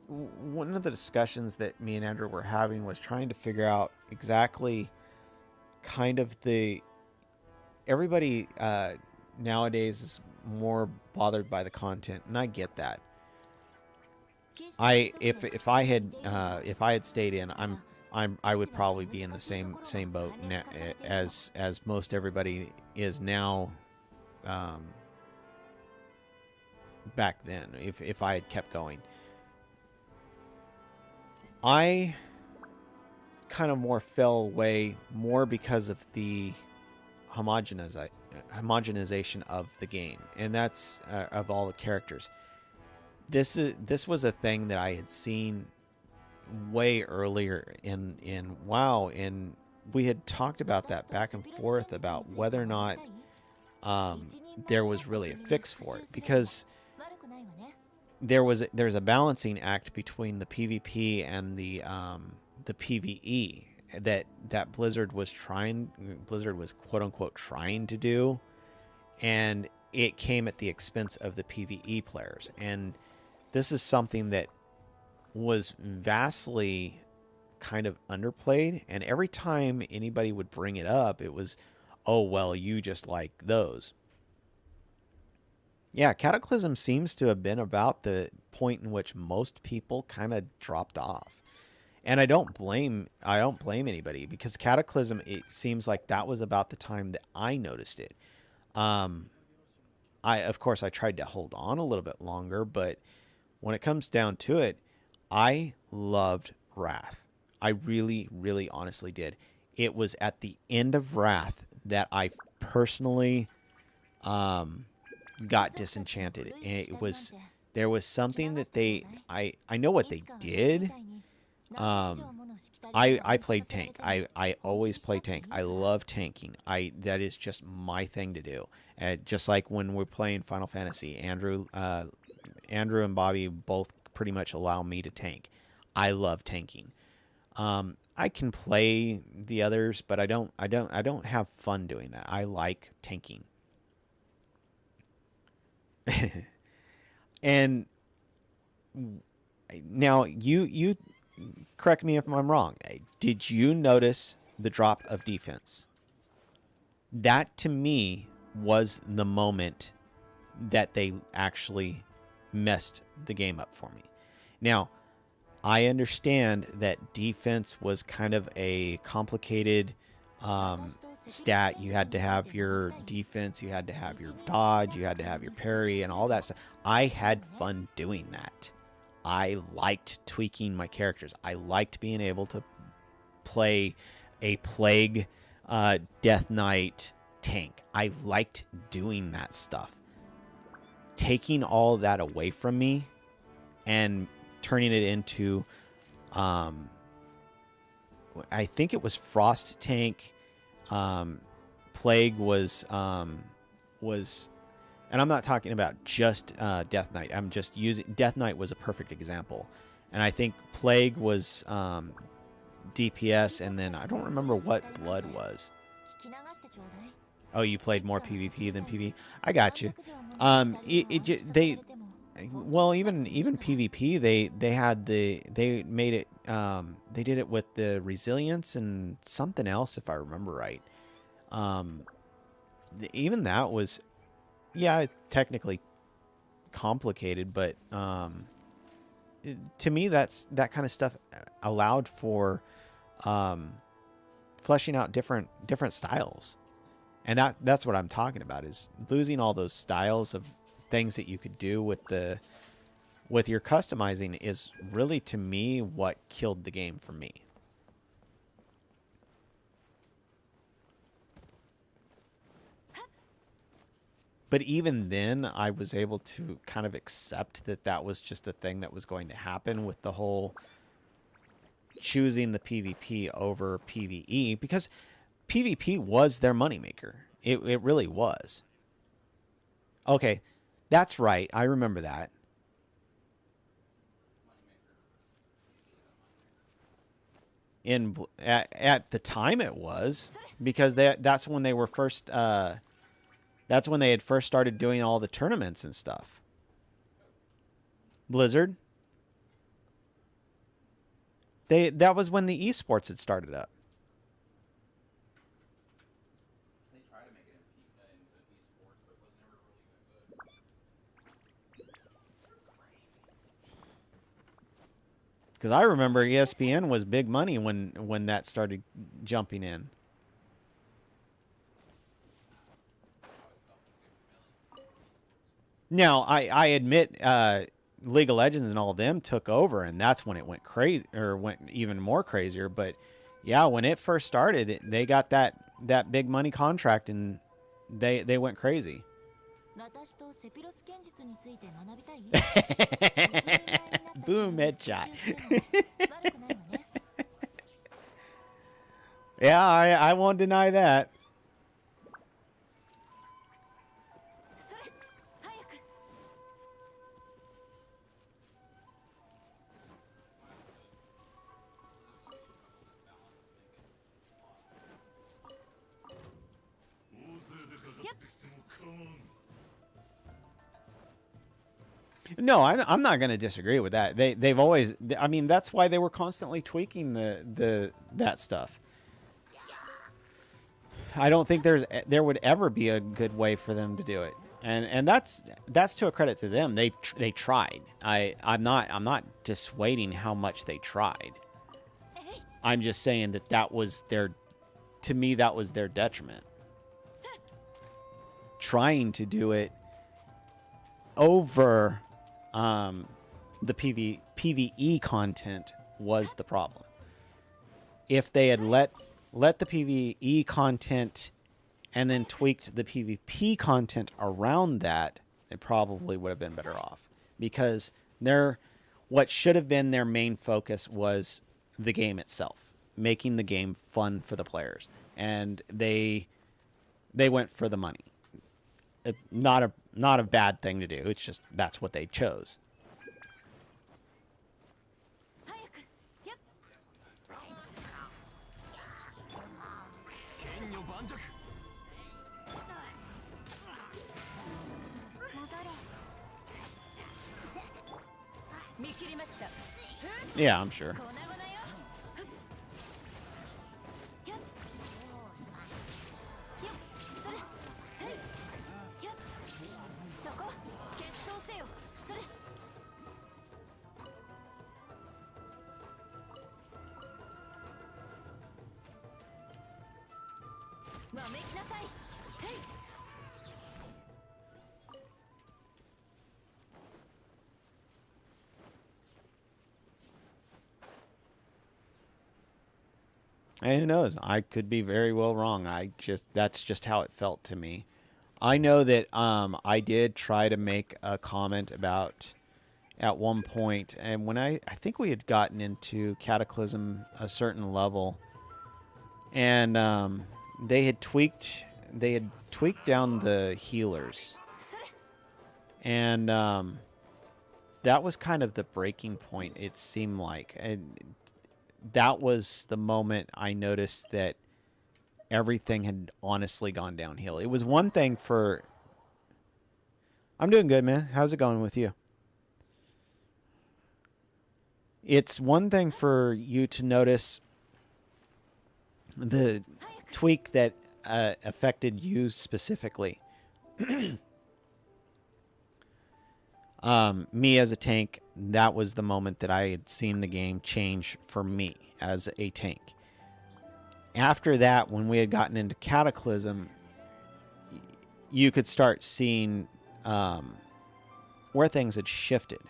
one of the discussions that me and Andrew were having was trying to figure out exactly kind of everybody nowadays is more bothered by the content, and I get that. If I had stayed in, I would probably be in the same boat as most everybody is now. Back then, if I had kept going, I kind of more fell away more because of the homogenization of the game, and that's of all the characters. This was a thing that I had seen way earlier in WoW, and we had talked about that back and forth about whether or not there was really a fix for it, because there's a balancing act between the PvP and the PvE that Blizzard was quote unquote trying to do, and it came at the expense of the PvE players. And this is something that was vastly kind of underplayed, and every time anybody would bring it up, it was, oh well, you just like those. Yeah, Cataclysm seems to have been about the point in which most people kind of dropped off. And I don't blame anybody, because Cataclysm, it seems like that was about the time that I noticed it. Of course I tried to hold on a little bit longer, but when it comes down to it, I loved Wrath. I really, really honestly did. It was at the end of Wrath that I personally got disenchanted. It was there was something that I know what they did. I played tank. I always play tank. I love tanking. That is just my thing to do. Just like when we're playing Final Fantasy, Andrew and Bobby both pretty much allow me to tank. I love tanking. I can play the others, but I don't have fun doing that. I like tanking. And now you correct me if I'm wrong. Did you notice the drop of defense? That to me was the moment that they actually messed the game up for me. Now, I understand that defense was kind of a complicated stat. You had to have your defense, you had to have your dodge, you had to have your parry, and all that stuff. I had fun doing that. I liked tweaking my characters. I liked being able to play a Plague Death Knight tank. I liked doing that stuff. Taking all that away from me and turning it into I think it was Frost tank. Plague was and I'm not talking about just Death Knight. I'm just using Death Knight was a perfect example. And I think Plague was DPS, and then I don't remember what Blood was. Oh, you played more PvP than PvE. I got you. Even PvP, they made it. They did it with the resilience and something else, if I remember right. Even that was, yeah, technically complicated, but to me, that kind of stuff allowed for fleshing out different styles. And that's what I'm talking about, is losing all those styles of things that you could do with your customizing is really, to me, what killed the game for me. But even then, I was able to kind of accept that was just a thing that was going to happen with the whole choosing the PvP over PvE, because PvP was their moneymaker. It really was. Okay, that's right. I remember that. At the time it was, because that's when they were first that's when they had first started doing all the tournaments and stuff. Blizzard. That was when the esports had started up. They tried to make it in esports, but it was never really good. Because I remember ESPN was big money when that started jumping in. Now, I admit League of Legends and all of them took over, and that's when it went crazy, or went even more crazier. But yeah, when it first started, they got that big money contract, and they went crazy. Boom, headshot. Yeah, I won't deny that. No, I'm not going to disagree with that. They've always, I mean, that's why they were constantly tweaking that stuff. I don't think there would ever be a good way for them to do it, and that's to a credit to them. They tried. I'm not dissuading how much they tried. I'm just saying that was to me, that was their detriment. Trying to do it over the PvE content was the problem. if they had let the PvE content and then tweaked the PvP content around that, it probably would have been better off. Because what should have been their main focus was the game itself, making the game fun for the players, and they went for the money. Not a bad thing to do. It's just that's what they chose. Yeah, I'm sure. And who knows? I could be very well wrong. That's just how it felt to me. I know that I did try to make a comment about at one point, and when I think we had gotten into Cataclysm a certain level, and they had tweaked down the healers, and that was kind of the breaking point. It seemed like, and that was the moment I noticed that everything had honestly gone downhill. It was one thing for... I'm doing good, man. How's it going with you? It's one thing for you to notice the tweak that affected you specifically. Me as a tank, that was the moment that I had seen the game change for me as a tank. After that, when we had gotten into Cataclysm, you could start seeing where things had shifted.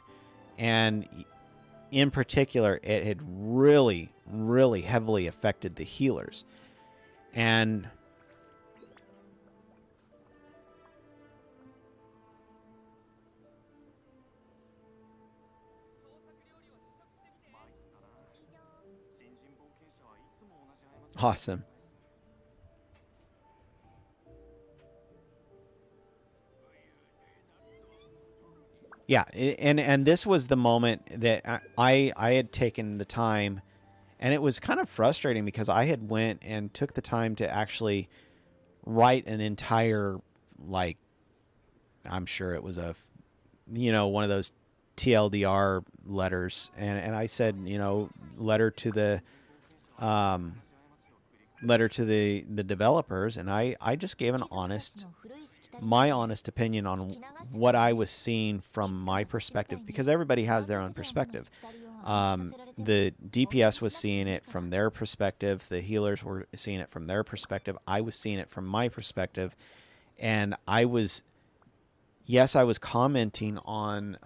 And in particular, it had really, really heavily affected the healers. And awesome. Yeah, and this was the moment that I had taken the time, and it was kind of frustrating because I had went and took the time to actually write an entire, like, I'm sure it was one of those TLDR letters, and I said, letter to the developers, and I just gave my honest opinion on what I was seeing from my perspective, because everybody has their own perspective. The DPS was seeing it from their perspective. The healers were seeing it from their perspective. I was seeing it from my perspective. And I was commenting on,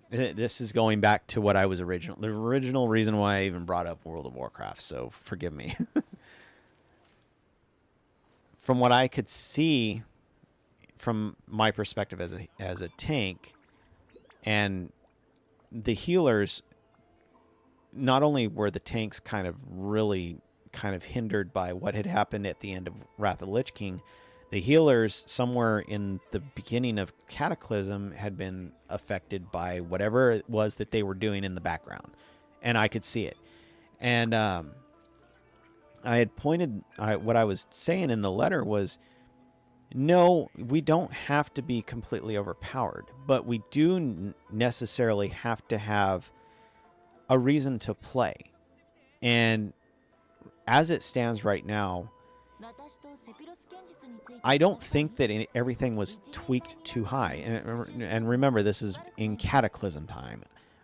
this is going back to what I was the original reason why I even brought up World of Warcraft. So forgive me. From what I could see from my perspective as a tank, and the healers, not only were the tanks really hindered by what had happened at the end of Wrath of the Lich King, the healers somewhere in the beginning of Cataclysm had been affected by whatever it was that they were doing in the background, and I could see it. And I had what I was saying in the letter was, no, we don't have to be completely overpowered, but we do necessarily have to have a reason to play. And as it stands right now, I don't think that everything was tweaked too high. And remember, this is in Cataclysm time.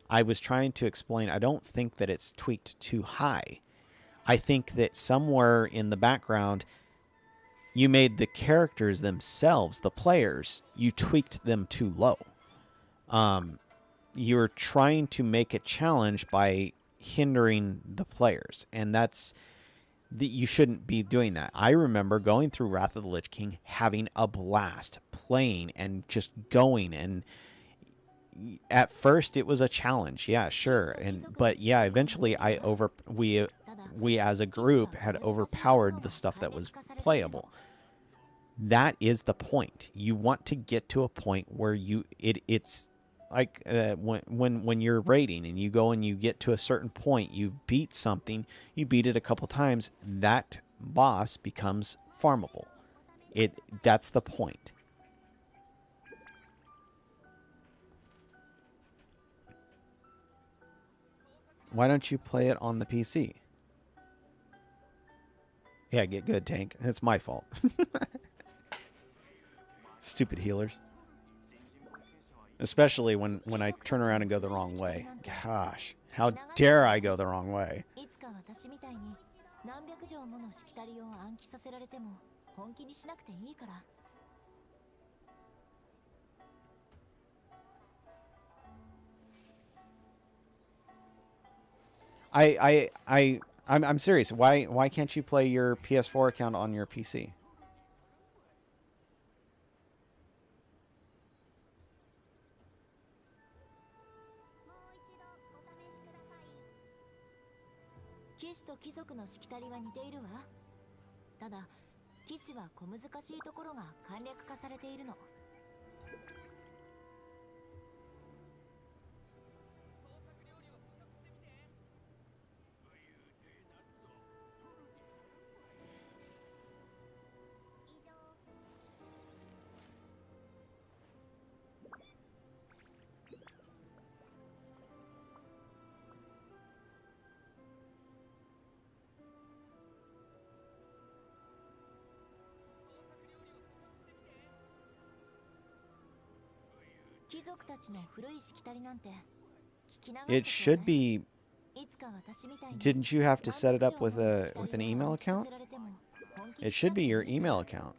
I was trying to explain, I don't think that it's tweaked too high. I think that somewhere in the background, you made the characters themselves, the players, you tweaked them too low. You're trying to make a challenge by hindering the players. And that's You shouldn't be doing that. I remember going through Wrath of the Lich King, having a blast, playing and just going. And at first, it was a challenge. Yeah, sure. But yeah, eventually, we as a group had overpowered the stuff that was playable. That is the point. You want to get to a point where it's like when you're raiding and you go and you get to a certain point, you beat something, you beat it a couple times, that boss becomes farmable. That's the point. Why don't you play it on the PC? Yeah, get good, Tank. It's my fault. Stupid healers. Especially when I turn around and go the wrong way. Gosh, how dare I go the wrong way? いつか私みたいに何百条ものしきたりを暗記させられても本気にしなくていいから。I'm serious. Why can't you play your PS4 account on your PC? 騎士と貴族のしきたりは似ているわ。ただ、騎士は小難しいところが簡略化されているの。貴族たちの古いしきたりなんて聞き流すことない。 It should be. いつか私みたいに Didn't you have to set it up with an email account? It should be your email account.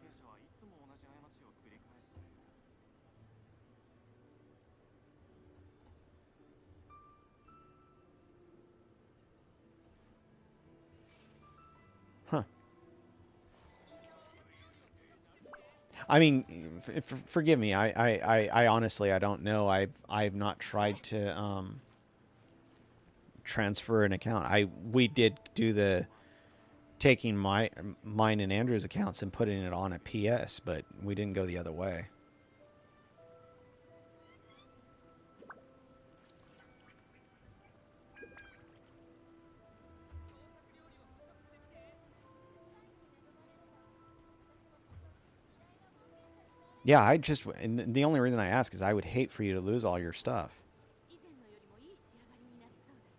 Huh. I mean, forgive me. I honestly, I don't know. I've not tried to transfer an account. We did do the taking mine and Andrew's accounts and putting it on a PS, but we didn't go the other way. Yeah, and the only reason I ask is I would hate for you to lose all your stuff. 以前のよりもいい仕上がりになりそうだ。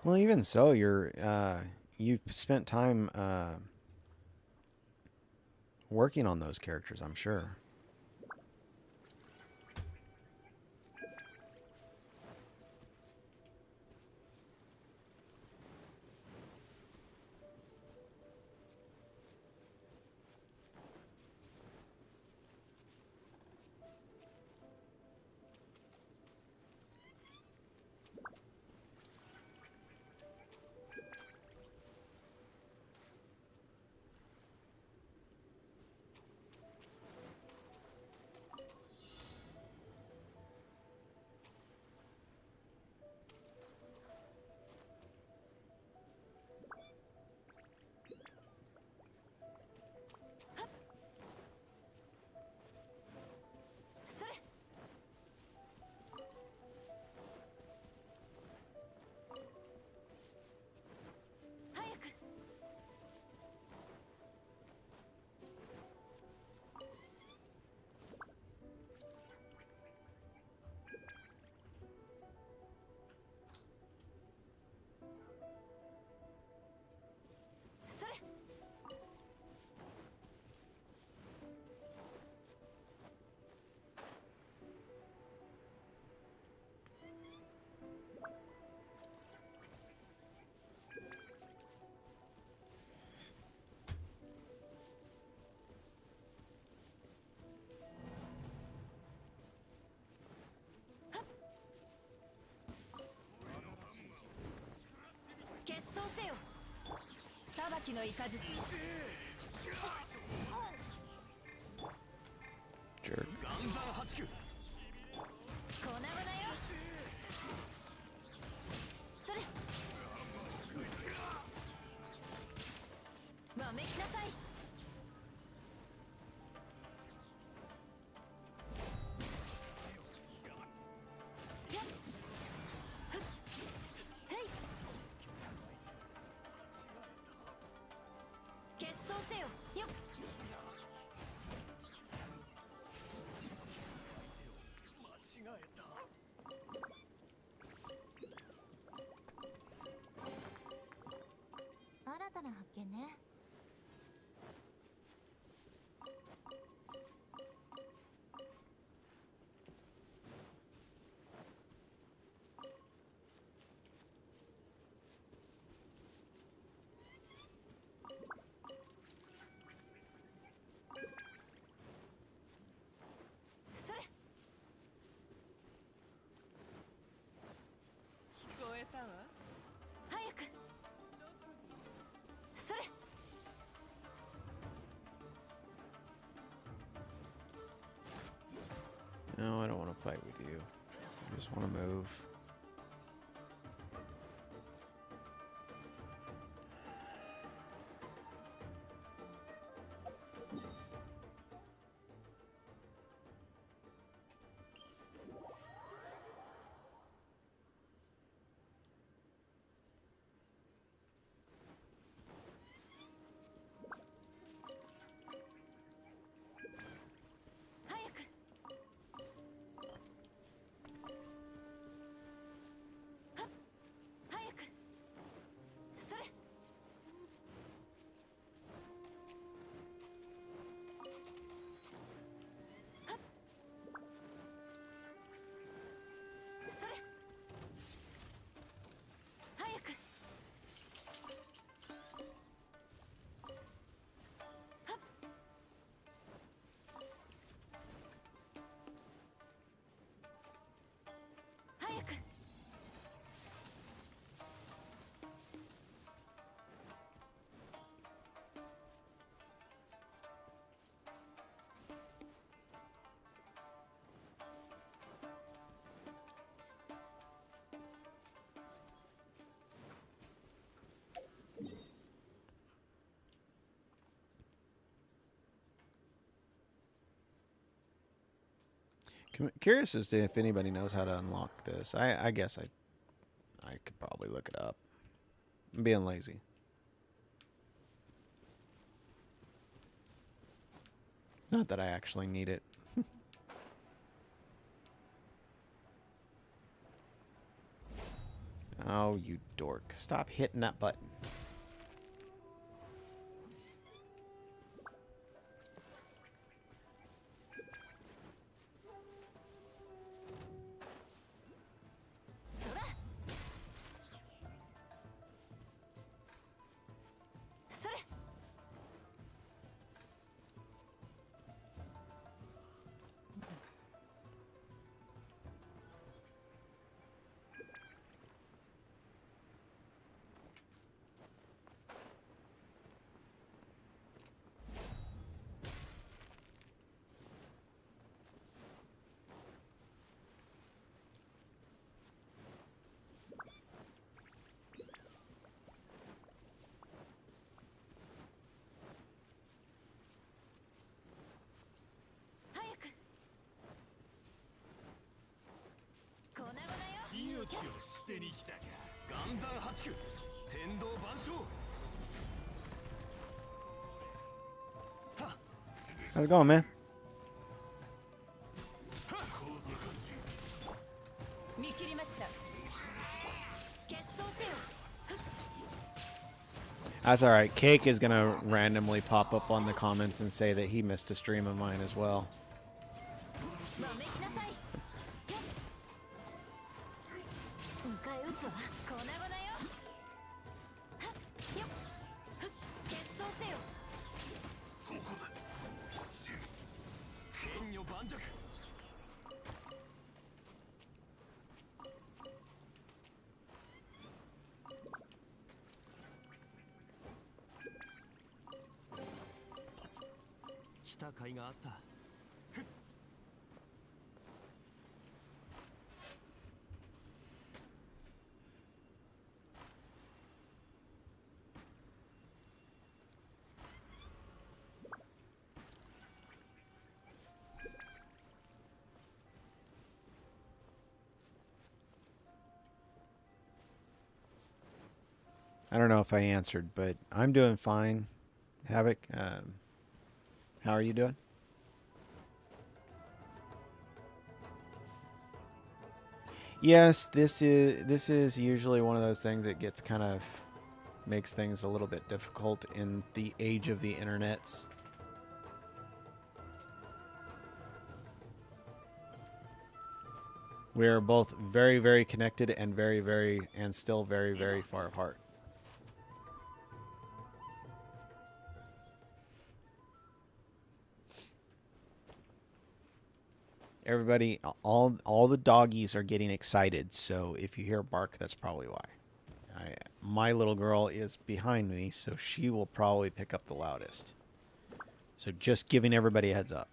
Well, even so, you spent time working on those characters, I'm sure. Jerk. わめきなさい。決闘せよ。よっ。新たな発見ね。それ。聞こえたわ。早く。それ。No, I don't want to fight with you. I just want to move. Curious as to if anybody knows how to unlock this. I guess I could probably look it up. I'm being lazy. Not that I actually need it. Oh, you dork. Stop hitting that button. How's it going, man? That's alright. Cake is gonna randomly pop up on the comments and say that he missed a stream of mine as well. I don't know if I answered, but I'm doing fine. Havoc, how are you doing? Yes, this is usually one of those things that gets kind of makes things a little bit difficult in the age of the internets. We are both very, very connected and and still very, very far apart. Everybody, all the doggies are getting excited, so if you hear a bark, that's probably why. My little girl is behind me, so she will probably pick up the loudest. So just giving everybody a heads up.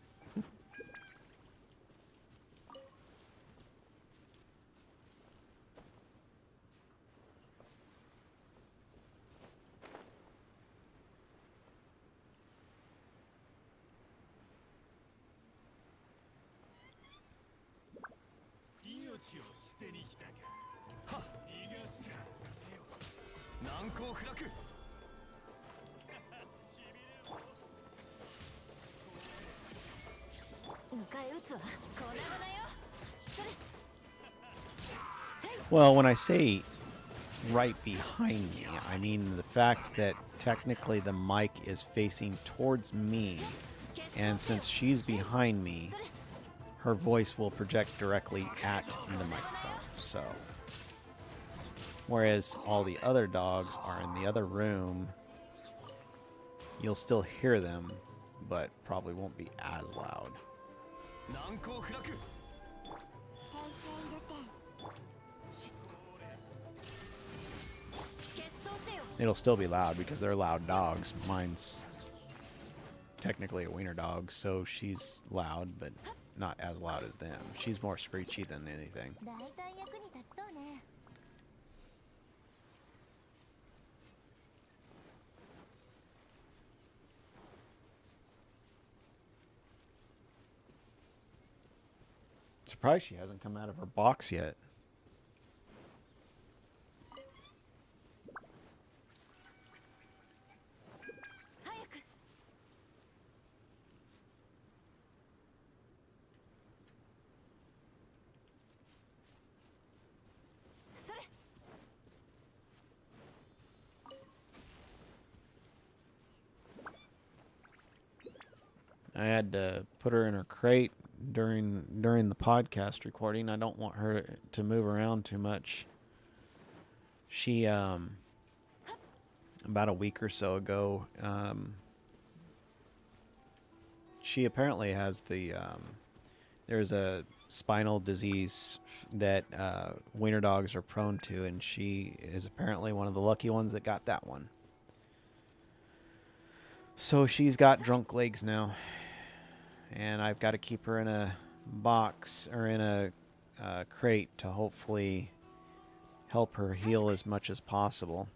Well, when I say right behind me, I mean the fact that technically the mic is facing towards me, and since she's behind me, her voice will project directly at the microphone. So, whereas all the other dogs are in the other room, you'll still hear them, but probably won't be as loud. It'll still be loud because they're loud dogs. Mine's technically a wiener dog, so she's loud, but not as loud as them. She's more screechy than anything. Surprised she hasn't come out of her box yet. I had to put her in her crate during the podcast recording. I don't want her to move around too much. She about a week or so ago, she apparently has there's a spinal disease that wiener dogs are prone to, and she is apparently one of the lucky ones that got that one. So she's got drunk legs now, and I've got to keep her in a box or in a crate to hopefully help her heal as much as possible.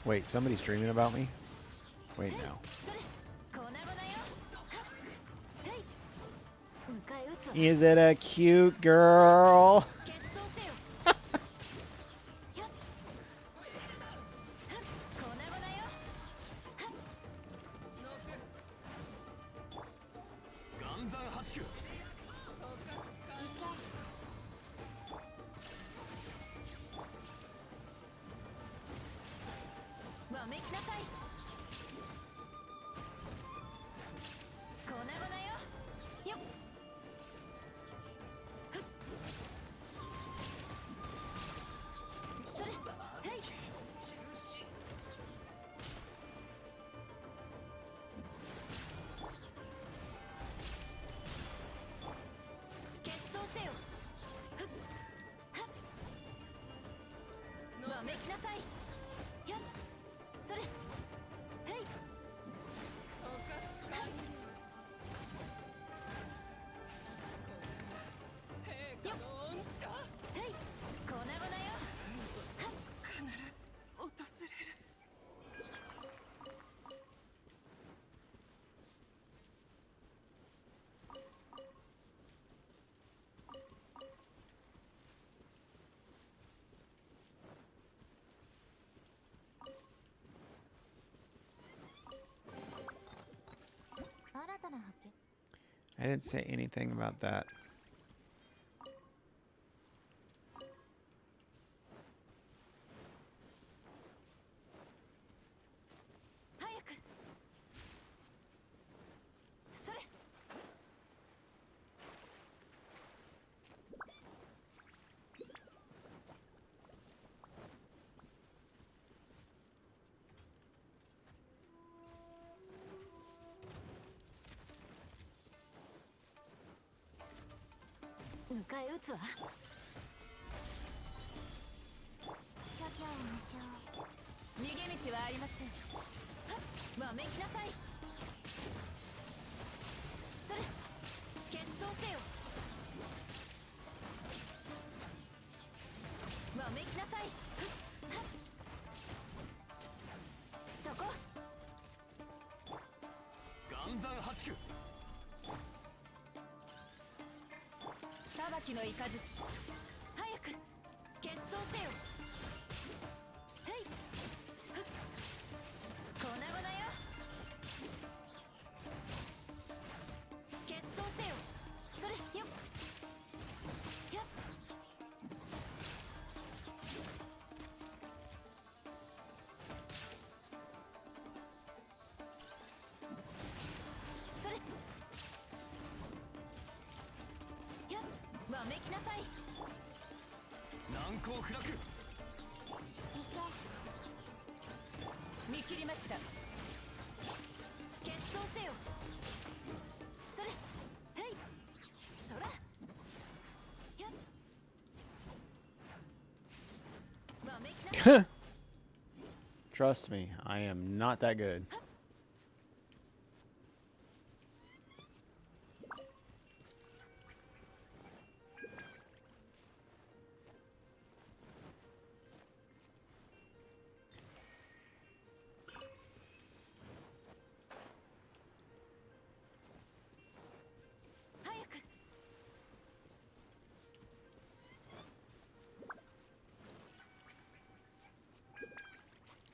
Wait, somebody's dreaming about me? Wait, no. Is it a cute girl? I didn't say anything about that. 見切りました。決闘せよ。それ、へい、そら、やっ、わめきな。Trust me, I am not that good.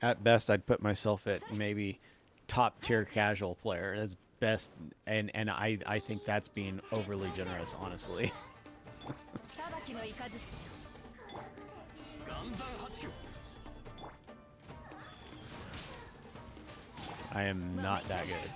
At best, I'd put myself at maybe top tier casual player. That's best, and I think that's being overly generous, honestly. I am not that good.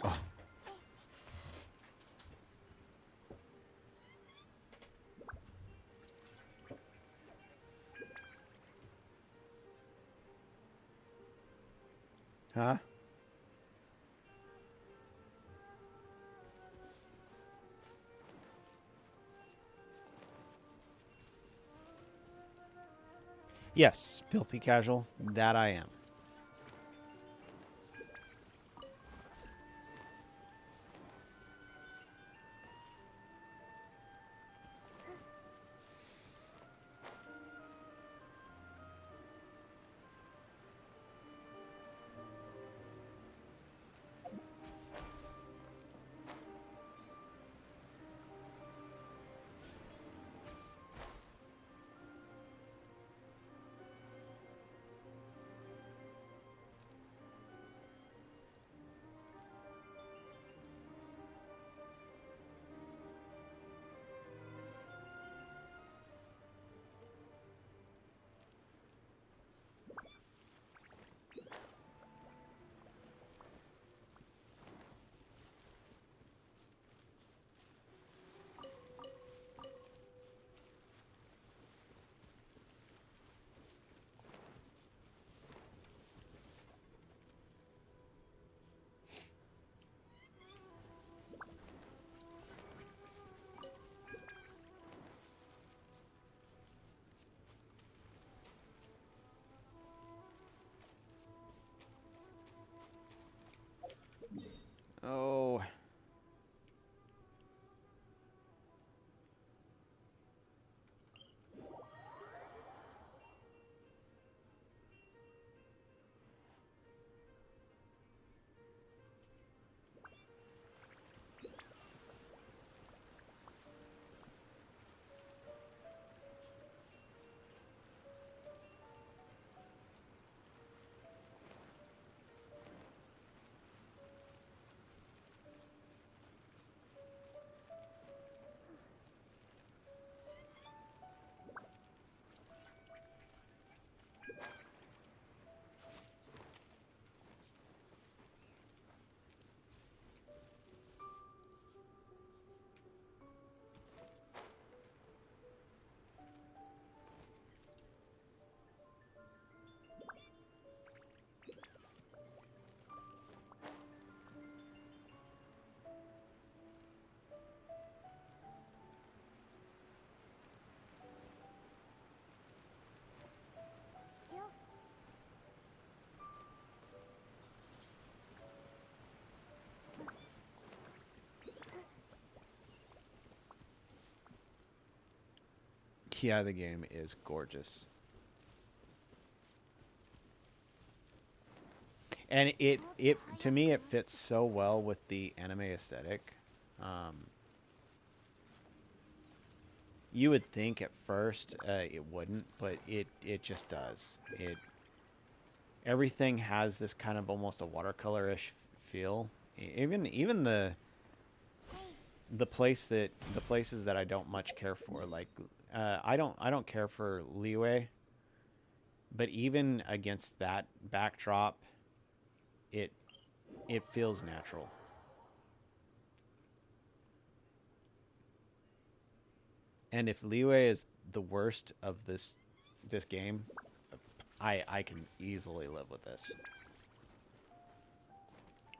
Oh. Huh? Yes, filthy casual. That I am. Oh. Yeah, the game is gorgeous. And it to me it fits so well with the anime aesthetic. Um, you would think at first it wouldn't, but it just does. It everything has this kind of almost a watercolorish feel. Even the places that I don't much care for, like I don't care for Leeway, but even against that backdrop, it it feels natural. And if Leeway is the worst of this game, I can easily live with this.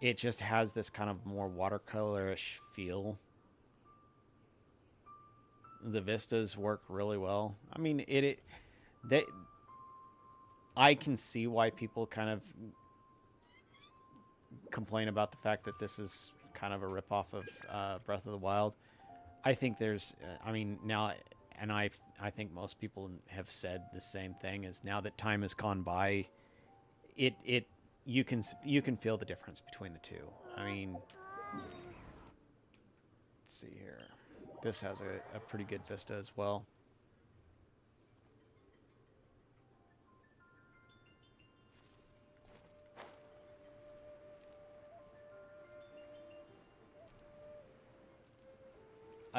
It just has this kind of more watercolorish feel. The vistas work really well. I mean, they I can see why people kind of complain about the fact that this is kind of a ripoff of Breath of the Wild. I think there's, I mean, now, and I think most people have said the same thing. Is now that time has gone by, it you can feel the difference between the two. I mean, let's see here. This has a pretty good vista as well.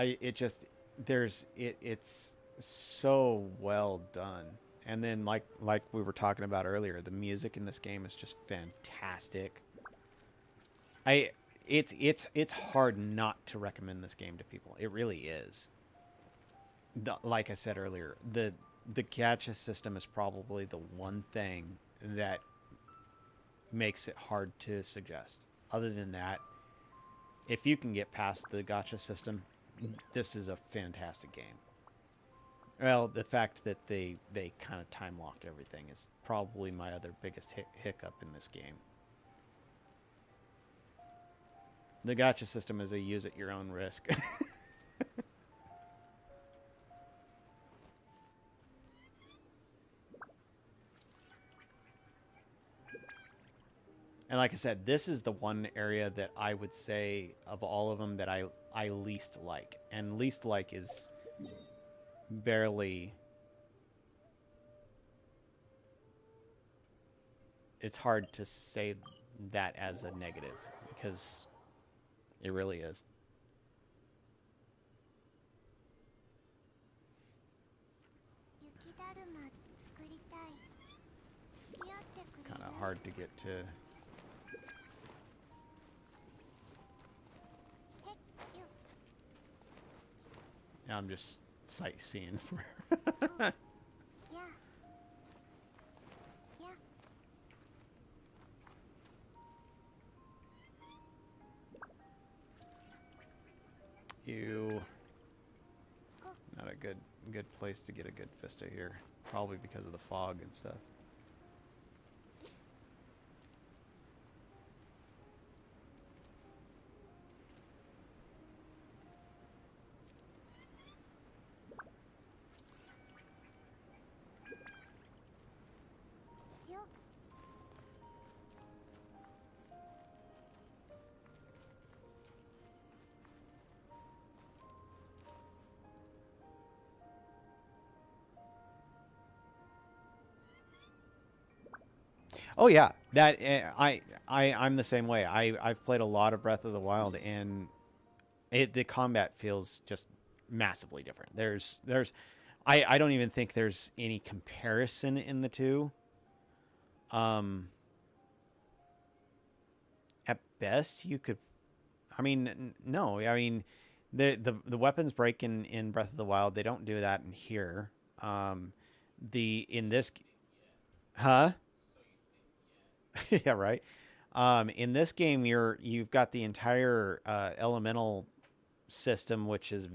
It just it's so well done. And then like we were talking about earlier, the music in this game is just fantastic. I it's hard not to recommend this game to people. It really is. Like I said earlier, the gacha system is probably the one thing that makes it hard to suggest. Other than that, if you can get past the gacha system, this is a fantastic game. Well, the fact that they kind of time lock everything is probably my other biggest hiccup in this game. The gacha system is a use at your own risk. And like I said, this is the one area that I would say of all of them that I least like. And least like is barely... It's hard to say that as a negative because it really is. Kind of hard to get to. Now I'm just sightseeing for. Ew. Not a good place to get a good vista here. Probably because of the fog and stuff. Oh yeah, that I'm the same way. I've played a lot of Breath of the Wild, and the combat feels just massively different. I don't even think there's any comparison in the two. At best, you could. I mean, no. I mean, the weapons break in Breath of the Wild. They don't do that in here. The in this, huh? Yeah, right. In this game, you've got the entire elemental system, which is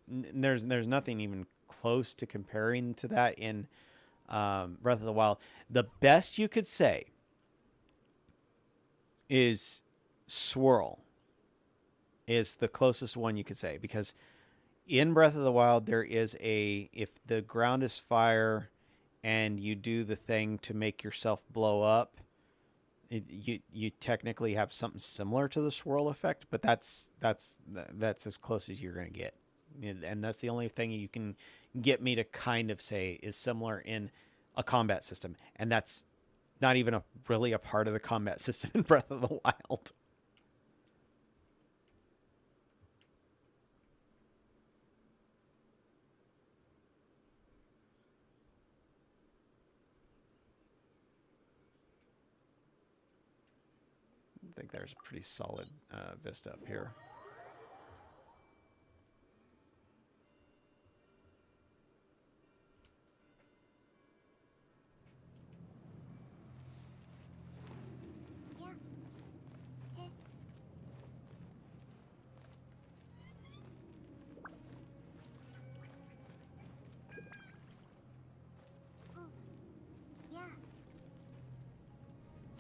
there's nothing even close to comparing to that in Breath of the Wild. The best you could say is swirl is the closest one you could say, because in Breath of the Wild there is if the ground is fire and you do the thing to make yourself blow up, You technically have something similar to the swirl effect, but that's as close as you're gonna get, and that's the only thing you can get me to kind of say is similar in a combat system, and that's not even really a part of the combat system in Breath of the Wild. I think there's a pretty solid vista up here.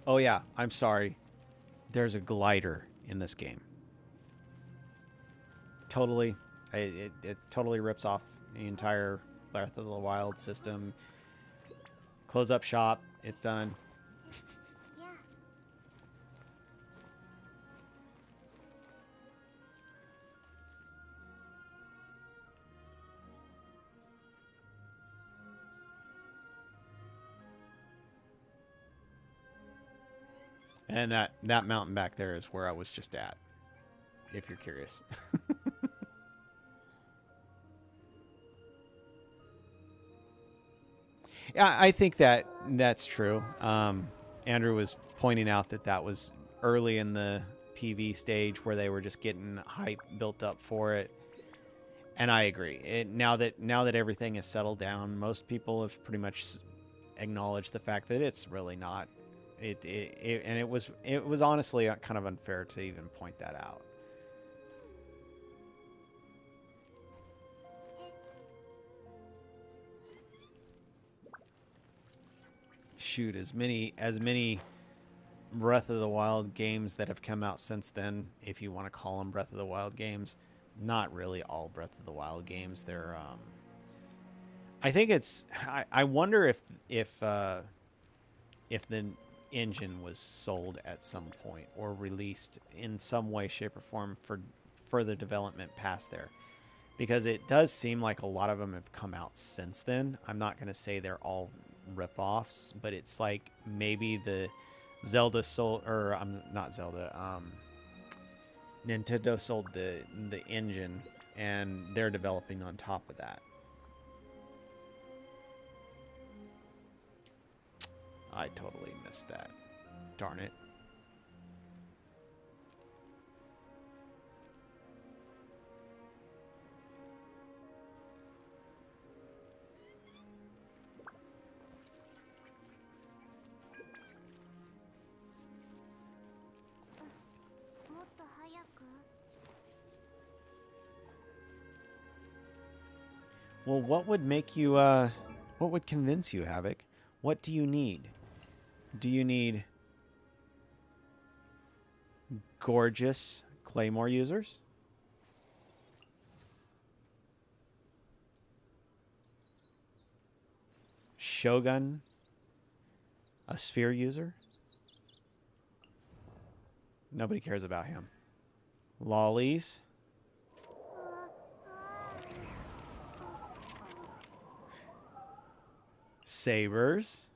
Oh yeah, I'm sorry. There's a glider in this game. Totally, it totally rips off the entire Breath of the Wild system. Close up shop. It's done. And that mountain back there is where I was just at, if you're curious. Yeah, I think that's true. Andrew was pointing out that was early in the PV stage where they were just getting hype built up for it, and I agree. Now that everything is settled down, most people have pretty much acknowledged the fact that it's really not. And it was honestly kind of unfair to even point that out. Shoot, as many Breath of the Wild games that have come out since then, if you want to call them Breath of the Wild games, not really all Breath of the Wild games. They're I think it's I wonder if the engine was sold at some point or released in some way, shape, or form for further development past there, because it does seem like a lot of them have come out since then. I'm not going to say they're all rip-offs, but it's like maybe the Zelda sold, or not Zelda, Nintendo sold the engine and they're developing on top of that. I totally missed that. Darn it. Well, what would make you, what would convince you, Havoc? What do you need? Do you need gorgeous Claymore users? Shogun? A spear user? Nobody cares about him. Lollies? Sabers?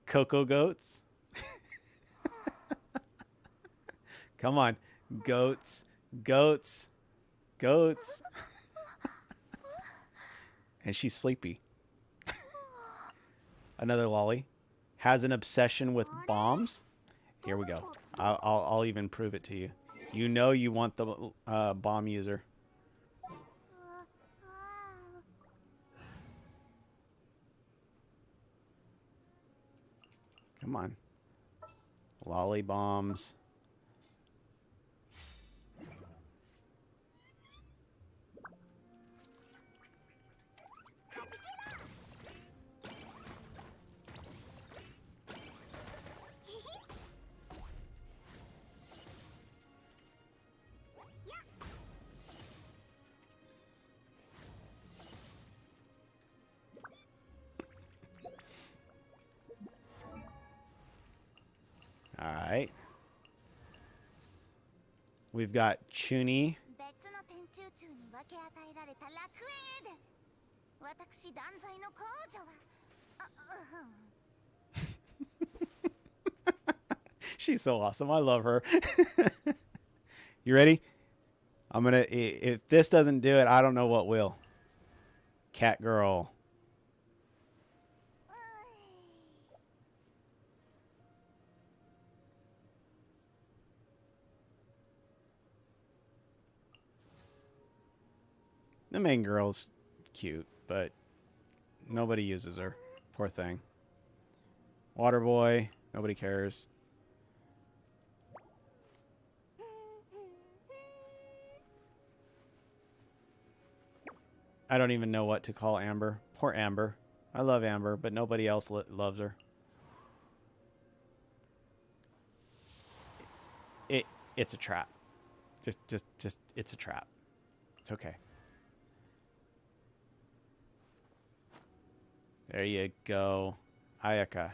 Cocoa goats? Come on. Goats. Goats. Goats. And she's sleepy. Another lolly. Has an obsession with bombs. Here we go. I'll even prove it to you. You know you want the bomb user. Come on. Lolly bombs. We've got Chuni. 別の天中中に分け与えられた楽園へで私断罪の公女はShe's so awesome. I love her. You ready? I'm gonna. If this doesn't do it, I don't know what will. Cat girl. The main girl's cute, but nobody uses her. Poor thing. Water boy. Nobody cares. I don't even know what to call Amber. Poor Amber. I love Amber, but nobody else loves her. It's a trap. Just it's a trap. It's okay. There you go. Ayaka.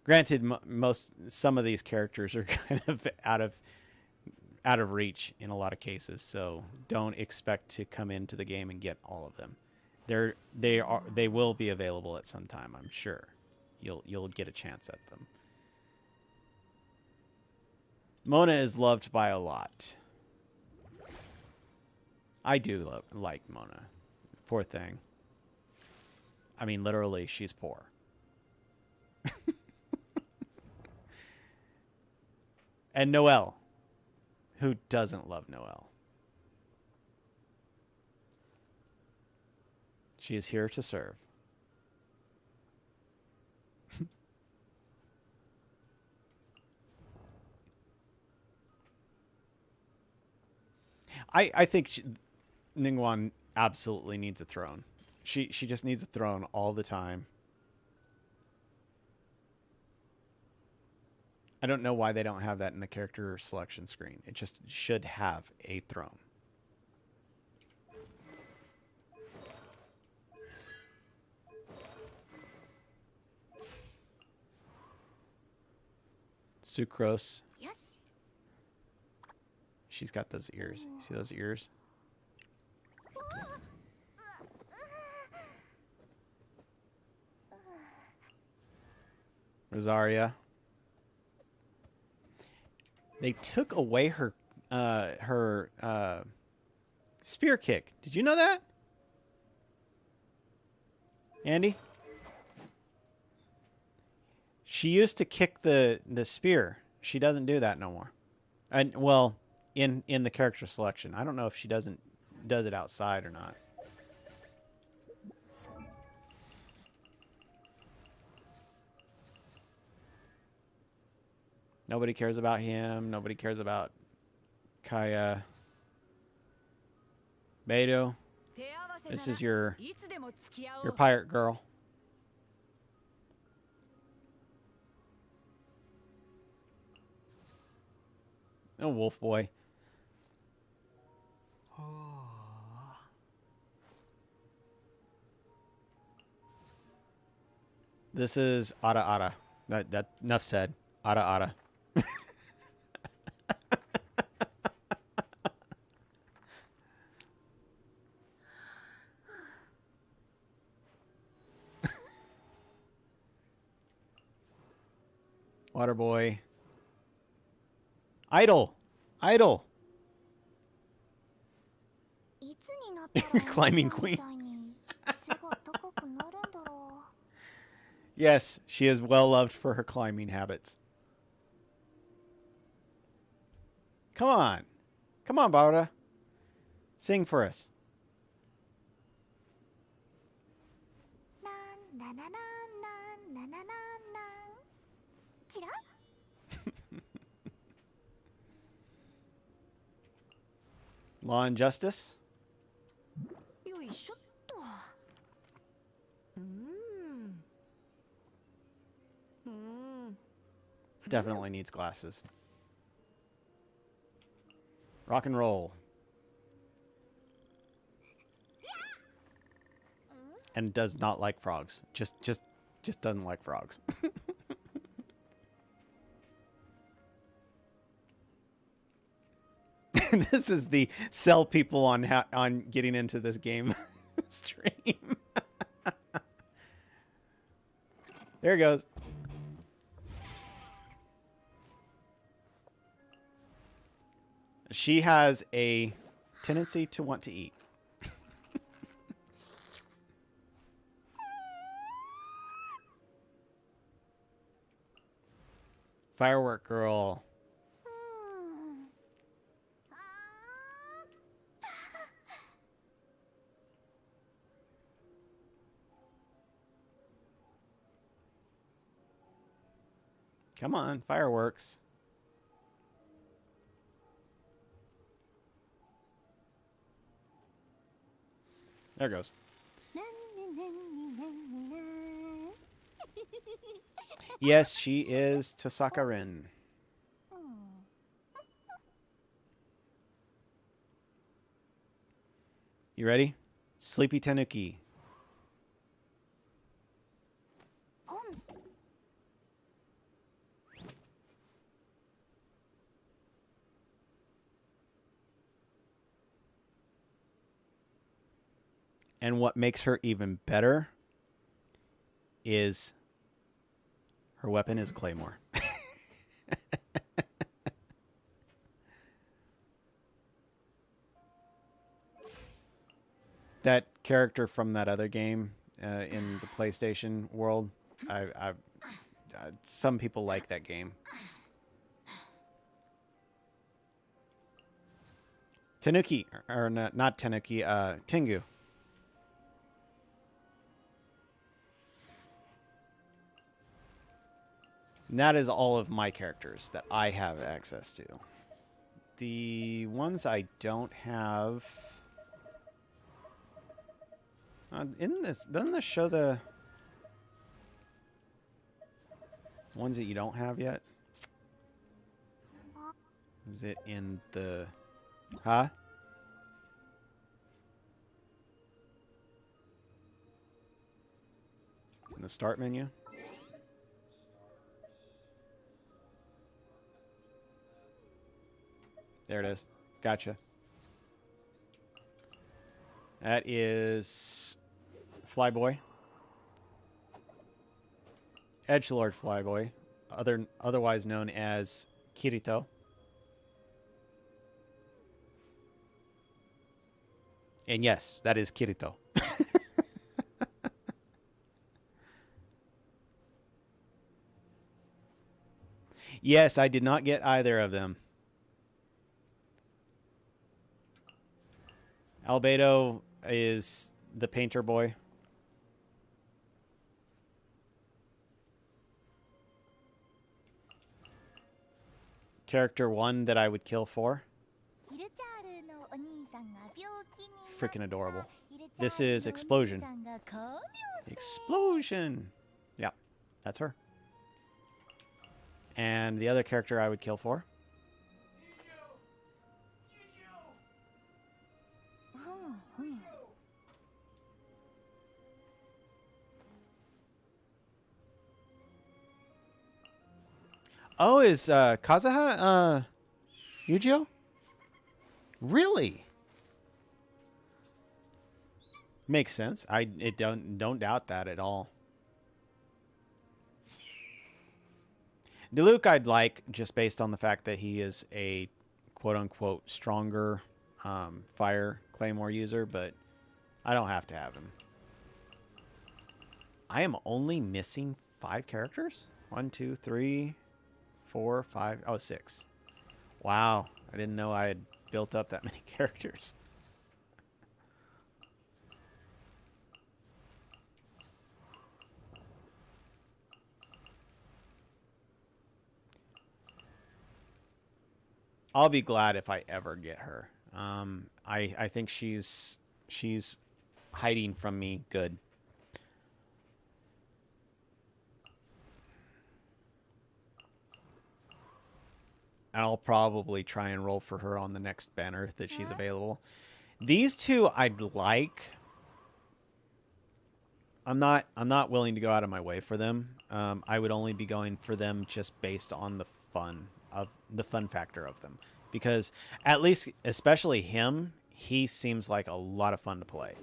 Granted, some of these characters are kind of out of reach in a lot of cases, so don't expect to come into the game and get all of them. They will be available at some time, I'm sure. You'll get a chance at them. Mona is loved by a lot. I do like Mona. Poor thing. I mean, literally, she's poor. And Noelle. Who doesn't love Noelle? She is here to serve. I think Ningguang absolutely needs a throne. She just needs a throne all the time. I don't know why they don't have that in the character selection screen. It just should have a throne. Sucrose. Yes. She's got those ears. You see those ears? Rosaria. They took away her spear kick. Did you know that? Andy? She used to kick the spear. She doesn't do that no more. And well, in the character selection. I don't know if she does it outside or not. Nobody cares about him. Nobody cares about Kaya. Beidou. This is your pirate girl. Oh, wolf boy. This is Ada Ada. That enough said. Ada Ada. Water boy. Idle. Idle. Climbing queen. Yes, she is well loved for her climbing habits. Come on. Come on, Barbara. Sing for us. Law and Justice. Definitely needs glasses. Rock and roll. And does not like frogs. Just doesn't like frogs. This is the sell people on getting into this game stream. There it goes. She has a tendency to want to eat. Firework girl. Come on, fireworks. There it goes. Yes, she is Tosaka Rin. You ready? Sleepy Tanuki. And what makes her even better is her weapon is a claymore. That character from that other game in the PlayStation world, some people like that game. Tanuki, or not Tanuki, Tengu. And that is all of my characters that I have access to. The ones I don't have... doesn't this show the ones that you don't have yet? Is it in the... Huh? In the start menu? There it is. Gotcha. That is Flyboy. Edgelord Flyboy, otherwise known as Kirito. And yes, that is Kirito. Yes, I did not get either of them. Albedo is the painter boy. Character 1 that I would kill for. Freaking adorable. This is Explosion. Explosion! Yeah, that's her. And the other character I would kill for. Oh, is Kazuha Yujiro? Really? Makes sense. I don't doubt that at all. Diluc I'd like just based on the fact that he is a quote unquote stronger fire claymore user, but I don't have to have him. I am only missing 5 characters? 1, 2, 3, 4, 5. Oh, 6. Wow. I didn't know I had built up that many characters. I'll be glad if I ever get her. I think she's hiding from me good. And I'll probably try and roll for her on the next banner that she's available. These two I'd like. I'm not willing to go out of my way for them. I would only be going for them just based on the fun factor of them. because at least, especially him, he seems like a lot of fun to play.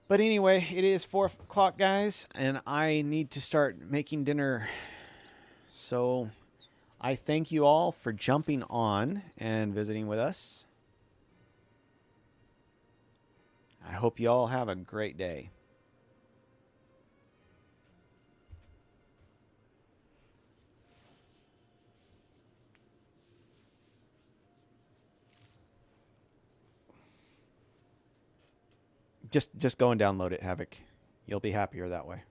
But anyway, it is 4 o'clock, guys, and I need to start making dinner. So I thank you all for jumping on and visiting with us. I hope you all have a great day. Just go and download it, Havoc. You'll be happier that way.